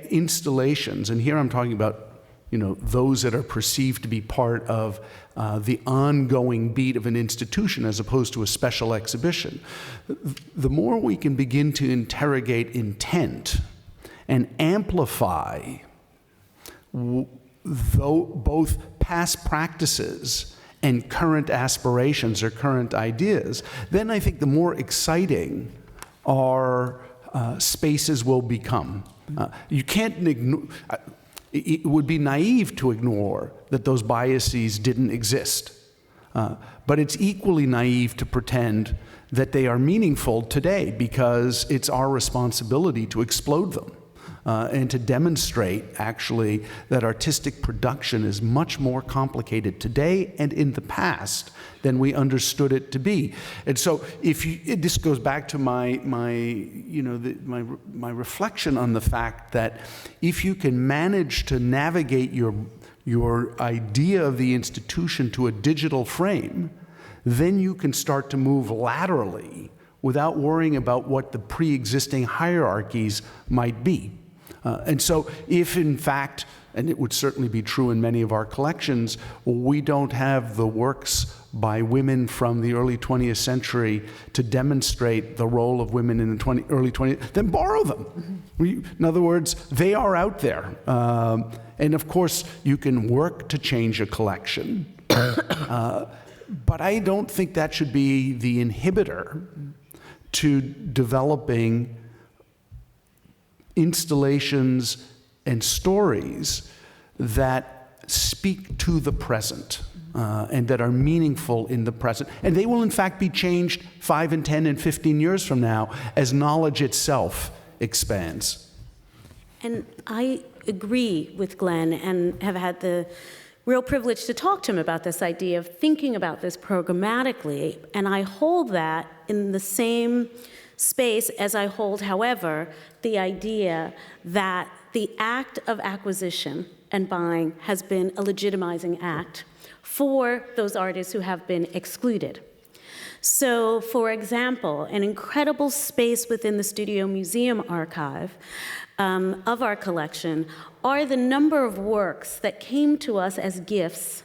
installations, and here I'm talking about, those that are perceived to be part of the ongoing beat of an institution as opposed to a special exhibition, the more we can begin to interrogate intent and amplify both past practices and current aspirations or current ideas, then I think the more exciting our spaces will become. You can't ignore, it would be naive to ignore that those biases didn't exist. But it's equally naive to pretend that they are meaningful today, because it's our responsibility to explode them and to demonstrate, actually, that artistic production is much more complicated today and in the past than we understood it to be. And so, this goes back to my reflection on the fact that if you can manage to navigate your idea of the institution to a digital frame, then you can start to move laterally without worrying about what the pre-existing hierarchies might be. And so if, in fact, and it would certainly be true in many of our collections, we don't have the works by women from the early 20th century to demonstrate the role of women in the early 20th, then borrow them. In other words, they are out there. And of course, you can work to change a collection, but I don't think that should be the inhibitor to developing installations and stories that speak to the present and that are meaningful in the present. And they will, in fact, be changed 5 and 10 and 15 years from now as knowledge itself expands. And I agree with Glenn and have had the real privilege to talk to him about this idea of thinking about this programmatically. And I hold that in the same space as I hold, however, the idea that the act of acquisition and buying has been a legitimizing act for those artists who have been excluded. So, for example, an incredible space within the Studio Museum archive of our collection are the number of works that came to us as gifts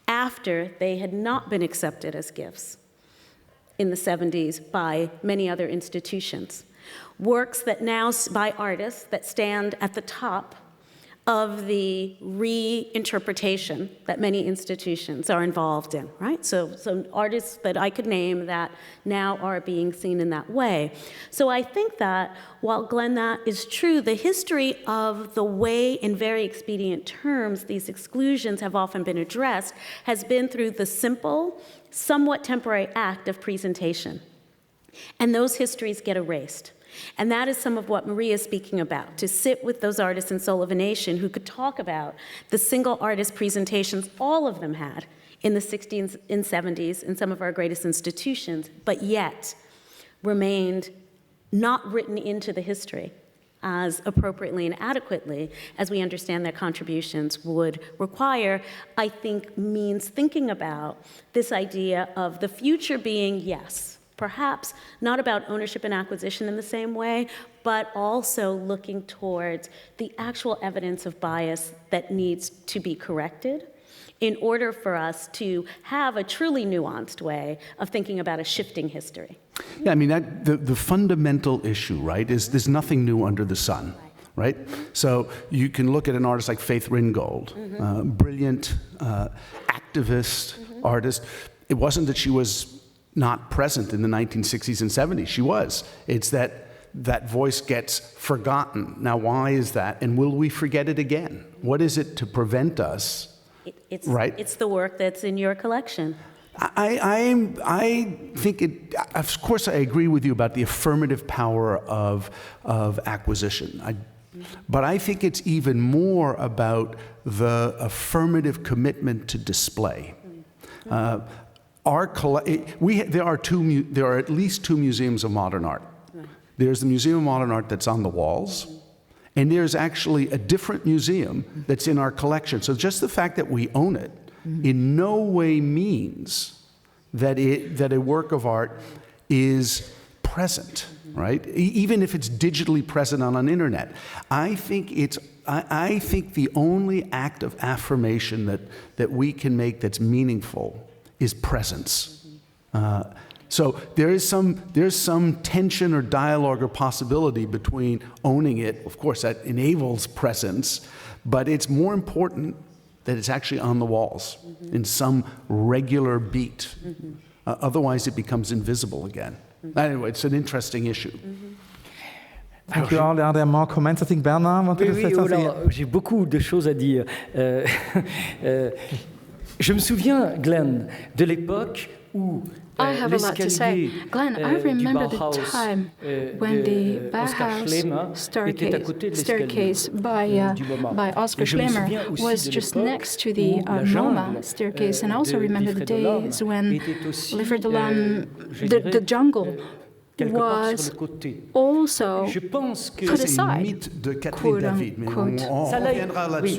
after they had not been accepted as gifts in the 70s by many other institutions. Works that now, by artists, that stand at the top of the reinterpretation that many institutions are involved in, right? So artists that I could name that now are being seen in that way. So I think that while, Glenn, that is true, the history of the way, in very expedient terms, these exclusions have often been addressed has been through the simple, somewhat temporary act of presentation. And those histories get erased. And that is some of what Maria is speaking about, to sit with those artists in Soul of a Nation who could talk about the single artist presentations all of them had in the 60s and 70s in some of our greatest institutions, but yet remained not written into the history as appropriately and adequately as we understand their contributions would require, I think means thinking about this idea of the future being, yes, perhaps not about ownership and acquisition in the same way, but also looking towards the actual evidence of bias that needs to be corrected in order for us to have a truly nuanced way of thinking about a shifting history. Yeah, I mean, the fundamental issue, right, is there's nothing new under the sun, right? So you can look at an artist like Faith Ringgold, brilliant activist artist. It wasn't that she was not present in the 1960s and 70s. She was. It's that voice gets forgotten. Now, why is that? And will we forget it again? What is it to prevent us? Right? It's the work that's in your collection. I think it, of course, I agree with you about the affirmative power of acquisition. But I think it's even more about the affirmative commitment to display. There are at least 2 museums of modern art. There's the Museum of Modern Art that's on the walls, and there's actually a different museum that's in our collection. So just the fact that we own it in no way means that a work of art is present, right? Even if it's digitally present on an internet. I think the only act of affirmation that we can make that's meaningful is presence. So there's some tension or dialogue or possibility between owning it. Of course, that enables presence, but it's more important that it's actually on the walls in some regular beat. Otherwise, it becomes invisible again. Anyway, it's an interesting issue. Thank you all. Are there more comments? I think Bernard wanted to say something. J'ai beaucoup de choses à dire. Je me souviens, Glenn, de l'époque où I have a lot to say. Glenn, I remember the time when the Bauhaus staircase by Oscar Schlemmer was just next to the MoMA staircase, and I also remember the days when Livre de l'Homme, the jungle, was also put aside, quote unquote.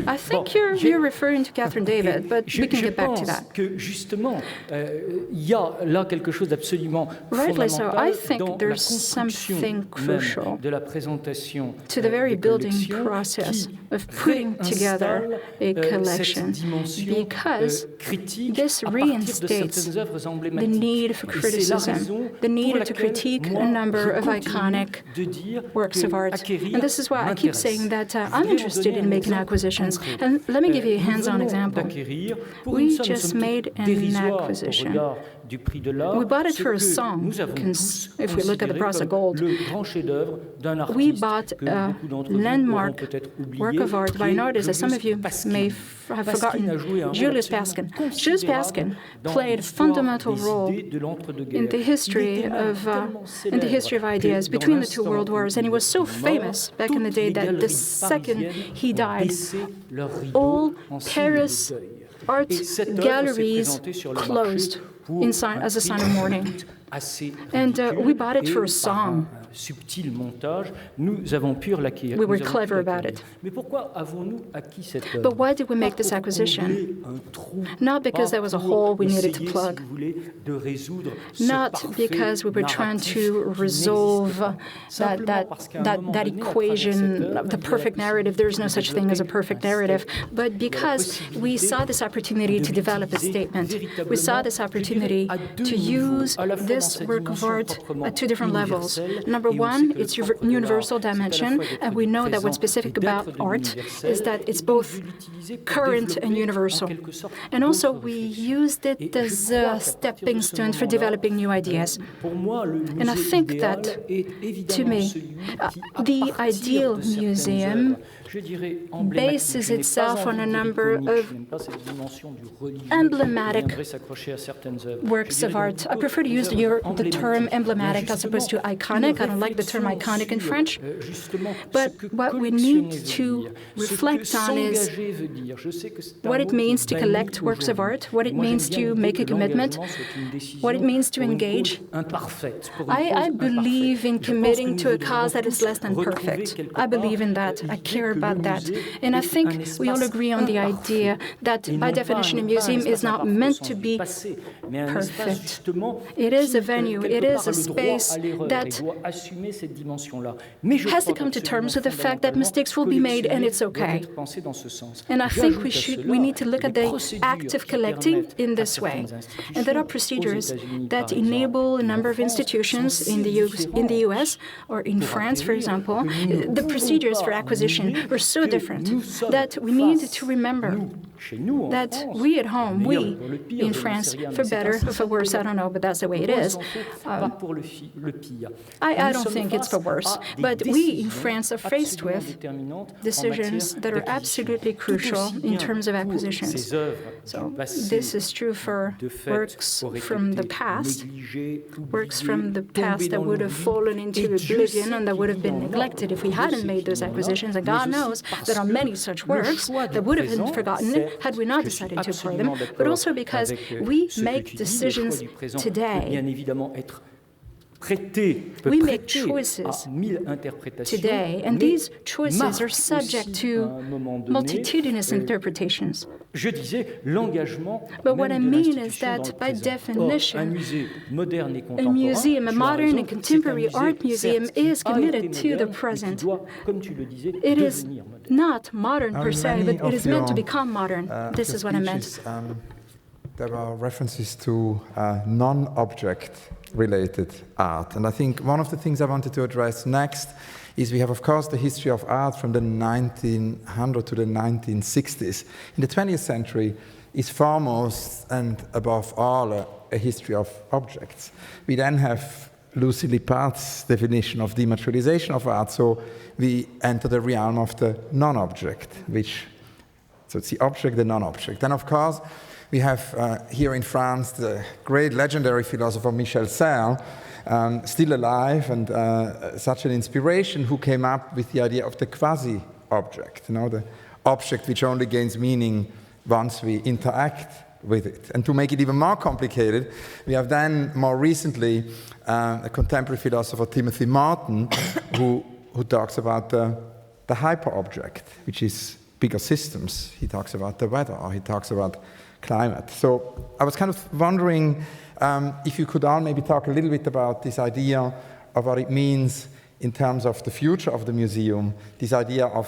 I think you're referring to Catherine David, but we can get back to that. Rightly so. I think there's something crucial to the very building process of putting together a collection, because this reinstates the need for criticism, the need to critique a number of iconic works of art. And this is why I keep saying that I'm interested in making acquisitions. And let me give you a hands-on example. We just made an acquisition. We bought it for a song. If we look at the price of gold, we bought a landmark work of art by an artist that some of you may have forgotten, Julius Paskin. Julius Paskin played a fundamental role in the history of ideas between the two world wars, and he was so famous back in the day that the second he died, all Paris art galleries closed as a sign of mourning. And we bought it for a song. We were clever about it. But why did we make this acquisition? Not because there was a hole we needed to plug. Not because we were trying to resolve that equation, the perfect narrative. There is no such thing as a perfect narrative. But because we saw this opportunity to develop a statement. We saw this opportunity to use this work of art at two different levels. Number one, its universal dimension, and we know that what's specific about art is that it's both current and universal. And also, we used it as a stepping stone for developing new ideas. And I think that, to me, the ideal museum bases itself on a number of emblematic works of art. I prefer to use the term emblematic as opposed to iconic. I don't like the term iconic in French. But what we need to reflect on is what it means to collect works of art, what it means to make a commitment, what it means to engage. I believe in committing to a cause that is less than perfect. I believe in that. I care about that. And I think we all agree on the idea that, by definition, a museum is not meant to be perfect. It is a venue, it is a space that has to come to terms with the fact that mistakes will be made, and it's okay. And I think we need to look at the act of collecting in this way. And there are procedures that enable a number of institutions in the US or in France, for example. The procedures for acquisition are so different that we need to remember that we at home, we in France, for better or for worse, I don't know, but that's the way it is. I don't think it's for worse, but we in France are faced with decisions that are absolutely crucial in terms of acquisitions. So this is true for works from the past that would have fallen into oblivion and that would have been neglected if we hadn't made those acquisitions. And God knows there are many such works that would have been forgotten had we not decided to acquire them, but also because we make decisions today. We make choices today, and these choices are subject to multitudinous interpretations. But what I mean is that, by definition, a museum, a modern and contemporary art museum, is committed to the present. It is not modern per se, but it is meant to become modern. This is what I meant. There are references to non-object related art. And I think one of the things I wanted to address next is we have, of course, the history of art from the 1900 to the 1960s. In the 20th century is foremost and above all a history of objects. We then have Lucy Lippard's definition of dematerialization of art, so we enter the realm of the non-object, so it's the object, the non-object. Then, of course, we have here in France the great legendary philosopher Michel Serres, still alive and such an inspiration, who came up with the idea of the quasi-object, the object which only gains meaning once we interact with it. And to make it even more complicated, we have then more recently a contemporary philosopher, Timothy Morton, who talks about the hyper-object, which is bigger systems. He talks about the weather, or he talks about climate. So I was kind of wondering if you could all maybe talk a little bit about this idea of what it means in terms of the future of the museum, this idea of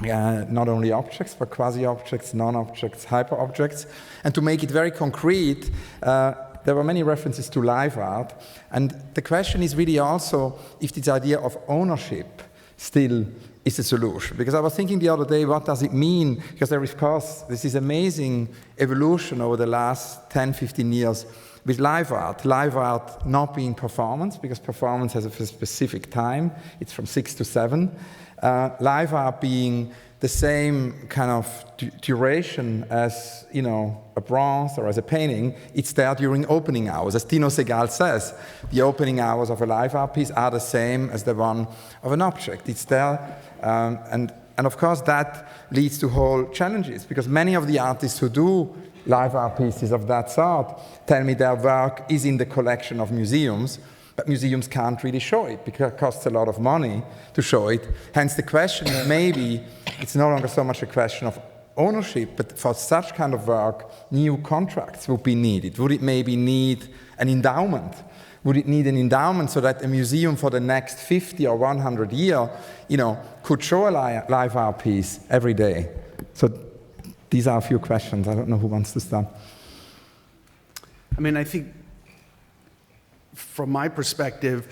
not only objects, but quasi-objects, non-objects, hyper-objects. And to make it very concrete, there were many references to live art. And the question is really also if this idea of ownership still is a solution. Because I was thinking the other day, what does it mean? Because there is, of course, this amazing evolution over the last 10, 15 years with live art not being performance, because performance has a specific time. It's from 6 to 7. Live art being the same kind of duration as, a bronze or as a painting. It's there during opening hours. As Tino Segal says, the opening hours of a live art piece are the same as the one of an object. It's there, and of course that leads to whole challenges, because many of the artists who do live art pieces of that sort tell me their work is in the collection of museums, but museums can't really show it because it costs a lot of money to show it. Hence the question, maybe it's no longer so much a question of ownership, but for such kind of work, new contracts would be needed. Would it maybe need an endowment? Would it need an endowment so that a museum for the next 50 or 100 years, could show a live art piece every day? So these are a few questions. I don't know who wants to start. I think from my perspective,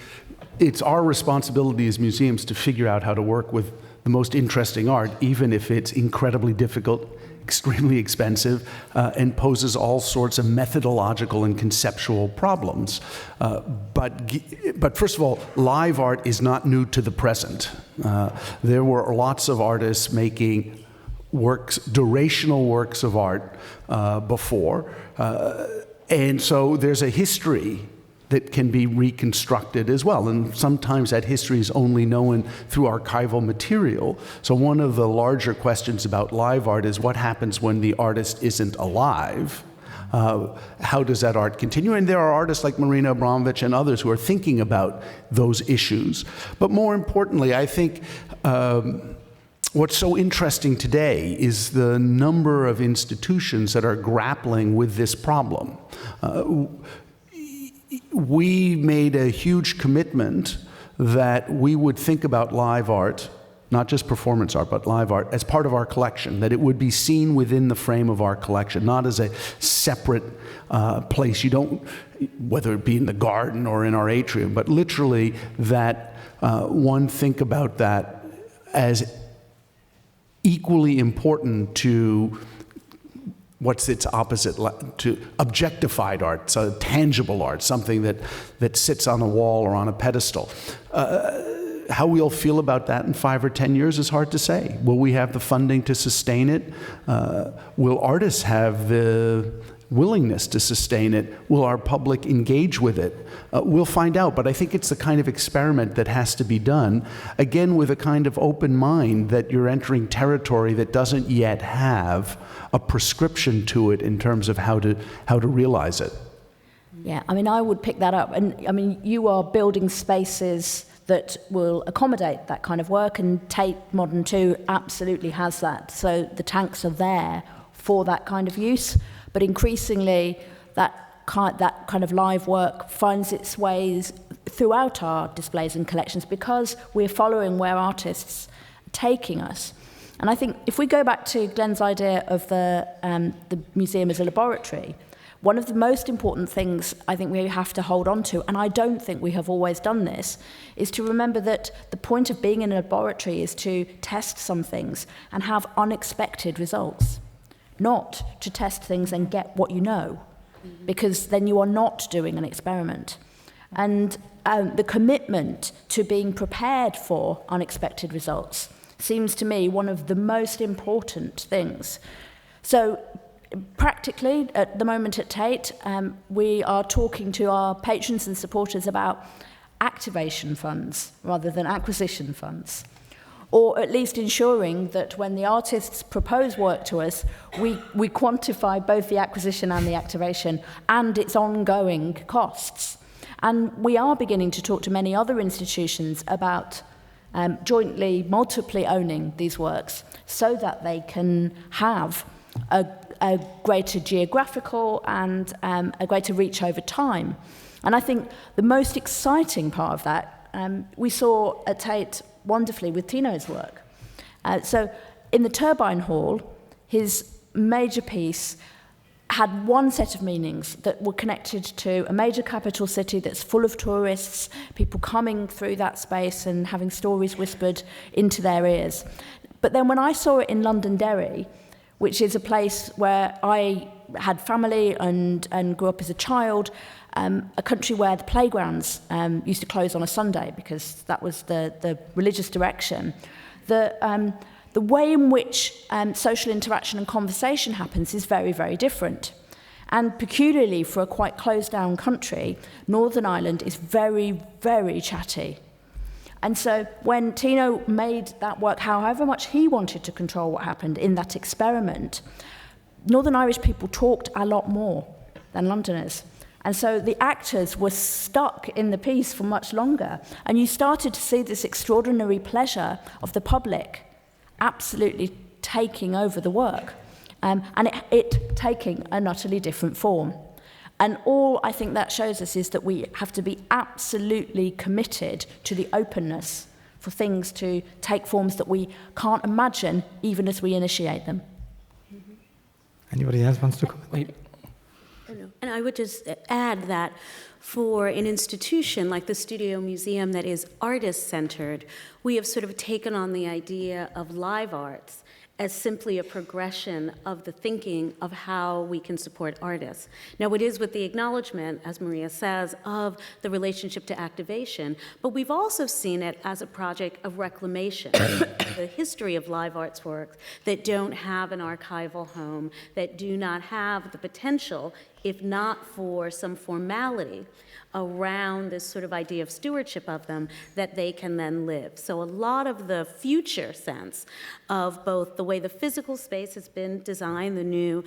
it's our responsibility as museums to figure out how to work with the most interesting art, even if it's incredibly difficult, extremely expensive, and poses all sorts of methodological and conceptual problems. But first of all, live art is not new to the present. There were lots of artists making durational works of art before. And so there's a history that can be reconstructed as well. And sometimes that history is only known through archival material. So one of the larger questions about live art is what happens when the artist isn't alive? How does that art continue? And there are artists like Marina Abramovich and others who are thinking about those issues. But more importantly, I think what's so interesting today is the number of institutions that are grappling with this problem. We made a huge commitment that we would think about live art, not just performance art, but live art, as part of our collection, that it would be seen within the frame of our collection, not as a separate place. You don't, whether it be in the garden or in our atrium, but literally that one think about that as equally important to what's its opposite to objectified art, so tangible art, something that sits on a wall or on a pedestal. How we'll feel about that in 5 or 10 years is hard to say. Will we have the funding to sustain it? Will artists have the willingness to sustain it? Will our public engage with it? We'll find out, but I think it's the kind of experiment that has to be done, again, with a kind of open mind that you're entering territory that doesn't yet have a prescription to it in terms of how to realize it. Yeah, I would pick that up. And you are building spaces that will accommodate that kind of work, and Tate Modern 2 absolutely has that. So the tanks are there for that kind of use, but increasingly that kind of live work finds its ways throughout our displays and collections because we're following where artists are taking us. And I think if we go back to Glenn's idea of the museum as a laboratory, one of the most important things I think we have to hold on to, and I don't think we have always done this, is to remember that the point of being in a laboratory is to test some things and have unexpected results, not to test things and get what you know, because then you are not doing an experiment. And the commitment to being prepared for unexpected results seems to me one of the most important things. So practically, at the moment at Tate, we are talking to our patrons and supporters about activation funds rather than acquisition funds, or at least ensuring that when the artists propose work to us, we quantify both the acquisition and the activation and its ongoing costs. And we are beginning to talk to many other institutions about jointly, multiply owning these works so that they can have a greater geographical and a greater reach over time. And I think the most exciting part of that, we saw at Tate wonderfully with Tino's work. So in the Turbine Hall, his major piece had one set of meanings that were connected to a major capital city that's full of tourists, people coming through that space and having stories whispered into their ears. But then when I saw it in Londonderry, which is a place where I had family and grew up as a child, a country where the playgrounds used to close on a Sunday because that was the religious direction. The way in which social interaction and conversation happens is very, very different. And peculiarly for a quite closed-down country, Northern Ireland is very, very chatty. And so when Tino made that work, however much he wanted to control what happened in that experiment, Northern Irish people talked a lot more than Londoners. And so the actors were stuck in the piece for much longer. And you started to see this extraordinary pleasure of the public absolutely taking over the work, and it taking an utterly different form. And all I think that shows us is that we have to be absolutely committed to the openness for things to take forms that we can't imagine even as we initiate them. Anybody else wants to comment? And I would just add that for an institution like the Studio Museum that is artist-centered, we have sort of taken on the idea of live arts as simply a progression of the thinking of how we can support artists. Now, it is with the acknowledgement, as Maria says, of the relationship to activation, but we've also seen it as a project of reclamation. The history of live arts works that don't have an archival home, that do not have the potential, if not for some formality around this sort of idea of stewardship of them, that they can then live. So a lot of the future sense of both the way the physical space has been designed, the new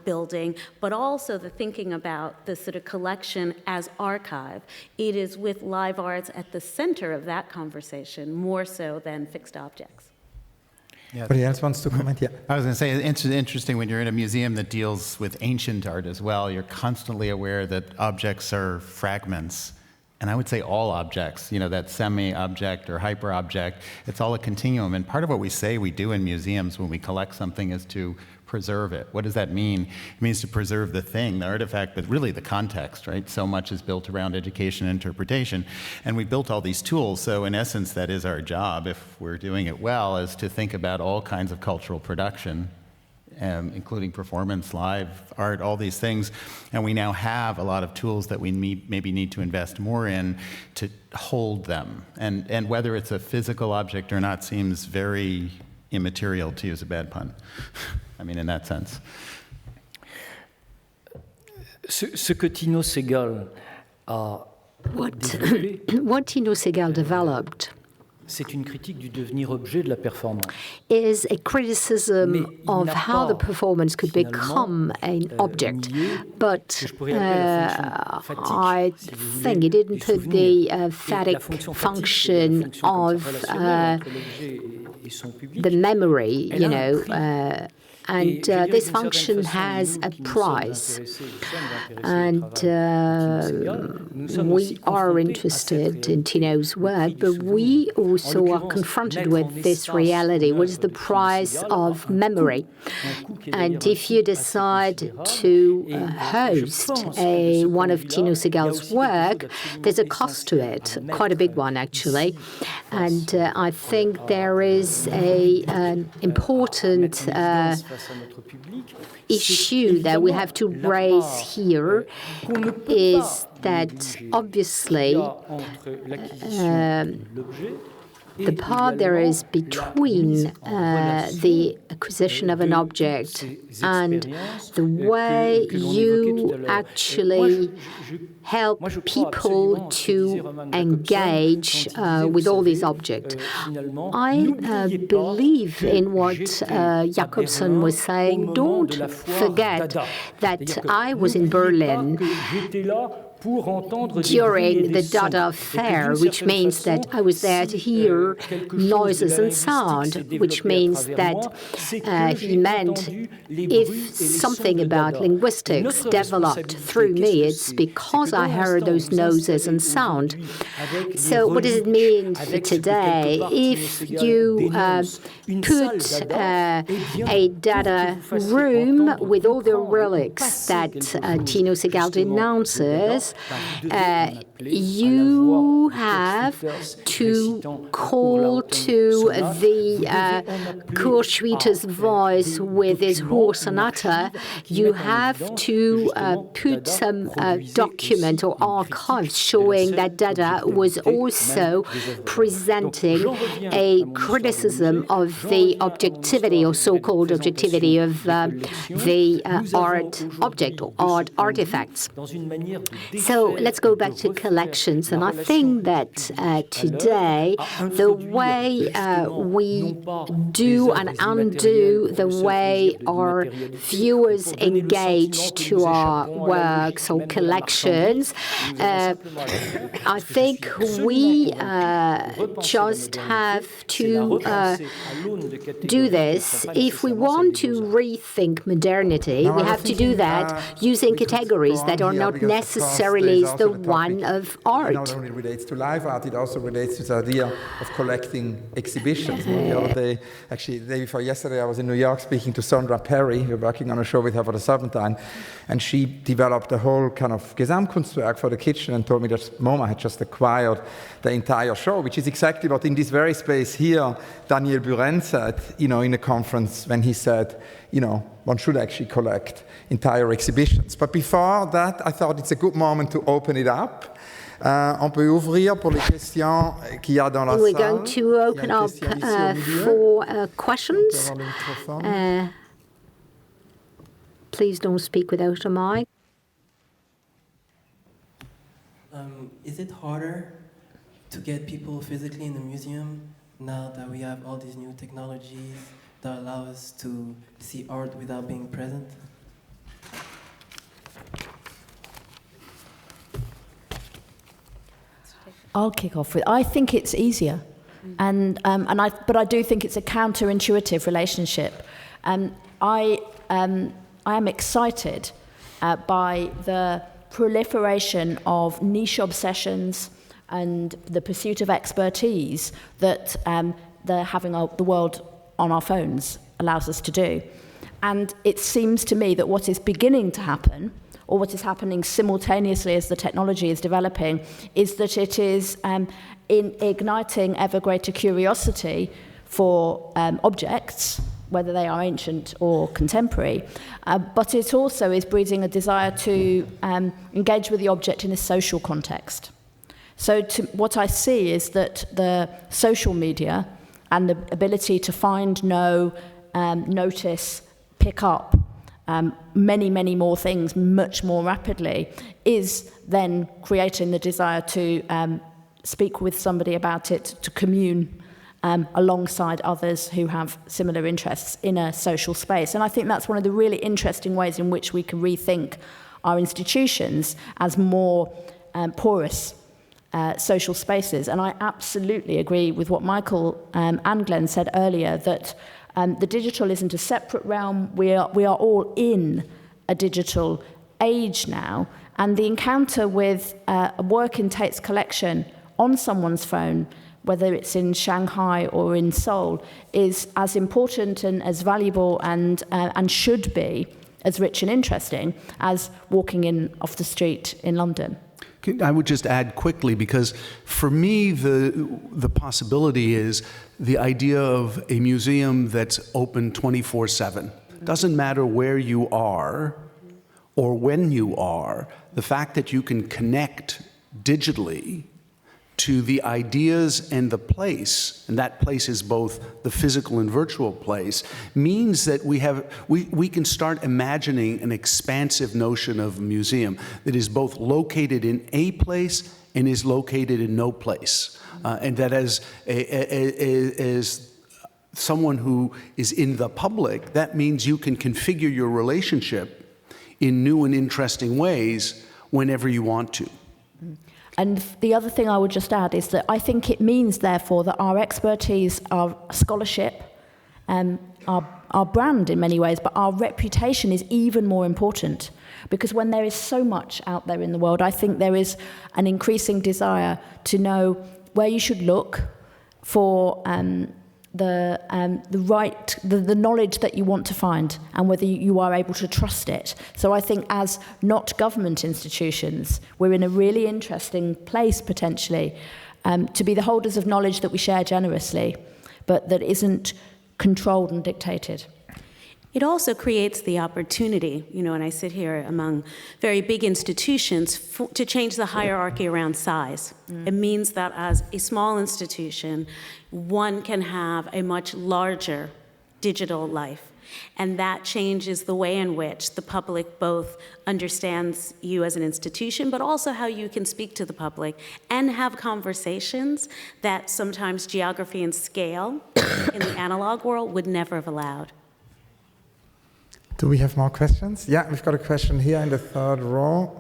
building, but also the thinking about the sort of collection as archive, it is with live arts at the center of that conversation, more so than fixed objects. Yeah. Anybody else wants to comment? Yeah. I was going to say, it's interesting when you're in a museum that deals with ancient art as well, you're constantly aware that objects are fragments. And I would say all objects, you know, that semi-object or hyper-object, it's all a continuum. And part of what we say we do in museums when we collect something is to preserve it. What does that mean? It means to preserve the thing, the artifact, but really the context, right? So much is built around education and interpretation. And we built all these tools. So in essence, that is our job, if we're doing it well, is to think about all kinds of cultural production, including performance, live art, all these things. And we now have a lot of tools that we maybe need to invest more in to hold them. And whether it's a physical object or not seems very immaterial, to use a bad pun. I mean, in that sense. Ce que Tino Sehgal a what Tino Sehgal developed c'est une critique du devenir objet de la performance. Is a criticism of how the performance could become an object. But I think he didn't put the phatic function of the memory, you know, And this function has a price. And we are interested in Tino's work, but we also are confronted with this reality. What is the price of memory? And if you decide to host one of Tino Sehgal's work, there's a cost to it, quite a big one, actually. And I think there is an important issue that we have to raise here, is that obviously the part there is between the acquisition of an object and the way you actually help people to engage with all these objects. I believe in what Jacobson was saying. Don't forget that I was in Berlin during the Dada Fair, which means that I was there to hear noises and sound, which means that he meant if something about linguistics developed through me, it's because I heard those noises and sound. So what does it mean for today? If you put a Dada room with all the relics that Tino Sehgal denounces, you have to call to the Kurschwieter's voice with his horse sonata. You have to put some document or archives showing that Dada was also presenting a criticism of the objectivity or so-called objectivity of the art object or art artifacts. So let's go back to collections, and I think that today the way we do and undo the way our viewers engage to our works or collections, I think we just have to do this. If we want to rethink modernity, we have to do that using categories that are not necessarily the one of art. It not only relates to live art, it also relates to the idea of collecting exhibitions. Actually, the day before yesterday, I was in New York speaking to Sondra Perry. We're working on a show with her for the Serpentine, and she developed a whole kind of Gesamtkunstwerk for the kitchen and told me that MoMA had just acquired the entire show, which is exactly what in this very space here, Daniel Buren said, in a conference when he said, one should actually collect entire exhibitions. But before that, I thought it's a good moment to open it up. On peut ouvrir pour les questions qu'il y a dans la salle. We're going to open up for questions. Please don't speak without a mic. Is it harder to get people physically in the museum now that we have all these new technologies that allow us to see art without being present? I'll kick off with. I think it's easier, but I do think it's a counterintuitive relationship. I am excited by the proliferation of niche obsessions and the pursuit of expertise that having the world on our phones allows us to do. And it seems to me that what is beginning to happen, or what is happening simultaneously as the technology is developing, is that it is in igniting ever greater curiosity for objects, whether they are ancient or contemporary, but it also is breeding a desire to engage with the object in a social context. So what I see is that the social media and the ability to find, know, notice, pick up many, many more things much more rapidly is then creating the desire to speak with somebody about it, to commune alongside others who have similar interests in a social space. And I think that's one of the really interesting ways in which we can rethink our institutions as more porous social spaces. And I absolutely agree with what Michael and Glenn said earlier, that The digital isn't a separate realm. We are all in a digital age now, and the encounter with a work in Tate's collection on someone's phone, whether it's in Shanghai or in Seoul, is as important and as valuable and should be as rich and interesting as walking in off the street in London. I would just add quickly, because for me, the possibility is the idea of a museum that's open 24/7. Doesn't matter where you are or when you are, the fact that you can connect digitally to the ideas and the place, and that place is both the physical and virtual place, means that we can start imagining an expansive notion of a museum that is both located in a place and is located in no place. And that as someone who is in the public, that means you can configure your relationship in new and interesting ways whenever you want to. And the other thing I would just add is that I think it means, therefore, that our expertise, our scholarship, our brand in many ways, but our reputation is even more important. Because when there is so much out there in the world, I think there is an increasing desire to know where you should look for the knowledge that you want to find, and whether you are able to trust it. So I think as not government institutions, we're in a really interesting place potentially to be the holders of knowledge that we share generously, but that isn't controlled and dictated. It also creates the opportunity, and I sit here among very big institutions, to change the hierarchy around size. It means that as a small institution, one can have a much larger digital life. And that changes the way in which the public both understands you as an institution, but also how you can speak to the public and have conversations that sometimes geography and scale in the analog world would never have allowed. Do we have more questions? Yeah, we've got a question here in the third row.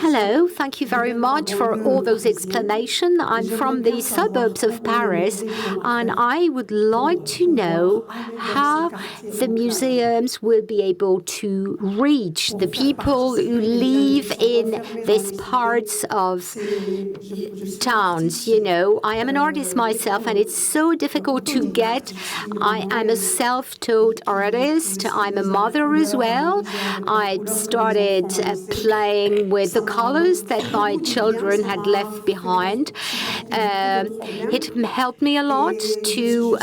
Hello, thank you very much for all those explanations. I'm from the suburbs of Paris, and I would like to know how the museums will be able to reach the people who live in these parts of towns. I am an artist myself, and it's so difficult to get. I am a self-taught artist. I'm a mother as well. I started playing with the colors that my children had left behind. It helped me a lot to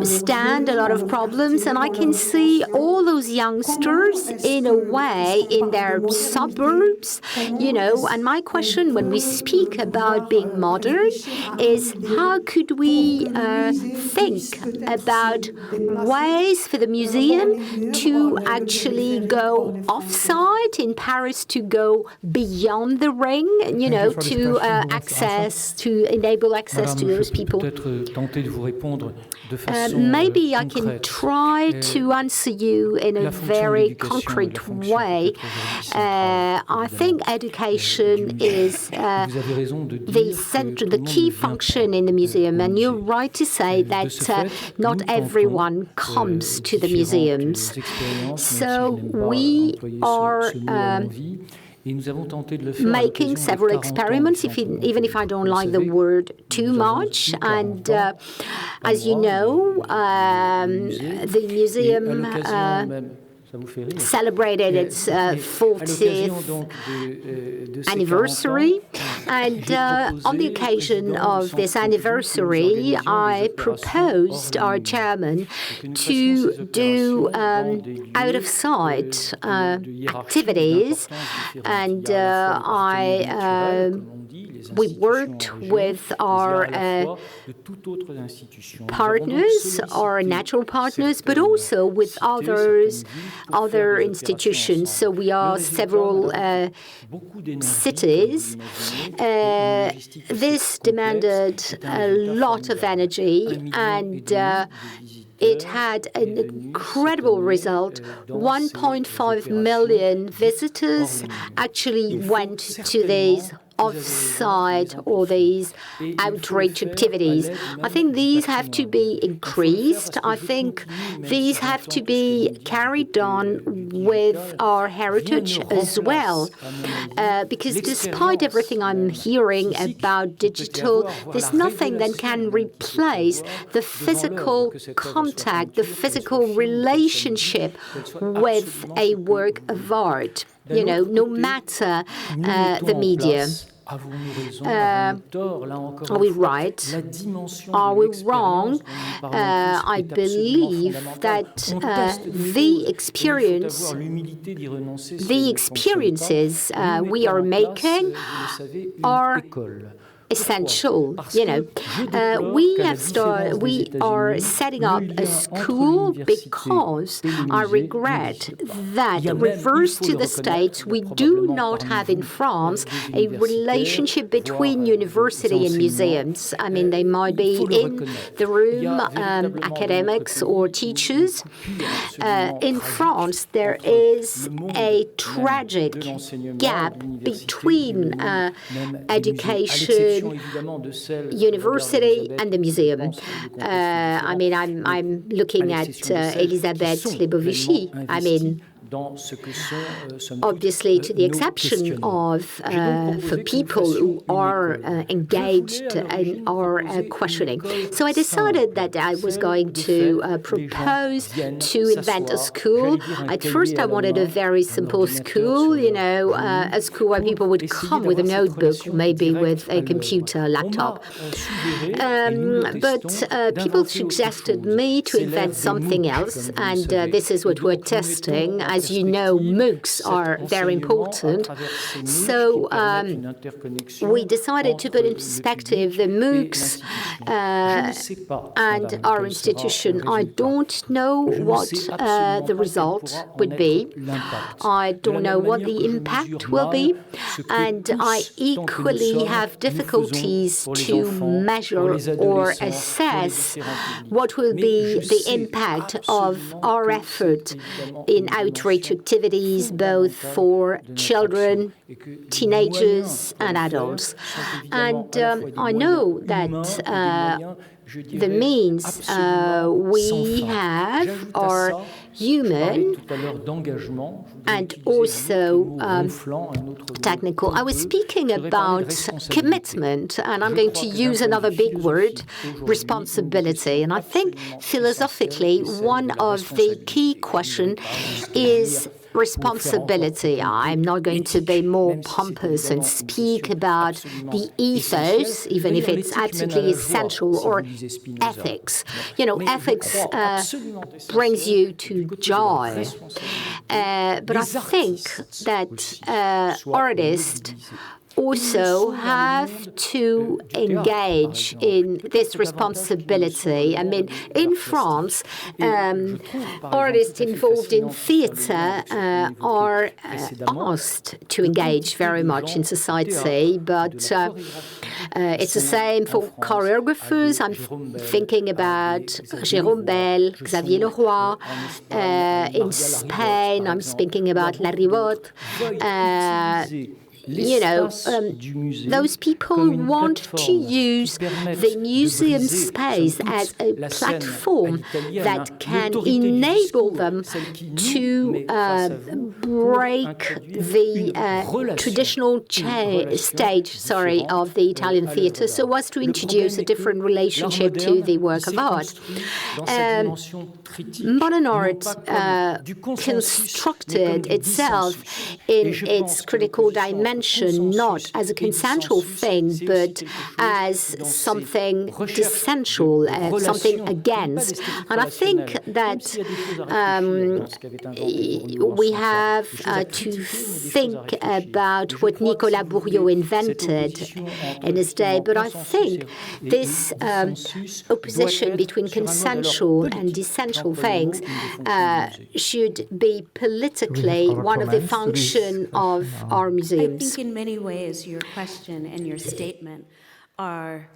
stand a lot of problems, and I can see all those youngsters in a way in their suburbs, and my question when we speak about being modern is how could we think about ways for the museum to actually go off-site in Paris, to go beyond the ring, to enable access to those people. Maybe I can try to answer you in a very concrete way. I think education is the key function in the museum, and you're right to say that not everyone comes to the museums. So we are making several experiments, even if I don't like the word too much. And as you know, the museum celebrated its 40th anniversary. And on the occasion of this anniversary, I proposed our chairman to do out-of-site activities. And we worked with our partners, our natural partners, but also with other institutions. So we are several cities. This demanded a lot of energy, and it had an incredible result. 1.5 million visitors actually went to these off-site or these outreach activities. I think these have to be increased. I think these have to be carried on with our heritage as well. Because despite everything I'm hearing about digital, there's nothing that can replace the physical contact, the physical relationship with a work of art. No matter the media. Are we right? Are we wrong? I believe that the experiences we are making are essential. We are setting up a school because I regret that, reverse to the States, we do not have in France a relationship between university and museums. I mean, they might be in the room, academics or teachers. In France, there is a tragic gap between education, university and the museum. I'm looking at Elisabeth Lebovici. Obviously, to the exception of for people who are engaged and are questioning. So I decided that I was going to propose to invent a school. At first, I wanted a very simple school, a school where people would come with a notebook, maybe with a computer, laptop. But people suggested me to invent something else, and this is what we're testing. As you know, MOOCs are very important. So we decided to put in perspective the MOOCs and our institution. I don't know what the result would be. I don't know what the impact will be. And I equally have difficulties to measure or assess what will be the impact of our effort in outreach activities, both for children, teenagers, and adults. And I know that the means we have are human and also technical. I was speaking about commitment, and I'm going to use another big word, responsibility. And I think philosophically, one of the key questions is responsibility. I'm not going to be more pompous and speak about the ethos, even if it's absolutely essential, or ethics. Ethics brings you to joy. But I think that artists also have to engage in this responsibility. In France, artists involved in theatre are asked to engage very much in society, but it's the same for choreographers. I'm thinking about Jérôme Bel, Xavier Leroy. In Spain, I'm speaking about La Rivotte. Those people want to use the museum space as a platform that can enable them to break the traditional stage of the Italian theatre, so as to introduce a different relationship to the work of art. Modern art constructed itself in its critical dimension, not as a consensual thing, but as something essential, something against. And I think that we have to think about what Nicolas Bourriaud invented in his day. But I think this opposition between consensual and essential things should be politically one of the functions of our museums. I think in many ways your question and your statement are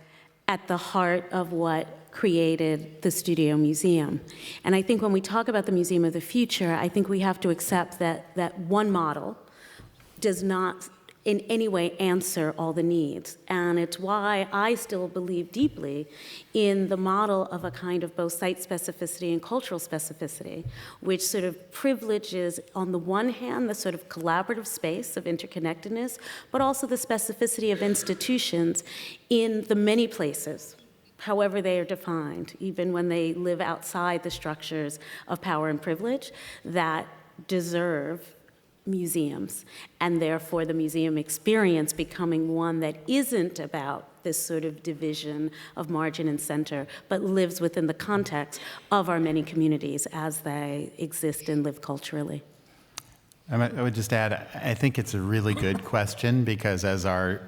at the heart of what created the Studio Museum. And I think when we talk about the Museum of the Future, I think we have to accept that one model does not in any way answer all the needs. And it's why I still believe deeply in the model of a kind of both site specificity and cultural specificity, which sort of privileges, on the one hand, the sort of collaborative space of interconnectedness, but also the specificity of institutions in the many places, however they are defined, even when they live outside the structures of power and privilege, that deserve museums, and therefore the museum experience becoming one that isn't about this sort of division of margin and center, but lives within the context of our many communities as they exist and live culturally. I would just add, I think it's a really good question, because as our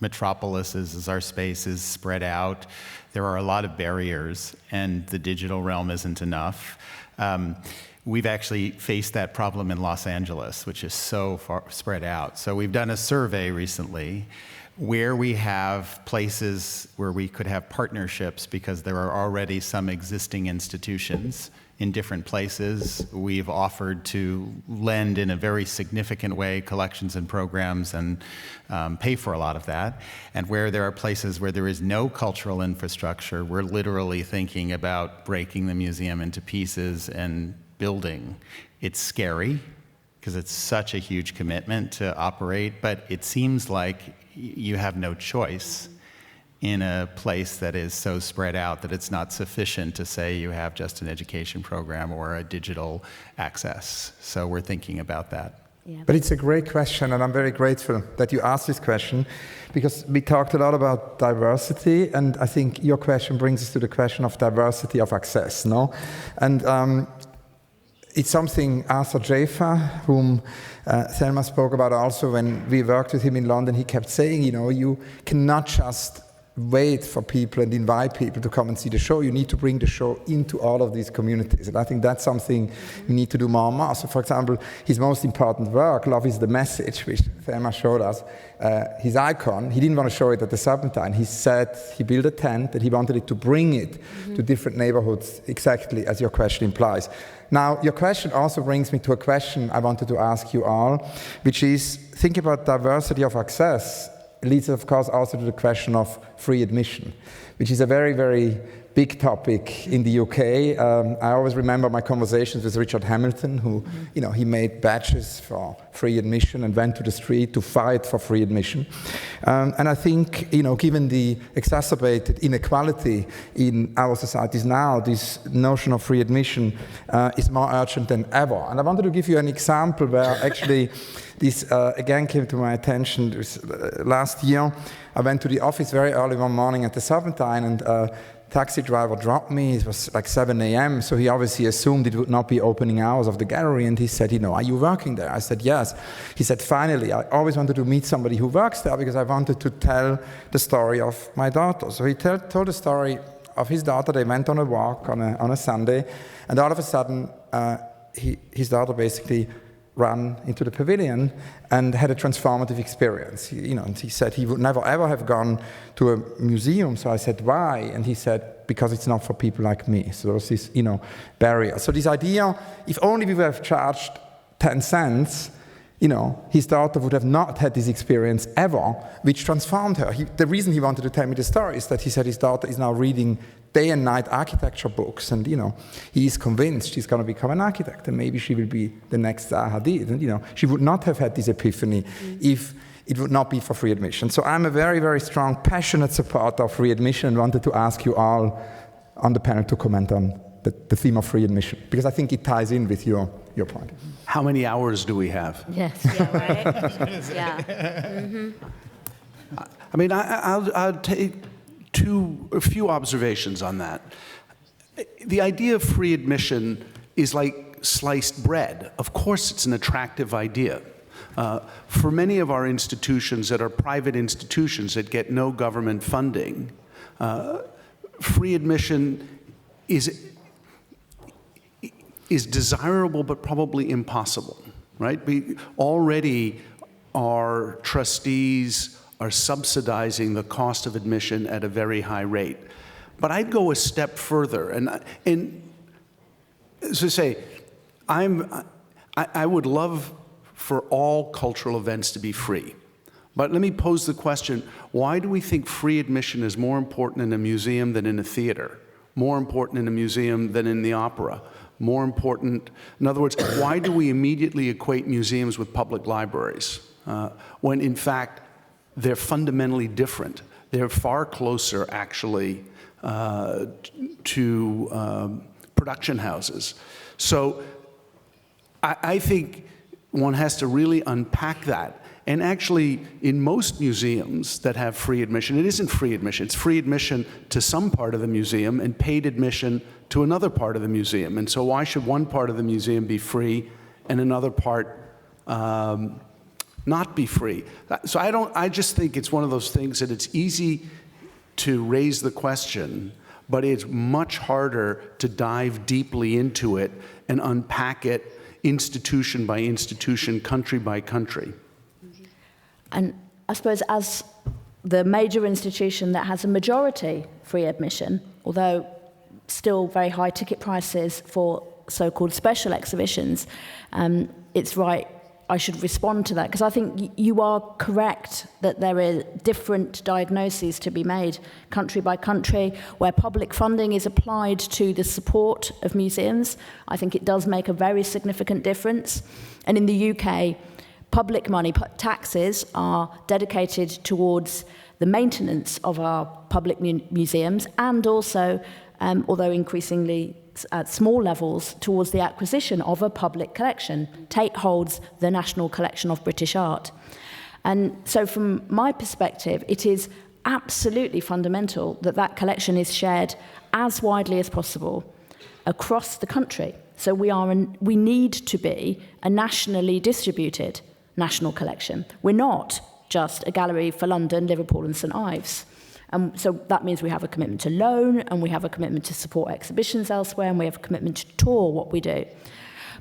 metropolises, as our space is spread out, there are a lot of barriers, and the digital realm isn't enough. We've actually faced that problem in Los Angeles, which is so far spread out. So we've done a survey recently where we have places where we could have partnerships because there are already some existing institutions in different places. We've offered to lend in a very significant way collections and programs and pay for a lot of that. And where there are places where there is no cultural infrastructure, we're literally thinking about breaking the museum into pieces and building. It's scary because it's such a huge commitment to operate, but it seems like you have no choice in a place that is so spread out that it's not sufficient to say you have just an education program or a digital access. So we're thinking about that. Yeah. But it's a great question, and I'm very grateful that you asked this question, because we talked a lot about diversity, and I think your question brings us to the question of diversity of access, no? And it's something Arthur Jafa, whom Thelma spoke about also when we worked with him in London, he kept saying, you know, you cannot just wait for people and invite people to come and see the show. You need to bring the show into all of these communities. And I think that's something we need to do more and more. So, for example, his most important work, Love is the Message, which Thelma showed us, his icon, he didn't want to show it at the Serpentine. He said he built a tent and he wanted it to bring it to different neighborhoods, exactly as your question implies. Now, your question also brings me to a question I wanted to ask you all, which is, think about diversity of access. It leads, of course, also to the question of free admission, which is a very, very big topic in the UK. I always remember my conversations with Richard Hamilton, who, you know, he made badges for free admission and went to the street to fight for free admission. And I think, you know, given the exacerbated inequality in our societies now, this notion of free admission is more urgent than ever. And I wanted to give you an example where actually this again came to my attention. Last year, I went to the office very early one morning at the Serpentine, and taxi driver dropped me. It was like 7 a.m., so he obviously assumed it would not be opening hours of the gallery, and he said, you know, are you working there? I said, yes. He said, finally, I always wanted to meet somebody who works there because I wanted to tell the story of my daughter. So he told the story of his daughter. They went on a walk on a Sunday, and all of a sudden, his daughter basically ran into the pavilion and had a transformative experience. He said he would never ever have gone to a museum. So I said, why? And he said, because it's not for people like me. So there was this, barrier. So this idea, if only we would have charged 10 cents, his daughter would have not had this experience ever, which transformed her. The reason he wanted to tell me the story is that he said his daughter is now reading day and night architecture books, and he is convinced she's going to become an architect, and maybe she will be the next Zaha Hadid. And she would not have had this epiphany if it would not be for free admission. So I'm a very, very strong, passionate supporter of free admission, and wanted to ask you all on the panel to comment on the theme of free admission, because I think it ties in with your point. How many hours do we have? Yes, yeah, right? Yeah. Mm-hmm. I mean, I'll take a few observations on that. The idea of free admission is like sliced bread. Of course, it's an attractive idea. For many of our institutions that are private institutions that get no government funding, free admission is desirable but probably impossible, right? Already our trustees are subsidizing the cost of admission at a very high rate. But I'd go a step further, and so say, I would love for all cultural events to be free. But let me pose the question, why do we think free admission is more important in a museum than in a theater? More important in a museum than in the opera? More important, in other words, why do we immediately equate museums with public libraries? When in fact, they're fundamentally different. They're far closer, actually, to production houses. So I think one has to really unpack that. And actually, in most museums that have free admission, it isn't free admission. It's free admission to some part of the museum and paid admission to another part of the museum. And so why should one part of the museum be free and another part not be free? So I just think it's one of those things that it's easy to raise the question, but it's much harder to dive deeply into it and unpack it institution by institution, country by country. And I suppose as the major institution that has a majority free admission, although still very high ticket prices for so-called special exhibitions, it's right I should respond to that, because I think you are correct that there are different diagnoses to be made country by country. Where public funding is applied to the support of museums, I think it does make a very significant difference. And in the UK, public money, taxes, are dedicated towards the maintenance of our public museums, and also, although increasingly at small levels, towards the acquisition of a public collection. Tate holds the National Collection of British Art. And so from my perspective, it is absolutely fundamental that that collection is shared as widely as possible across the country. So we need to be a nationally distributed national collection. We're not just a gallery for London, Liverpool and St Ives. So that means we have a commitment to loan, and we have a commitment to support exhibitions elsewhere, and we have a commitment to tour what we do.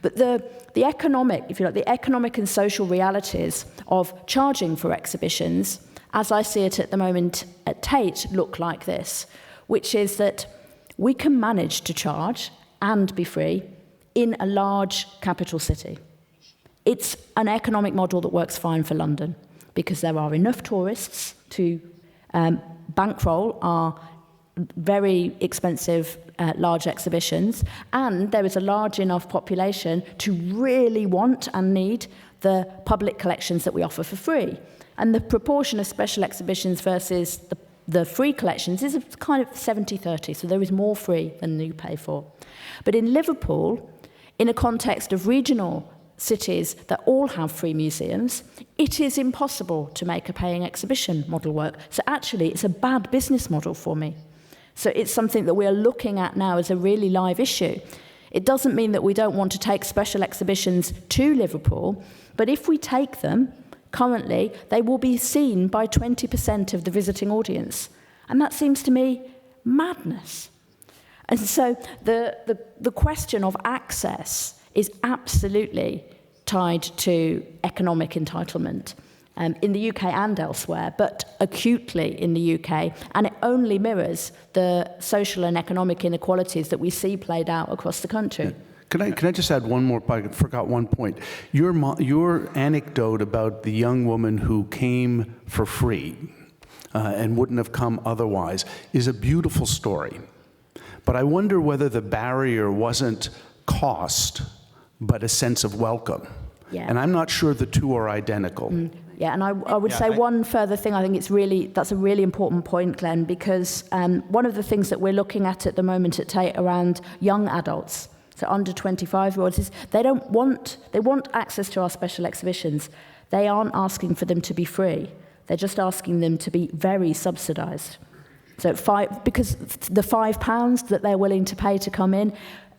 But the economic, if you like, the economic and social realities of charging for exhibitions, as I see it at the moment at Tate, look like this, which is that we can manage to charge and be free in a large capital city. It's an economic model that works fine for London, because there are enough tourists to bankroll our very expensive large exhibitions, and there is a large enough population to really want and need the public collections that we offer for free. And the proportion of special exhibitions versus the free collections is kind of 70-30, so there is more free than you pay for. But in Liverpool, in a context of regional cities that all have free museums, it is impossible to make a paying exhibition model work. So actually, it's a bad business model for me. So it's something that we are looking at now as a really live issue. It doesn't mean that we don't want to take special exhibitions to Liverpool, but if we take them, currently, they will be seen by 20% of the visiting audience. And that seems to me madness. And so the question of access is absolutely tied to economic entitlement in the UK and elsewhere, but acutely in the UK, and it only mirrors the social and economic inequalities that we see played out across the country. Yeah. Can I just add one more? I forgot one point. Your anecdote about the young woman who came for free and wouldn't have come otherwise is a beautiful story. But I wonder whether the barrier wasn't cost, but a sense of welcome. Yeah. And I'm not sure the two are identical. Yeah, and I would say one further thing. I think that's a really important point, Glenn, because one of the things that we're looking at the moment at Tate around young adults, so under 25-year-olds, is they want access to our special exhibitions. They aren't asking for them to be free. They're just asking them to be very subsidised. So because the £5 that they're willing to pay to come in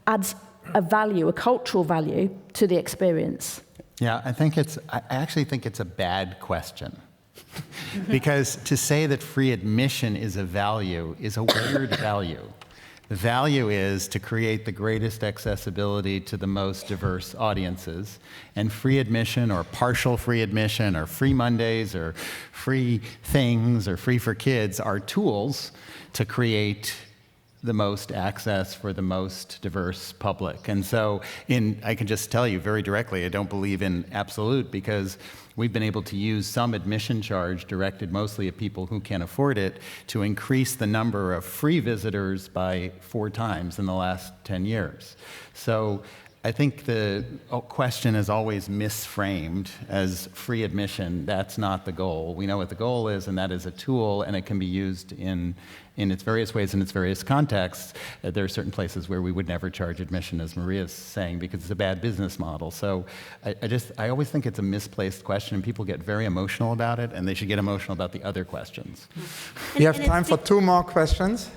adds a value, a cultural value, to the experience. Yeah, I actually think it's a bad question. Because to say that free admission is a value is a weird value. The value is to create the greatest accessibility to the most diverse audiences. And free admission or partial free admission or free Mondays or free things or free for kids are tools to create the most access for the most diverse public. And so I can just tell you very directly, I don't believe in absolute, because we've been able to use some admission charge directed mostly at people who can't afford it to increase the number of free visitors by 4 times in the last 10 years. So I think the question is always misframed as free admission. That's not the goal. We know what the goal is, and that is a tool, and it can be used in its various ways, in its various contexts. There are certain places where we would never charge admission, as Maria's saying, because it's a bad business model. So I always think it's a misplaced question, and people get very emotional about it, and they should get emotional about the other questions. We have time for 2 more questions.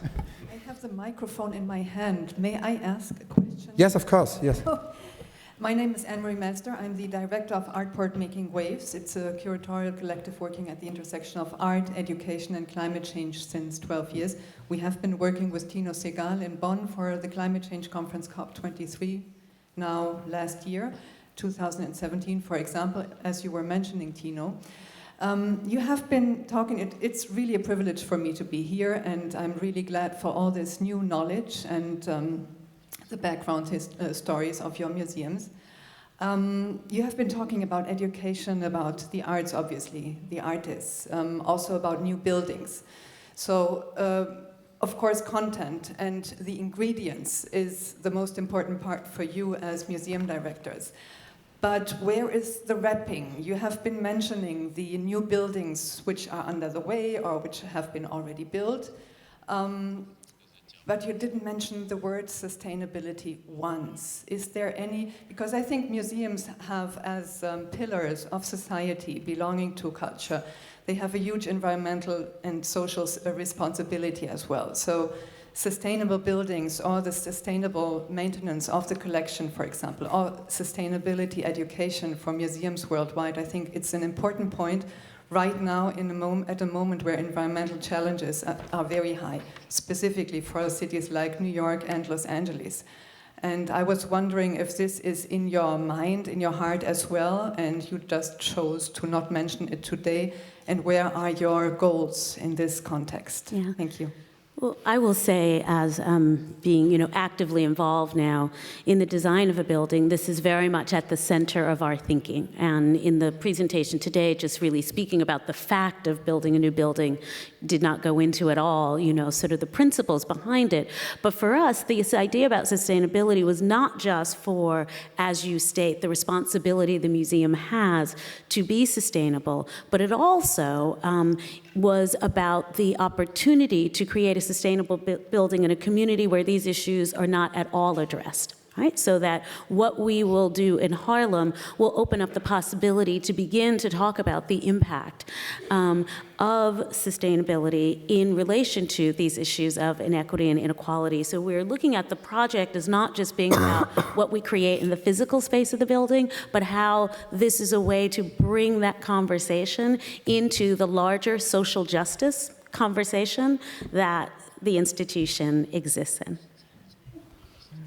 I have the microphone in my hand. May I ask a question? Yes, of course, yes. My name is Anne-Marie Melster. I'm the director of Artport Making Waves. It's a curatorial collective working at the intersection of art, education, and climate change since 12 years. We have been working with Tino Segal in Bonn for the Climate Change Conference COP23 now last year, 2017, for example, as you were mentioning, Tino. You have been talking, it's really a privilege for me to be here, and I'm really glad for all this new knowledge and the background stories of your museums. You have been talking about education, about the arts, obviously, the artists, also about new buildings. So, of course, content and the ingredients is the most important part for you as museum directors. But where is the wrapping? You have been mentioning the new buildings which are under the way or which have been already built. But you didn't mention the word sustainability once. Is there any, because I think museums have as pillars of society belonging to culture, they have a huge environmental and social responsibility as well. So sustainable buildings or the sustainable maintenance of the collection, for example, or sustainability education for museums worldwide, I think it's an important point right now at a moment where environmental challenges are very high, specifically for cities like New York and Los Angeles. And I was wondering if this is in your mind, in your heart as well, and you just chose to not mention it today, and where are your goals in this context? Yeah. Thank you. Well, I will say, as being, actively involved now in the design of a building, this is very much at the center of our thinking. And in the presentation today, just really speaking about the fact of building a new building, did not go into at all, sort of the principles behind it. But for us, this idea about sustainability was not just for, as you state, the responsibility the museum has to be sustainable, but it also was about the opportunity to create a sustainable building in a community where these issues are not at all addressed. Right? So that what we will do in Harlem will open up the possibility to begin to talk about the impact of sustainability in relation to these issues of inequity and inequality. So we're looking at the project as not just being about what we create in the physical space of the building, but how this is a way to bring that conversation into the larger social justice conversation that the institution exists in.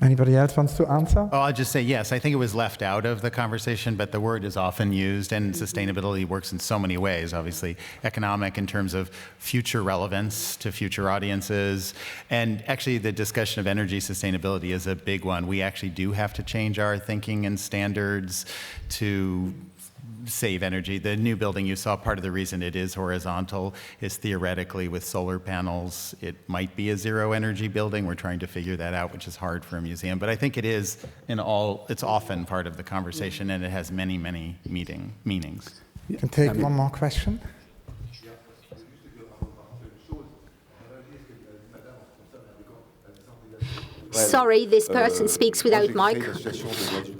Anybody else wants to answer? Oh, I'll just say yes. I think it was left out of the conversation, but the word is often used, and sustainability works in so many ways. Obviously, economic in terms of future relevance to future audiences, and actually the discussion of energy sustainability is a big one. We actually do have to change our thinking and standards to save energy. The new building you saw, part of the reason it is horizontal is theoretically with solar panels, it might be a zero energy building. We're trying to figure that out, which is hard for a museum. But I think it is it's often part of the conversation, and it has many, many meanings. You can take one more question. Sorry, this person speaks without mic.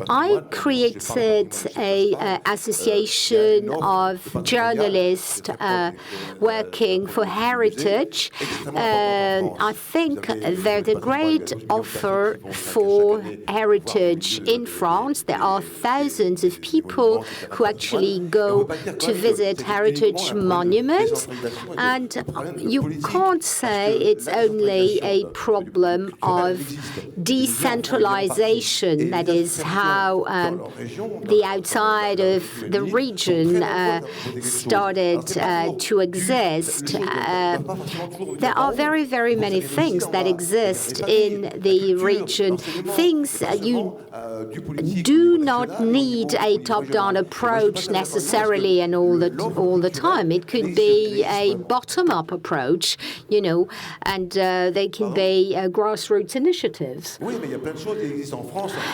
I created an association of journalists working for heritage. I think there's a great offer for heritage in France. There are thousands of people who actually go to visit heritage monuments, and you can't say it's only a problem of decentralization, that is how the outside of the region started to exist. There are very, very many things that exist in the region. Things you do not need a top-down approach necessarily and all the time. It could be a bottom-up approach, you know, and they can be grassroots initiatives.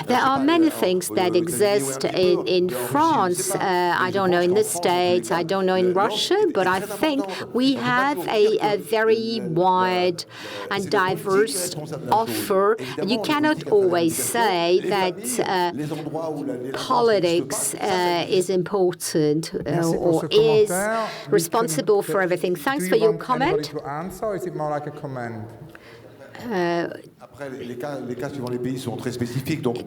There are many things that exist in France. I don't know in the States, I don't know in Russia, but I think we have a very wide and diverse offer. You cannot always say that politics is important or is responsible for everything. Thanks for your comment. To answer, or is it more like a comment?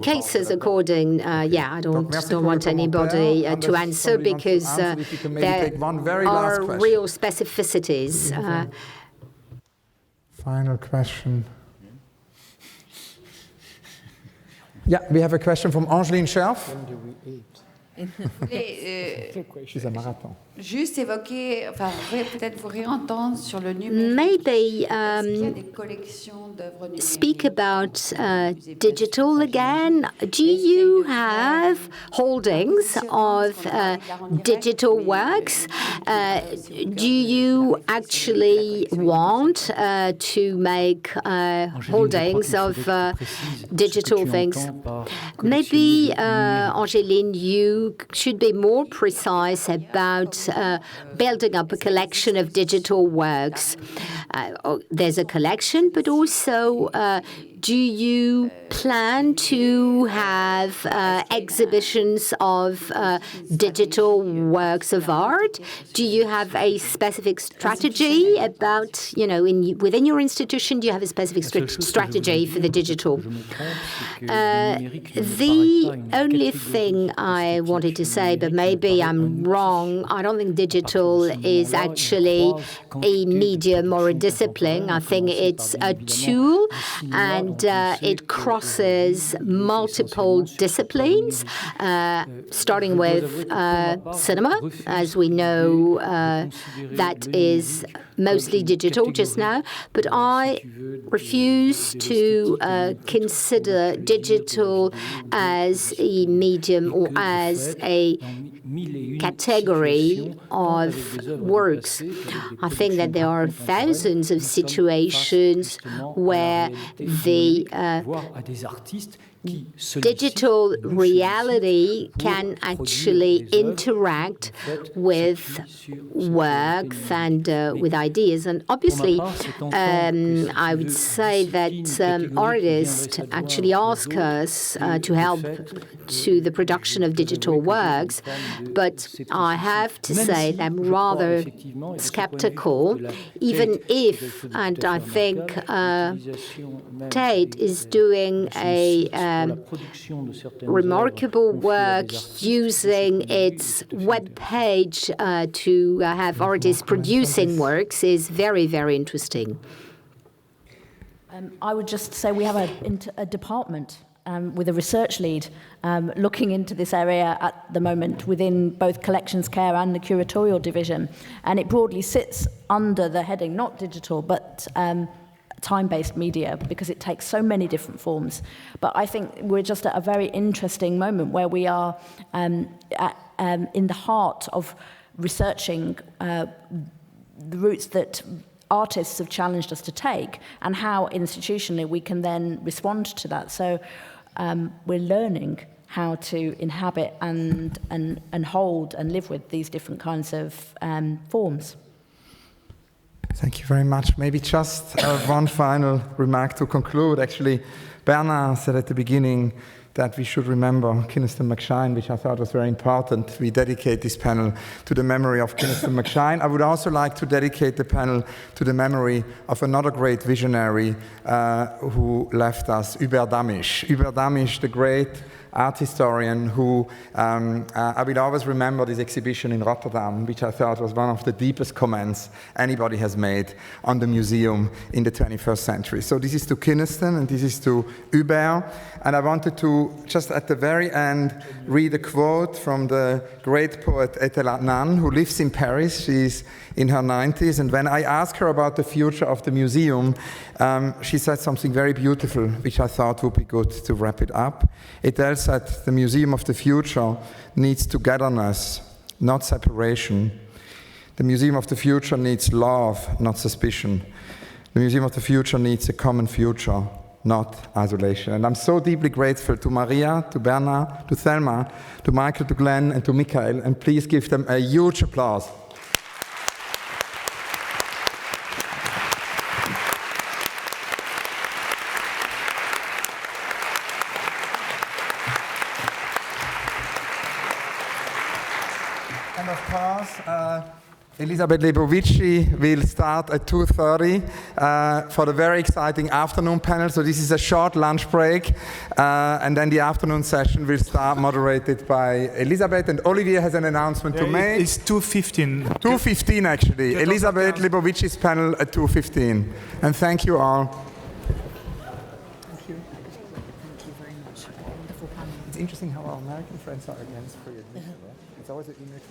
Cases according, I don't want anybody to answer because there are real specificities. Final question. Yeah, we have a question from Angeline Scherf. She's a marathon. Juste évoquer, enfin peut-être vous réentendre sur le numérique. Maybe speak about digital again. Do you have holdings of digital works? Do you actually want to make holdings of digital things? Maybe, Angeline, you should be more precise about building up a collection of digital works. There's a collection, but also do you plan to have exhibitions of digital works of art? Do you have a specific strategy about, you know, within your institution, do you have a specific strategy for the digital? The only thing I wanted to say, but maybe I'm wrong, I don't think digital is actually a medium or a discipline. I think it's a tool, and it crosses multiple disciplines, starting with cinema. As we know, that is mostly digital just now, but I refuse to consider digital as a medium or as a category of works. I think that there are thousands of situations where the digital reality can actually interact with works and with ideas. And obviously, I would say that artists actually ask us to help to the production of digital works, but I have to say that I'm rather skeptical, even if, and I think Tate is doing a remarkable work using its web page to have artists producing works is very, very interesting. I would just say we have a department with a research lead looking into this area at the moment within both collections care and the curatorial division. And it broadly sits under the heading, not digital, but time-based media, because it takes so many different forms. But I think we're just at a very interesting moment where we are in the heart of researching the routes that artists have challenged us to take and how institutionally we can then respond to that. So we're learning how to inhabit and hold and live with these different kinds of forms. Thank you very much. Maybe just one final remark to conclude. Actually, Bernard said at the beginning that we should remember Kynaston McShine, which I thought was very important. We dedicate this panel to the memory of Kynaston McShine. I would also like to dedicate the panel to the memory of another great visionary who left us, Hubert Damisch. Hubert Damisch, the great art historian who, I will always remember this exhibition in Rotterdam, which I thought was one of the deepest comments anybody has made on the museum in the 21st century. So this is to Kynaston and this is to Hubert. And I wanted to, just at the very end, read a quote from the great poet Ethel Adnan, who lives in Paris. She's in her 90s. And when I asked her about the future of the museum, she said something very beautiful, which I thought would be good to wrap it up. It tells that the Museum of the Future needs togetherness, not separation. The Museum of the Future needs love, not suspicion. The Museum of the Future needs a common future, not isolation. And I'm so deeply grateful to Maria, to Bernard, to Thelma, to Michael, to Glenn, and to Mikhail. And please give them a huge applause. And of course, Elisabeth Lebovici will start at 2:30 for the very exciting afternoon panel. So this is a short lunch break, and then the afternoon session will start, moderated by Elisabeth. And Olivier has an announcement to make. It's 2:15. 2:15 actually. Elisabeth Lebovici's panel at 2:15. And thank you all. Thank you. Thank you very much. Wonderful panel. It's interesting how our American friends are against free admission. It's always an image.